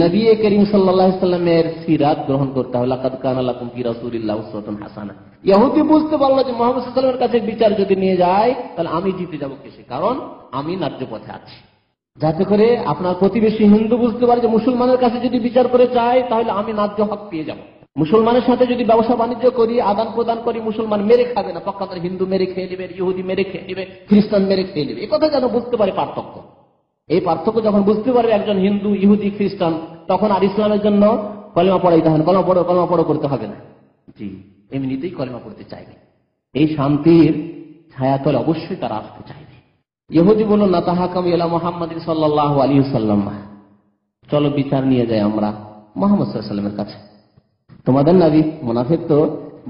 নবী করিম সাল্লাল্লাহু আলাইহি সাল্লামের সিরাত গ্রহণ করতে হবে। লাকাদ কানা লাকুম ফি রাসূলিল্লাহি উসওয়াতুন হাসানাহ। ইহুদি বুঝতে পারলো যে মুহাম্মদ সাল্লাল্লাহু আলাইহি ওয়াসাল্লামের কাছে বিচার যদি নিয়ে যায় তাহলে আমি জিতে যাব কিসে, কারণ আমি ন্যায্য পথে আছি। যাতে করে আপনার প্রতিবেশী হিন্দু বুঝতে পারে যে মুসলমানের কাছে যদি বিচার করে চাই তাহলে আমি ন্যায্য হক পেয়ে যাব। মুসলমানের সাথে যদি ব্যবসা বাণিজ্য করি, আদান প্রদান করি, মুসলমান মেরে খাবে না, পক্ষান্তরে হিন্দু মেরে খেয়ে নেবে, ইহুদি মেরে খেয়ে নেবে, খ্রিস্টান মেরে খেয়ে নেবে। এই কথা যেন বুঝতে পারে পার্থক্য। এই পার্থক্য যখন বুঝতে পারবে একজন হিন্দু, ইহুদি, খ্রিস্টান, তখন আর ইসলামের জন্য কলেমা পড়াইতে হবে, কলেমা পড়ো করতে হবে না। জি, এমনিতেই কলেমা পড়তে চাইবে। এই শান্তির ছায়াতলে অবশ্যই তারা আসতে চাইবে। ইহুদি বলল না তাহাকামু ইলা মুহাম্মাদিন সাল্লাল্লাহু আলাইহি ওয়াসাল্লাম, চলো বিচার নিয়ে যাই আমরা মুহাম্মদ সাল্লাল্লাহু আলাইহি ওয়াসাল্লামের কাছে। তোমাদের নবী, মুনাফিক তো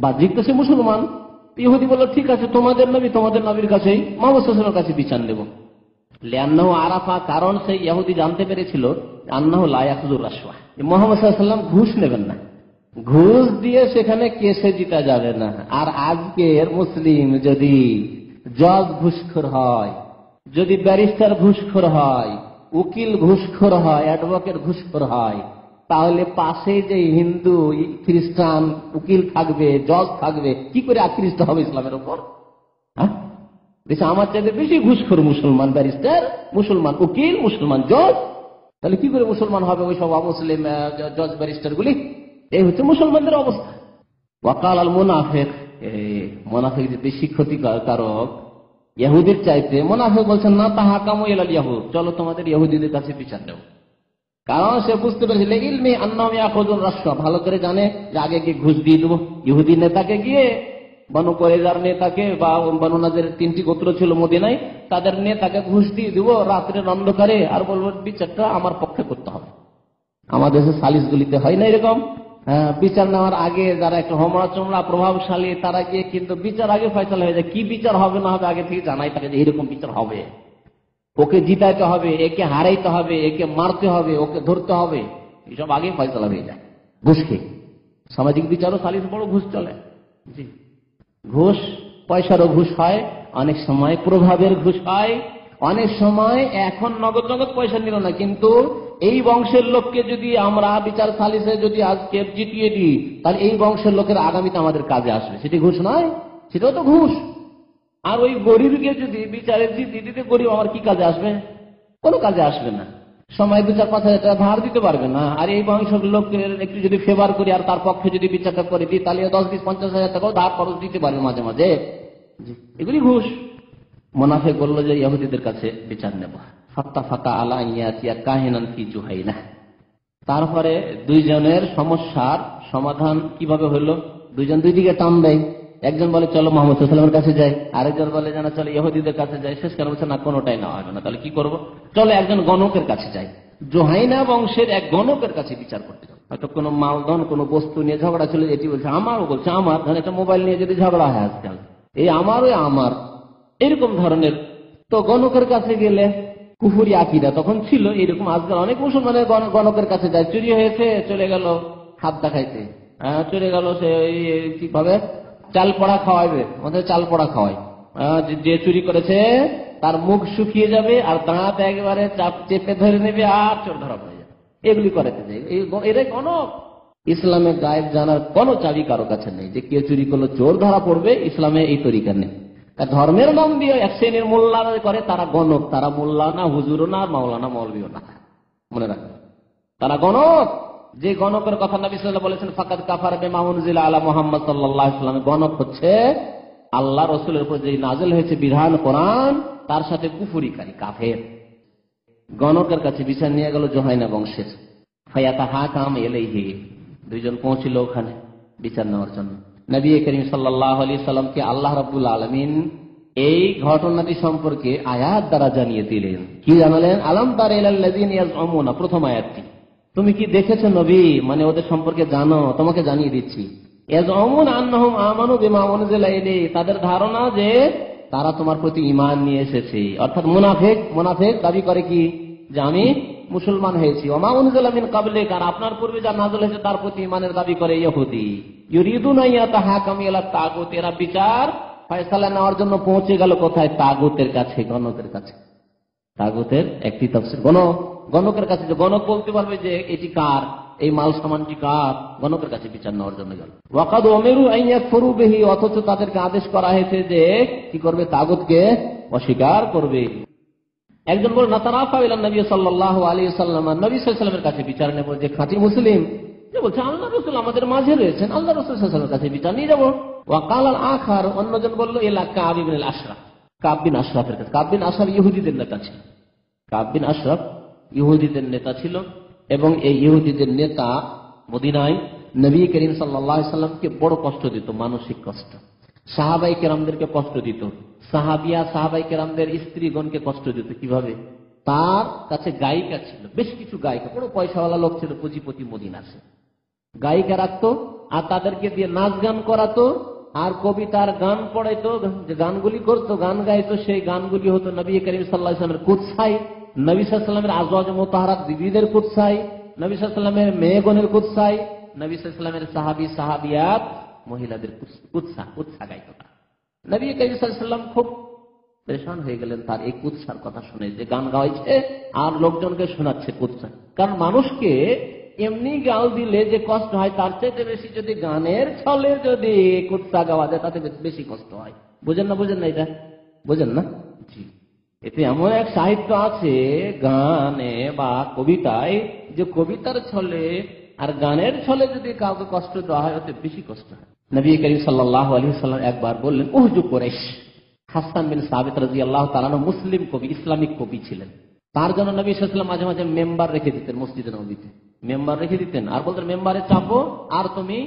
বাহ্যিক তো সে মুসলমান। ইহুদি বলল ঠিক আছে, তোমাদের নবীর কাছেই মুহাম্মদ সাল্লাল্লাহু আলাইহি ওয়াসাল্লামের কাছে বিচার নেব। লিআন্নাহু আরাফা, কারণ সেই ইহুদি জানতে পেরেছিল আন্নাহু লা ইয়াখুযুর রাশওয়া, মুহাম্মদ সাল্লাল্লাহু আলাইহি ওয়াসাল্লাম ঘুষ নেবেন না, ঘুষ দিয়ে সেখানে কেসে জিতা যাবে না। আর আজকের মুসলিম যদি জজ ঘুষখোর হয়, যদি ব্যারিস্টার ঘুষখোর হয়, উকিল ঘুষখোর হয়, অ্যাডভোকেট ঘুষখোর হয়, তাহলে পাশে যে হিন্দু, খ্রিস্টান উকিল থাকবে, জজ থাকবে, কি করে আকৃষ্ট হবে ইসলামের উপর? হ্যাঁ, আমার চাইতে বেশি ঘুষখোর মুসলমান ব্যারিস্টার, মুসলমান উকিল, মুসলমান জজ, তাহলে কি করে মুসলমান হবে ওই সব অমুসলিম জজ ব্যারিস্টার গুলি? এই হচ্ছে মুসলমানদের অবস্থা। ওয়াকাল আল মুনাফিক, মুনাফিক যে বেশি ক্ষতিকারক ইহুদির চাইতে, মুনাফিক বলছেন না তাহাকামু ইলাল ইয়াহুদ, চলো তোমাদের ইহুদিদের কাছে বিচার দেও। কারণ সে বুঝতে পেরেছিল ইলমি আন্নাহুম ইয়াখুযুর রাশওয়া, ভালো করে জানে যে আগে গিয়ে ঘুষ দিয়ে দেবো। ইহুদি নেতাকে গিয়ে, বনু কুরাইজার নেতাকে বা বনু নাজিরের 3টি গোত্র ছিল মদিনায়, তাদের নেতাকে ঘুষ দিয়ে দিব রাত্রের অন্ধকারে, আর বলবো বিচারটা আমার পক্ষে করতে হবে। আমাদের দেশে সালিশগুলিতে হয় না এরকম? হ্যাঁ, বিচার নেওয়ার আগে যারা একটু হোমরা চোমরা প্রভাবশালী তারা গিয়ে কিন্তু বিচার আগে ফয়সালা হয়ে যায়। কি বিচার হবে না হবে আগে থেকে জানাই থাকে যে এরকম বিচার হবে, ওকে জিতাইতে হবে, একে হারাইতে হবে, একে মারতে হবে, ওকে ধরতে হবে, এসব আগে ফয়সালা হয়ে যায় ঘুষ খেয়ে। সামাজিক বিচারও সালিশ বড় ঘুষ চলে। জি, ঘুষ, পয়সারও ঘুষ হয়, অনেক সময় প্রভাবের ঘুষ হয়, অনেক সময় এখন নগদ নগদ পয়সা নিল না, কিন্তু এই বংশের লোককে যদি আমরা বিচার সালিশে যদি আজকে জিতিয়ে দিই তাহলে এই বংশের লোকের আগামীতে আমাদের কাজে আসবে, সেটি ঘুষ নয়? সেটাও তো ঘুষ। আর ওই গরিবকে যদি বিচারে জিতিয়ে দিতে, গরিব আমার কি কাজে আসবে? কোনো কাজে আসবে না। সময় 2-4-5 হাজার টাকা ধার দিতে পারবে না। আর এই বংশের লোকের একটু যদি ফেভার করি আর তার পক্ষে যদি বিচারটা করে দিই, তাহলে 10-20-50 হাজার টাকাও ধার খরচ দিতে পারবে মাঝে মাঝে। এগুলি ঘুষ। মুনাফিক বলল যে ইহুদিদের কাছে বিচার নেব। ফাত্তাফাকা আলা ইয়াতিয়া কাহিনান ফি জুহাইনা। তারপরে দুইজনের সমস্যার সমাধান কিভাবে হলো? দুইজন দুই দিকে টান দেয়। একজন বলে চলো মোহাম্মদ সাল্লাল্লাহু আলাইহি ওয়াসাল্লামের কাছে যাই, আরেকজন বলে জানা চলো ইহুদিদের কাছে যাই। শেষ কারণ হচ্ছে না, কোনোটাই নেওয়া হবে না। তাহলে কি করবো? চলো একজন গণকের কাছে যাই। জুহাইনা বংশের এক গণকের কাছে বিচার করতে যাও। হয়তো কোনো মালধন কোনো বস্তু নিয়ে ঝগড়া চলে, এটি বলছে আমার, ও বলছে আমার। ধরেন একটা মোবাইল নিয়ে যদি ঝগড়া হয় আজকাল, এই আমার ওই আমার, এরকম ধরনের। তো গণকের কাছে গেলে কুফুরি আকীদা তখন ছিল এরকম। আজকাল অনেক মুসলমানের গণকের কাছে যায়। চুরি হয়েছে, চলে গেল হাত দেখাইতে, চলে গেল সে কিভাবে চাল পড়া খাওয়াবে, আমাদের চাল পড়া খাওয়ায়। যে চুরি করেছে তার মুখ শুকিয়ে যাবে আর দাঁত একেবারে চেপে ধরে নেবে আর চোর ধরা পড়ে যাবে। এগুলি করাতে যায় এরাই গণক। ইসলামে গায়েব জানার কোনো চাবি কারো কাছে নেই যে কে চুরি করলো চোর ধরা পড়বে। ইসলামে এই তরিকা নেই। ধর্মের নাম দিয়ে এক শ্রেণীর মোল্লা করে, তারা গণক। তারা মোল্লা না, হুজুরও না, মাওলানা মৌলভিও না। মনে রাখবেন, তারা গণক। যে গণকের কথা নবী সাল্লাল্লাহু আলাইহি ওয়াসাল্লাম বলেছেন ফাকাদ কাফারা বিমা উনজিলা আলা মুহাম্মদ সাল্লাল্লাহু আলাইহি ওয়াসাল্লাম, গণক হচ্ছে আল্লাহ রাসূলের উপর যে নাযিল হয়েছে বিধান কোরআন, তার সাথে কুফরিকারী কাফের। গণকের কাছে বিচার নিয়ে গেল জুহাইনা বংশের। ফায়াতাহাকাম ইলাইহি, দুইজন পৌঁছিল ওখানে বিচার নেওয়ার জন্য। নবী করিম সাল্লাল্লাহু আলাইহি ওয়াসাল্লামকে আল্লাহ রাব্বুল আলামিন এই ঘটনাটি সম্পর্কে আয়াত দ্বারা জানিয়ে দিলেন। কি জানালেন? আলাম তারা ইলাল্লাযিনা ইয়াজউমুনা, প্রথম আয়াতটি। তুমি কি দেখেছো নবী, মানে ওদের সম্পর্কে জানো, তোমাকে জানিয়ে দিচ্ছি। ইয়াজউমুনা আন্নাহুম আমানু বিমা উনজিলা ইলাইহি, তাদের ধারণা যে তারা তোমার প্রতি ঈমান নিয়ে এসেছে। অর্থাৎ মুনাফিক দাবি করে কি যে আমি মুসলমান হয়েছি। ওমা উনজিলা মিন ক্বাবলিকা, আর আপনার পূর্বে যা নাযিল হয়েছে তার প্রতি ঈমানের দাবি করে ইহুদি। ইউরিদুনা ইয়াতাহাকামু ইলা তাগুত, এরা বিচার ফয়সালা নেওয়ার জন্য পৌঁছে গেল কোথায়? তাগুতের কাছে, গণকের কাছে। তাগুতের একটি তাফসীর গণকের কাছে। যে গণক বলতে পারবে যে এটি কার, এই মাল সামানটি কার, গণকের কাছে বিচার নেওয়ার জন্য গেল। ওয়াকাদ উমিরু আন ইয়াকফুরু বিহি, অথচ তাদেরকে আদেশ করা হয়েছে যে কি করবে? তাগুতকে অস্বীকার করবে। একজন বল নাতারাফা ইলা নবী সাল্লাল্লাহু আলাইহি ওয়াসাল্লাম, নবী সাল্লাল্লাহু আলাইহি ওয়াসাল্লামের কাছে বিচার নেব, যে খাঁটি মুসলিম, যে বলছে আল্লাহ রাসূল আমাদের মাঝে রয়েছেন, আল্লাহ রাসূল সাল্লাল্লাহু আলাইহি ওয়াসাল্লামের কাছে বিচার নিয়ে যাব। ওয়াকাল আল আখার, অন্যজন বলল ইলা কাব ইবনে আল আশরাফ, কাব বিন আশরাফের কাছে। কাব বিন আশরাফ ইহুদিদের নেতা ছিল। কাব বিন আশরাফ ইহুদিদের নেতা ছিল, এবং এই ইহুদিদের নেতা মদিনায় নবী করিম সাল্লাল্লাহু আলাইহি ওয়াসাল্লামকে বড় কষ্ট দিত, মানসিক কষ্ট। সাহাবায়ে কেরামদেরকে কষ্ট দিত, সাহাবায়ে কেরামদের স্ত্রীগণকে কষ্ট দিত। কিভাবে? তার কাছে গায়িকা ছিল, বেশ কিছু গায়িকা, বড় পয়সাওয়ালা লোক ছিল, পুঁজিপতি মদিনাতে। গায়িকা রাখতো আর তাদেরকে দিয়ে নাচ গান করাতো, আর কবিতার গান পড়াইতো, যে গানগুলি করতো, গান গাইতো, সেই গানগুলি হতো নবী করিম সাল্লাল্লাহু আলাইহি ওয়াসাল্লামের কুৎসাই, নবী সাল্লাল্লাহু আলাইহি ওয়াসাল্লামের আজওয়াজ মুতাহহারাত বিবিদের কুৎসাই, নবী সাল্লাল্লাহু আলাইহি ওয়াসাল্লামের মেয়েগণের কুৎসাই, নবী সাল্লাল্লাহু আলাইহি ওয়াসাল্লামের সাহাবী সাহাবিয়াত মহিলাদের কুৎসা গাইতো। নবী করিম সাল্লাল্লাহু আলাইহি ওয়াসাল্লাম খুব পেরেশান হয়ে গেলেন তার এই কুৎসার কথা শুনে, যে গান গাইছে আর লোকজনকে শোনাচ্ছে কুৎসা। কারণ মানুষকে এমনি গাল দিলে যে কষ্ট হয়, তার চাইতে বেশি যদি গানের ছলে যদি কুৎসা গাওয়া যায় তাতে বেশি কষ্ট হয়। বুঝেন না এটা? বুঝেন না? জি। এতে এমন এক সাহিত্য আছে গানে বা কবিতায়, যে কবিতার ছলে আর গানের ছলে যদি কাউকে কষ্ট দেওয়া হয় ওতে বেশি কষ্ট হয়। নবী করিম সাল্লাল্লাহু আলাইহি ওয়াসাল্লাম একবার বললেন উহজু কুরাইশ। হাসান বিন সাবিত রাদিয়াল্লাহু তাআলা আনহু মুসলিম কবি, ইসলামিক কবি ছিলেন। তার জন্য নবী সাল্লাল্লাহু আলাইহি ওয়াসাল্লাম মাঝে মাঝে মেম্বার রেখে দিতেন, মসজিদে নববীতে মেম্বার রেখে দিতেন, আর বলতেন মেম্বারে চাপো আর তুমি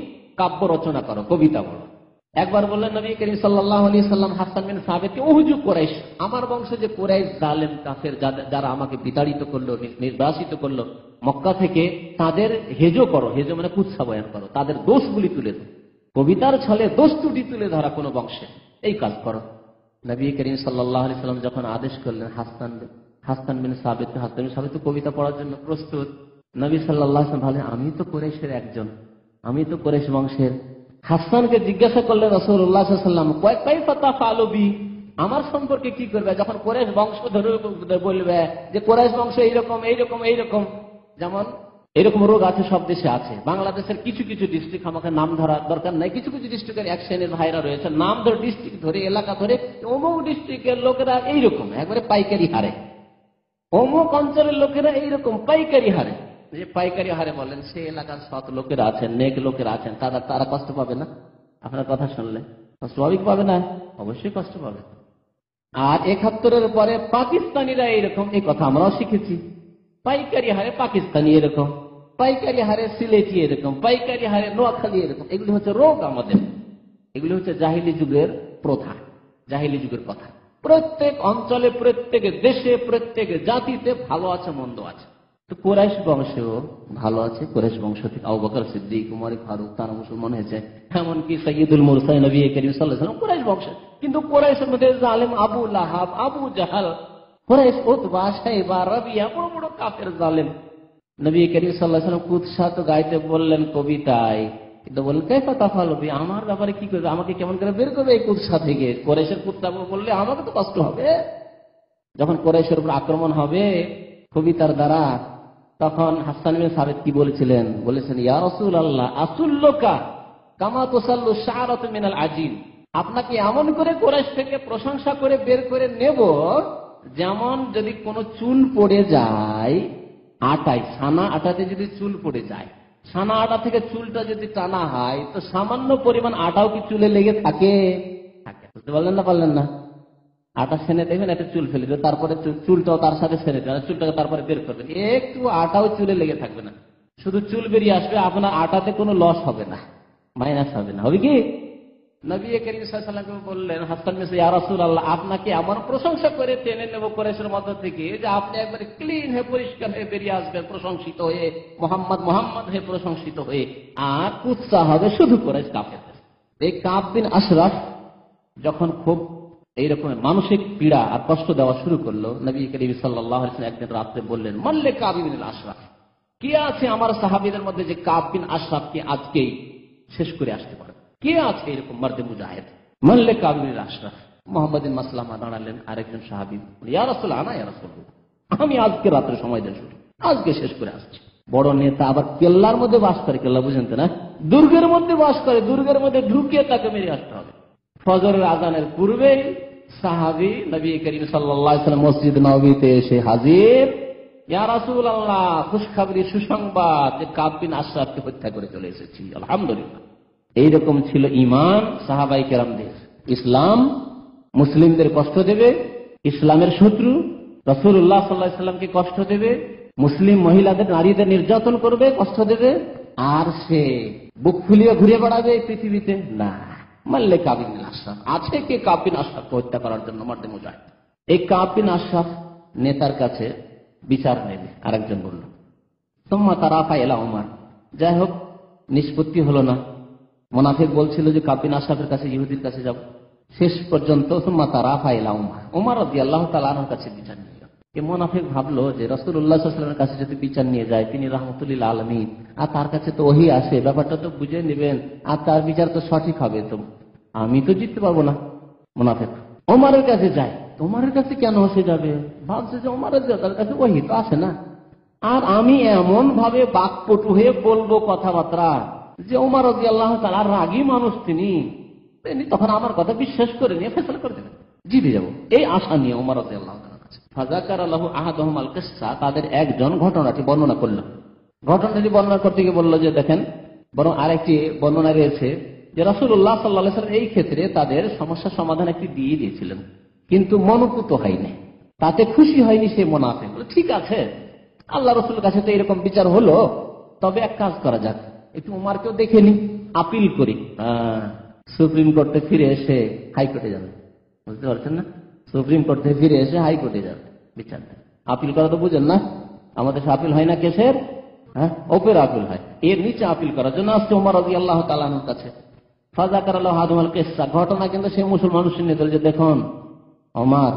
কাব্য রচনা করো, কবিতা বলো। একবার বললেন নবী করিম সাল্লাল্লাহু আলাইহি ওয়াসাল্লাম হাসান বিন সাবিতকে উহজু কুরাইশ, আমার বংশে যে কুরাইশ জালেম কাফের, যারা আমাকে বিতাড়িত করলো, নির্বাসিত করলো মক্কা থেকে, তাদের হেজো করো। হেজো মানে কুৎসা বয়ান করো, তাদের দোষগুলি তুলে ধরো, কবিতার ছলে দোষ ত্রুটি তুলে ধরা কোনো বংশে, এই কাজ করো। নবী করিম সাল্লাল্লাহু আলাইহি ওয়াসাল্লাম যখন আদেশ করলেন হাসান বিন সাবিত কবিতা পড়ার জন্য প্রস্তুত। নবী সাল্লাল্লাহু আলাইহি ওয়াসাল্লাম ভাবলেন আমি তো কুরাইশের একজন, আমি তো কুরাইশ বংশের। হাসানকে জিজ্ঞাসা করলেন রাসূলুল্লাহ সাল্লাল্লাহু আলাইহি ওয়াসাল্লাম কাইফা তাফআলু বি, আমার সম্পর্কে কি করবে? যখন কুরাইশ বংশ ধরে বলবে যে কুরাইশ বংশ এইরকম এইরকম এইরকম, যেমন এরকম রোগ আছে, সব দেশে আছে। বাংলাদেশের কিছু কিছু ডিস্ট্রিক্ট, আমাকে নাম ধরা দরকার নাই, কিছু কিছু ডিস্ট্রিক্টের এক শ্রেণীর ভাইরা রয়েছে, নাম ধরে ডিস্ট্রিক্ট ধরে এলাকা ধরে অমুক ডিস্ট্রিক্টের লোকেরা এইরকম একবারে পাইকারি হারে অমুক অঞ্চলের লোকেরা এইরকম পাইকারি হারে, যে পাইকারি হারে বলেন, সে এলাকার সৎ লোকেরা আছেন, নেক লোকেরা আছেন, তারা কষ্ট পাবে না? আপনার কথা শুনলে স্বাভাবিক পাবে না? অবশ্যই কষ্ট পাবে। আর 71-এর পরে পাকিস্তানিরা এইরকম, এই কথা আমরাও শিখেছি। পাইকারি হারে পাকিস্তানি এরকম, পাইকারি হারে সিলেটি এরকম, পাইকারি হারে নোয়াখালী এরকম। এগুলি হচ্ছে রোগ আমাদের, এগুলি হচ্ছে জাহিলি যুগের প্রথা, জাহিলি যুগের কথা। প্রত্যেক অঞ্চলে, প্রত্যেক দেশে, প্রত্যেক জাতিতে ভালো আছে, মন্দ আছে। তো কুরাইশ বংশেও ভালো আছে। কুরাইশ বংশ থেকে আবু বকর সিদ্দিক, উমর ফারুক, তারা মুসলমান হয়েছে। এমনকি সৈয়দুল মুরসালিন নবী করিম সাল্লাল্লাহু আলাইহি ওয়াসাল্লাম কুরাইশ বংশের। কিন্তু কুরাইশের মধ্যে জালেম আবু লাহাব, আবু জাহাল, কুরাইশ উতবা, শাইবা, রাবিয়া, বড় বড় কাফের জালেম। নবী করিম সাল্লাল্লাহু আলাইহি ওয়াসাল্লাম কুৎসা তো গাইতে বললেন কবিতায়, কিন্তু বললেন কাইফা তাফালু বি, আমার ব্যাপারে কি করবে, আমাকে কেমন করে বের করবে এই কুৎসা থেকে? কুরাইশের কুৎসা বললে আমাকে তো কষ্ট হবে। যখন কুরাইশের উপর আক্রমণ হবে কবিতার দ্বারা, তখন হাসান ইবনে সাবিত কি বলেছিলেন? বলেছেন, ইয়া রাসূলুল্লাহ আসুল্লুকা কামা তুসাল্লু শাআরাতু মিনাল আজিল, আপনাকে এমন করে কুরাইশ থেকে প্রশংসা করে বের করে নেব, যেমন যদি কোনো চুল পড়ে যায় আটায়, ছানা আটাতে যদি চুল পড়ে যায়, ছানা আটা থেকে চুলটা যদি টানা হয়, তো সামান্য পরিমাণ আটাও কি চুলে লেগে থাকে? বুঝতে পারলেন না? পারলেন না? আটা সেনে দেখবেন, একটা চুল ফেলে দেবে, তারপরে চুলটাও তার সাথে সেনে দেবেন, চুলটাকে তারপরে বের করবেন, একটু আটাও চুলে লেগে থাকবে না, শুধু চুল বেরিয়ে আসবে, আপনার আটাতে কোনো লস হবে না, মাইনাস হবে না। হবে কি? নবী করিম সাল্লাল্লাহু আলাইহি ওয়াসাল্লাম বললেন, হাসান মিয়া, ইয়া রাসূলুল্লাহ আপনাকে এমন প্রশংসা করে টেনে নেব কুরাইশের মধ্য থেকে, যে আপনি একবারে ক্লিন হয়ে, পরিষ্কার হয়ে বেরিয়ে আসবেন, প্রশংসিত হয়ে, মোহাম্মদ মোহাম্মদ হয়ে প্রশংসিত হয়ে, আর কুৎসা হবে শুধু কুরাইশ কাফেরদের। এই কাব বিন আশরাফ যখন খুব এইরকম মানসিক পীড়া আর কষ্ট দেওয়া শুরু করলো, নবী করিম সাল্লাল্লাহু আলাইহি ওয়াসাল্লাম একদিন রাতে বললেন, মাল্লে কাব বিন আশরাফ, কে আছে আমার সাহাবীদের মধ্যে যে কাব বিন আশরাফকে আজকেই শেষ করে আসতে পারে? কে আছে এরকম মার্দে মুজাহিদ? মাল্লে কাব বিন আশরাফ। মুহাম্মদ বিন মাসলামা দাঁড়ালেন, আরেকজন সাহাবী, ইয়া রাসূল আনা, ইয়া রাসূলুল্লাহ, আমি আজকে রাতের সময় দেন শুরু, আজকে শেষ করে আসছি। বড় নেতা, আবার কেল্লার মধ্যে বাস করে, কেল্লা বুঝেন তো না, দুর্গের মধ্যে বাস করে, দুর্গের মধ্যে ঢুকিয়ে তাকে মেরে আসতে হবে। ফজরের আজানের পূর্বে সাহাবী নবী করিম সাল্লাল্লাহু আলাইহি ওয়াসাল্লাম মসজিদ নববীতে এসে হাজির। ইয়া রাসূলুল্লাহ, খুশখবরি, সুসংবাদ, যে কাব বিন আশরাফকে হত্যা করে চলে এসেছি, আলহামদুলিল্লাহ। এইরকম ছিল ঈমান সাহাবায়ে কেরামদের। ইসলাম মুসলিমদের কষ্ট দেবে, ইসলামের শত্রু রাসূলুল্লাহ সাল্লাল্লাহু আলাইহি ওয়াসাল্লামকে কষ্ট দেবে, মুসলিম মহিলাদের, নারীদের নির্যাতন করবে, কষ্ট দেবে, আর সে বুক ফুলিয়ে ঘুরে বেড়াবে এই পৃথিবীতে না। মাল্লে কাব বিন আশরাফ, আছে কে কাব বিন আশরাফকে হত্যা করার জন্য মার্দে মুজাহিদ? এই কাব বিন আশরাফ নেতার কাছে বিচার নেবে। আরেকজন বলল, সুম্মা তারাফা ইলা উমর, যাই হোক নিষ্পত্তি হলো না। মুনাফিক বলছিল যে কাব বিন আশরাফের কাছে, ইহুদির কাছে যাব। শেষ পর্যন্ত সুম্মা তারাফা ইলা উমর, উমর রাদিয়াল্লাহু তাআলা আনহুর কাছে বিচার নিয়ে গেল। এই মুনাফিক ভাবলো যে রাসূলুল্লাহ সাল্লাল্লাহু আলাইহি ওয়াসাল্লামের কাছে যদি বিচার নিয়ে যায়, তিনি রাহমাতুল লিল আলামিন, আর তার কাছে তো ওহী আসে, ব্যাপারটা তো বুঝে নেবেন, আর তার বিচার তো সঠিক হবে, তো আমি তো জিততে পারবো না। মুনাফিক ওমরের কাছে যায়। ওমরের কাছে কেন সে যাবে? ভাবছে যে ওমরের তার কাছে ওহী তো আসে না, আর আমি এমন ভাবে বাকপটু হয়ে বলবো কথাবার্তা যে ওমর রাদিয়াল্লাহু তাআলা রাগী মানুষ, তিনি তখন আমার কথা বিশ্বাস করে নিয়ে ফয়সালা করে দেবেন, জিতে যাবো, এই আশা নিয়ে ওমর রাদিয়াল্লাহু তাআলার কাছে। ফাযাকারা লাহু আহাদুহুম আল কিসসা, তাদের একজন ঘটনাটি বর্ণনা করলো। ঘটনাটি বর্ণনা করতে গিয়ে বললো যে দেখেন, বরং আরেকটি বর্ণনা রয়েছে যে রাসূলুল্লাহ সাল্লাল্লাহু আলাইহি ওয়াসাল্লাম এই ক্ষেত্রে তাদের সমস্যা সমাধান একটি দিয়ে দিয়েছিলেন, কিন্তু মনোপুত হয়নি, তাতে খুশি হয়নি সে মুনাফিক। ঠিক আছে, আল্লাহ রাসূলের কাছে তো এরকম বিচার হলো, তবে এক কাজ করা যাক, একটু উমারকেও দেখে নি, আপিল করি। সুপ্রিম কোর্টে ফিরে এসে হাইকোর্টে যাবে, বুঝতে পারছেন না? সুপ্রিম কোর্ট থেকে ফিরে এসে হাইকোর্টে যাবে বিচার। আপিল করা তো বুঝেন না, আমাদের আপিল হয় না কেসের, ওপের আপিল হয়, এর নিচে আপিল করার জন্য আসছে ওমর রাদিয়াল্লাহু তাআলা আনহুর কাছে। ফাযাকারা লাহু আহাদুহুম আল কিসসা, ঘটনা কিন্তু সেই মুসলমান শুনে দিল যে দেখুন ওমর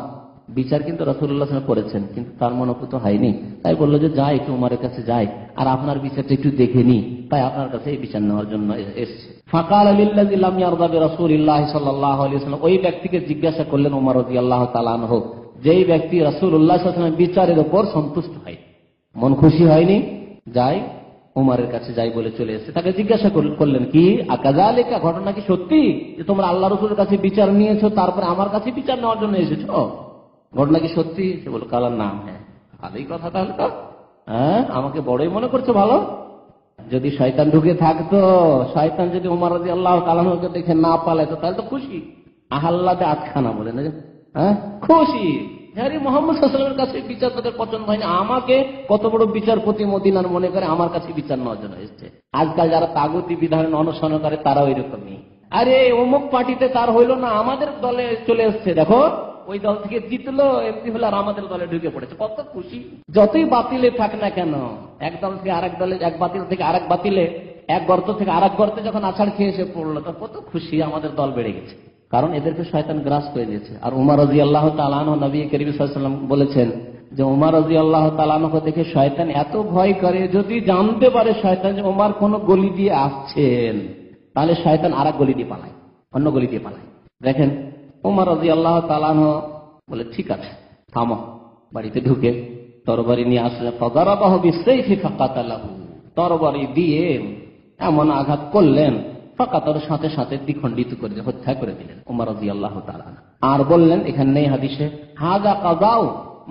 বিচার কিন্তু রাসূলুল্লাহ সাল্লাল্লাহু আলাইহি ওয়াসাল্লাম করেছেন, কিন্তু তার মনোপুত হয়নি, তাই বললো যে যাই একটু উমরের কাছে যাই, আর আপনার বিচারটা একটু দেখে নি, তাই আপনার কাছে এই বিচার নেওয়ার জন্য এসেছে। ফাকালা লিল্লাযী লাম ইয়ারদা বিরাসূলিল্লাহ সাল্লাল্লাহু আলাইহি ওয়াসাল্লাম, ওই ব্যক্তিকে জিজ্ঞাসা করলেন ওমর রাদিয়াল্লাহু তাআলা আনহু, যেই ব্যক্তি রাসূলুল্লাহ সাল্লাল্লাহু আলাইহি ওয়াসাল্লামের বিচারের উপর সন্তুষ্ট হয়, মন খুশি হয়নি, যাই উমরের কাছে যাই বলে চলে এসেছে। তাকে জিজ্ঞাসা করলেন, কি আকাযালিকা, ঘটনা কি সত্যি যে তোমরা আল্লাহ রাসূলের কাছে বিচার নিয়েছো, তারপরে আমার কাছে বিচার নেওয়ার জন্য এসেছো? ঘটনা কি সত্যি? সে বলল, কালার নাম, হ্যাঁ ভালোই কথা তাহলে তো, হ্যাঁ আমাকে বড়ই মনে করছে ভালো। যদি শয়তান ঢুকে থাকতো, শয়তান যদি ওমর রাদিয়াল্লাহু তাআলা আনহুকে দেখে না পালাইতো তাহলে তো খুশি, আহ্লাদে আটখানা বলে না, হ্যাঁ খুশি। আরে মোহাম্মদ সাল্লাল্লাহু আলাইহি ওয়াসাল্লামের কাছে বিচার তাদের পছন্দ হয়নি, আমাকে কত বড় বিচারপতি মদিনার মনে করে আমার কাছে বিচার নেওয়ার জন্য এসছে। আজকাল যারা তাগুতি বিধান অনুসরণ করে তারাও এরকমই। আরে অমুক পার্টিতে তার হইলো না, আমাদের দলে চলে এসছে, দেখো ওই দল থেকে জিতলো, এমপি হলো আর আমাদের দলে ঢুকে পড়েছে, কত খুশি। যতই বাতিলে থাক না কেন, এক দল থেকে আরেক দলে, এক বাতিল থেকে আরেক বাতিলে, এক গর্ত থেকে আরেক গর্তে যখন আছাড় খেয়ে এসে পড়লো তো কত খুশি, আমাদের দল বেড়ে গেছে। কারণ এদেরকে শয়তান গ্রাস করে দিয়েছে। আর উমর রাদিয়াল্লাহু তাআলা আনহু, নবী করিম সাল্লাল্লাহু আলাইহি ওয়াসাল্লাম বলেছেন যে উমর রাদিয়াল্লাহু তাআলা আনহুকে দেখে শয়তান এত ভয় করে, যদি জানতে পারে শয়তান যে উমর কোন গলি দিয়ে আসছেন, তাহলে শয়তান আরেক গলি দিয়ে পালায়, অন্য গলি দিয়ে পালায়। দেখেন উমর রাদিয়াল্লাহু তাআলা আনহু বলে ঠিক আছে থামো, বাড়িতে ঢুকে তরবারি নিয়ে আসলেন, ফাদারাবাহু বিসাইফি ফাকাতালাহু, তরবারি দিয়ে এমন আঘাত করলেন, ফাকাতার সাথে সাথে দ্বিখণ্ডিত করে হত্যা করে দিলেন উমর রাদিয়াল্লাহু তাআলা। আর বললেন, এখানে নেই হাদিসে, হাযা কাযাউ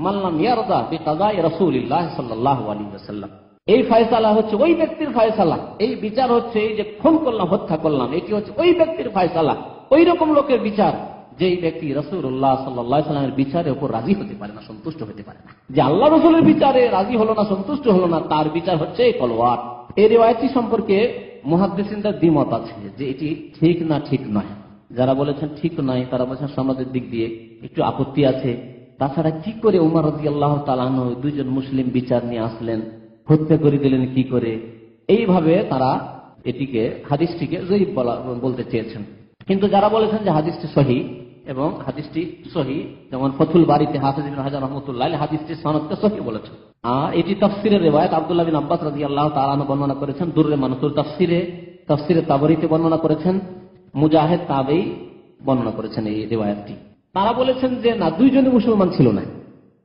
মান লাম ইয়ারদা বিকাযাই রাসূলিল্লাহ সাল্লাল্লাহু আলাইহি ওয়াসাল্লাম, এই ফয়সালা হচ্ছে ওই ব্যক্তির ফয়সালা, এই বিচার হচ্ছে এই যে খুন করলাম, হত্যা করলাম, এটি হচ্ছে ওই ব্যক্তির ফয়সালা, ওই রকম লোকের বিচার যেই ব্যক্তি রাসূলুল্লাহ সাল্লাল্লাহু আলাইহি ওয়াসাল্লামের বিচারের উপর রাজি হতে পারে না, সন্তুষ্ট হতে পারে না। যে আল্লাহ রাসূলের বিচারে রাজি হলো না, সন্তুষ্ট হলো না, তার বিচার হচ্ছে তলোয়ার। এই রিওয়ায়াতটি সম্পর্কে মুহাদ্দিসিনদের দ্বিমত আছে যে এটি ঠিক না ঠিক নয়। যারা বলেছেন ঠিক নয় তারা বলেছেন সমাজের দিক দিয়ে একটু আপত্তি আছে। তাছাড়া কি করে উমর রাদিয়াল্লাহু তাআলা আনহু দুইজন মুসলিম বিচার নিয়ে আসলেন, হত্যা করে দিলেন কি করে, এইভাবে তারা এটিকে, হাদিসটিকে যঈফ বলতে চেয়েছেন। কিন্তু যারা বলেছেন যে হাদিসটি সহিহ, এবং হাদিসটি সহিহ, যেমন ফতুল বারীতে হাফেজ ইবনে হাজার রাহমাতুল্লাহ আলাইহি হাদিসটির সনদকে সহিহ বলেছেন। আর এটি তাফসীরের রিওয়ায়াত আব্দুল্লাহ বিন আব্বাস রাদিয়াল্লাহু তাআলা আনহু বর্ণনা করেছেন, দুররে মানসুর তাফসীরে তাবরীতে বর্ণনা করেছেন, মুজাহিদ তাবেঈ বর্ণনা করেছেন এই রিওয়ায়াতটি। তারা বলেছেন যে না, দুইজনই মুসলমান ছিল না,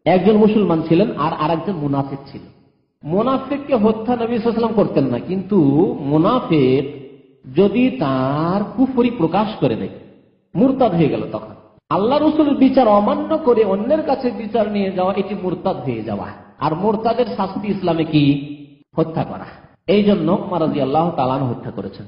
একজন মুসলমান ছিলেন আর আরেকজন মুনাফিক ছিল। মুনাফিককে হত্যা নবী সাল্লাল্লাহু আলাইহি ওয়াসাল্লাম করতেন না, কিন্তু মুনাফিক যদি তার কুফরি প্রকাশ করে দেয়, মুরতাদ হয়ে গেল, তখন আল্লাহ রাসূলের বিচার অমান্য করে অন্যের কাছে বিচার নিয়ে যাওয়া, এটি মুরতাদ হয়ে যাওয়া। আর মুরতাদের শাস্তি ইসলামে কি? হত্যা করা। এই জন্য উমর রাদিয়াল্লাহু তাআলা আনহু হত্যা করেছেন।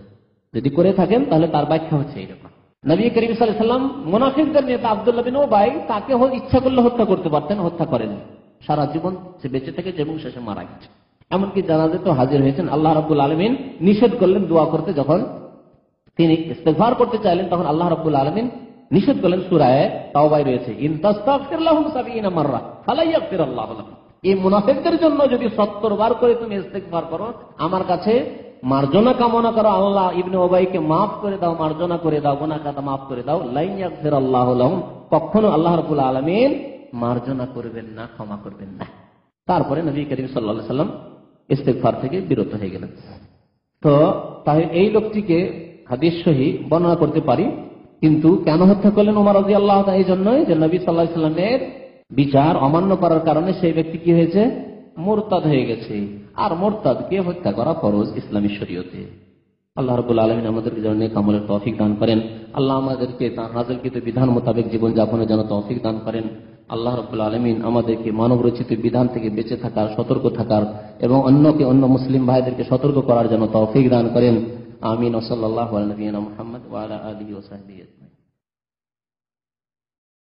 যদি করে থাকেন তাহলে তার ব্যাখ্যা হচ্ছে এইরকম। নবী করিম সাল্লাল্লাহু আলাইহি ওয়াসাল্লাম মুনাফিকদের নেতা আব্দুল্লাহ বিন উবাই, তাকে ইচ্ছা করলে হত্যা করতে পারতেন, হত্যা করেননি। সারা জীবন সে বেঁচে থেকেছে এবং শেষে মারা গেছে। এমনকি জানাজে তো হাজির হয়েছেন। আল্লাহ রাব্বুল আলামিন নিষেধ করলেন দোয়া করতে, যখন তিনি ইস্তেগফার করতে চাইলেন তখন আল্লাহ রাব্বুল আলামিন নিষেধ করলেন। সূরা তাওবায় রয়েছে, ইন তাস্তাগফির লাহুম ৭০ মাররা ফালা ইয়াগফিরুল্লাহু লাহুম। এই মুনাফিকদের জন্য যদি ৭০ বার করে তুমি ইস্তেগফার করো, আমার কাছে মার্জনা কামনা করো, আল্লাহ ইবনে উবাইকে মাফ করে দাও, মার্জনা করে দাও, গুনাহ খাতা মাফ করে দাও, লা ইয়াগফিরুল্লাহু লাহুম, কখনো আল্লাহ রাব্বুল আলামিন মার্জনা করবেন না, ক্ষমা করবেন না। তারপরে নবী করিম সাল্লাল্লাহু আলাইহি ওয়াসাল্লাম ইস্তেগফার থেকে বিরত হয়ে গেলেন। তো তাই এই লোকটিকে হাদিস সহিহ বর্ণনা করতে পারি, কিন্তু কেন হত্যা করলেন উমর রাদিয়াল্লাহু তাআলা? এই জন্যই যে নবী সাল্লাল্লাহু আলাইহি ওয়াসাল্লামের বিচার অমান্য করার কারণে সেই ব্যক্তি কি হয়েছে? মুরতাদ হয়ে গেছে। আর মুরতাদকে হত্যা করা ফরজ ইসলামী শরীয়তে। আল্লাহ রাব্বুল আলামিন আমাদেরকে যেন নেক আমলের তৌফিক দান করেন। আল্লাহ আমাদেরকে তার নাযিলকৃত বিধান মোতাবেক জীবন যাপনের জন্য তৌফিক দান করেন। আল্লাহ রাব্বুল আলামিন আমাদেরকে মানব রচিত বিধান থেকে বেঁচে থাকার, সতর্ক থাকার এবং অন্য মুসলিম ভাইদেরকে সতর্ক করার জন্য তৌফিক দান করেন। আমিন। ওয়া সাল্লাল্লাহু আলা নবিয়িনা মুহাম্মদ ওয়া আলা আলিহি ওয়া সাহবিহি আজমাইন।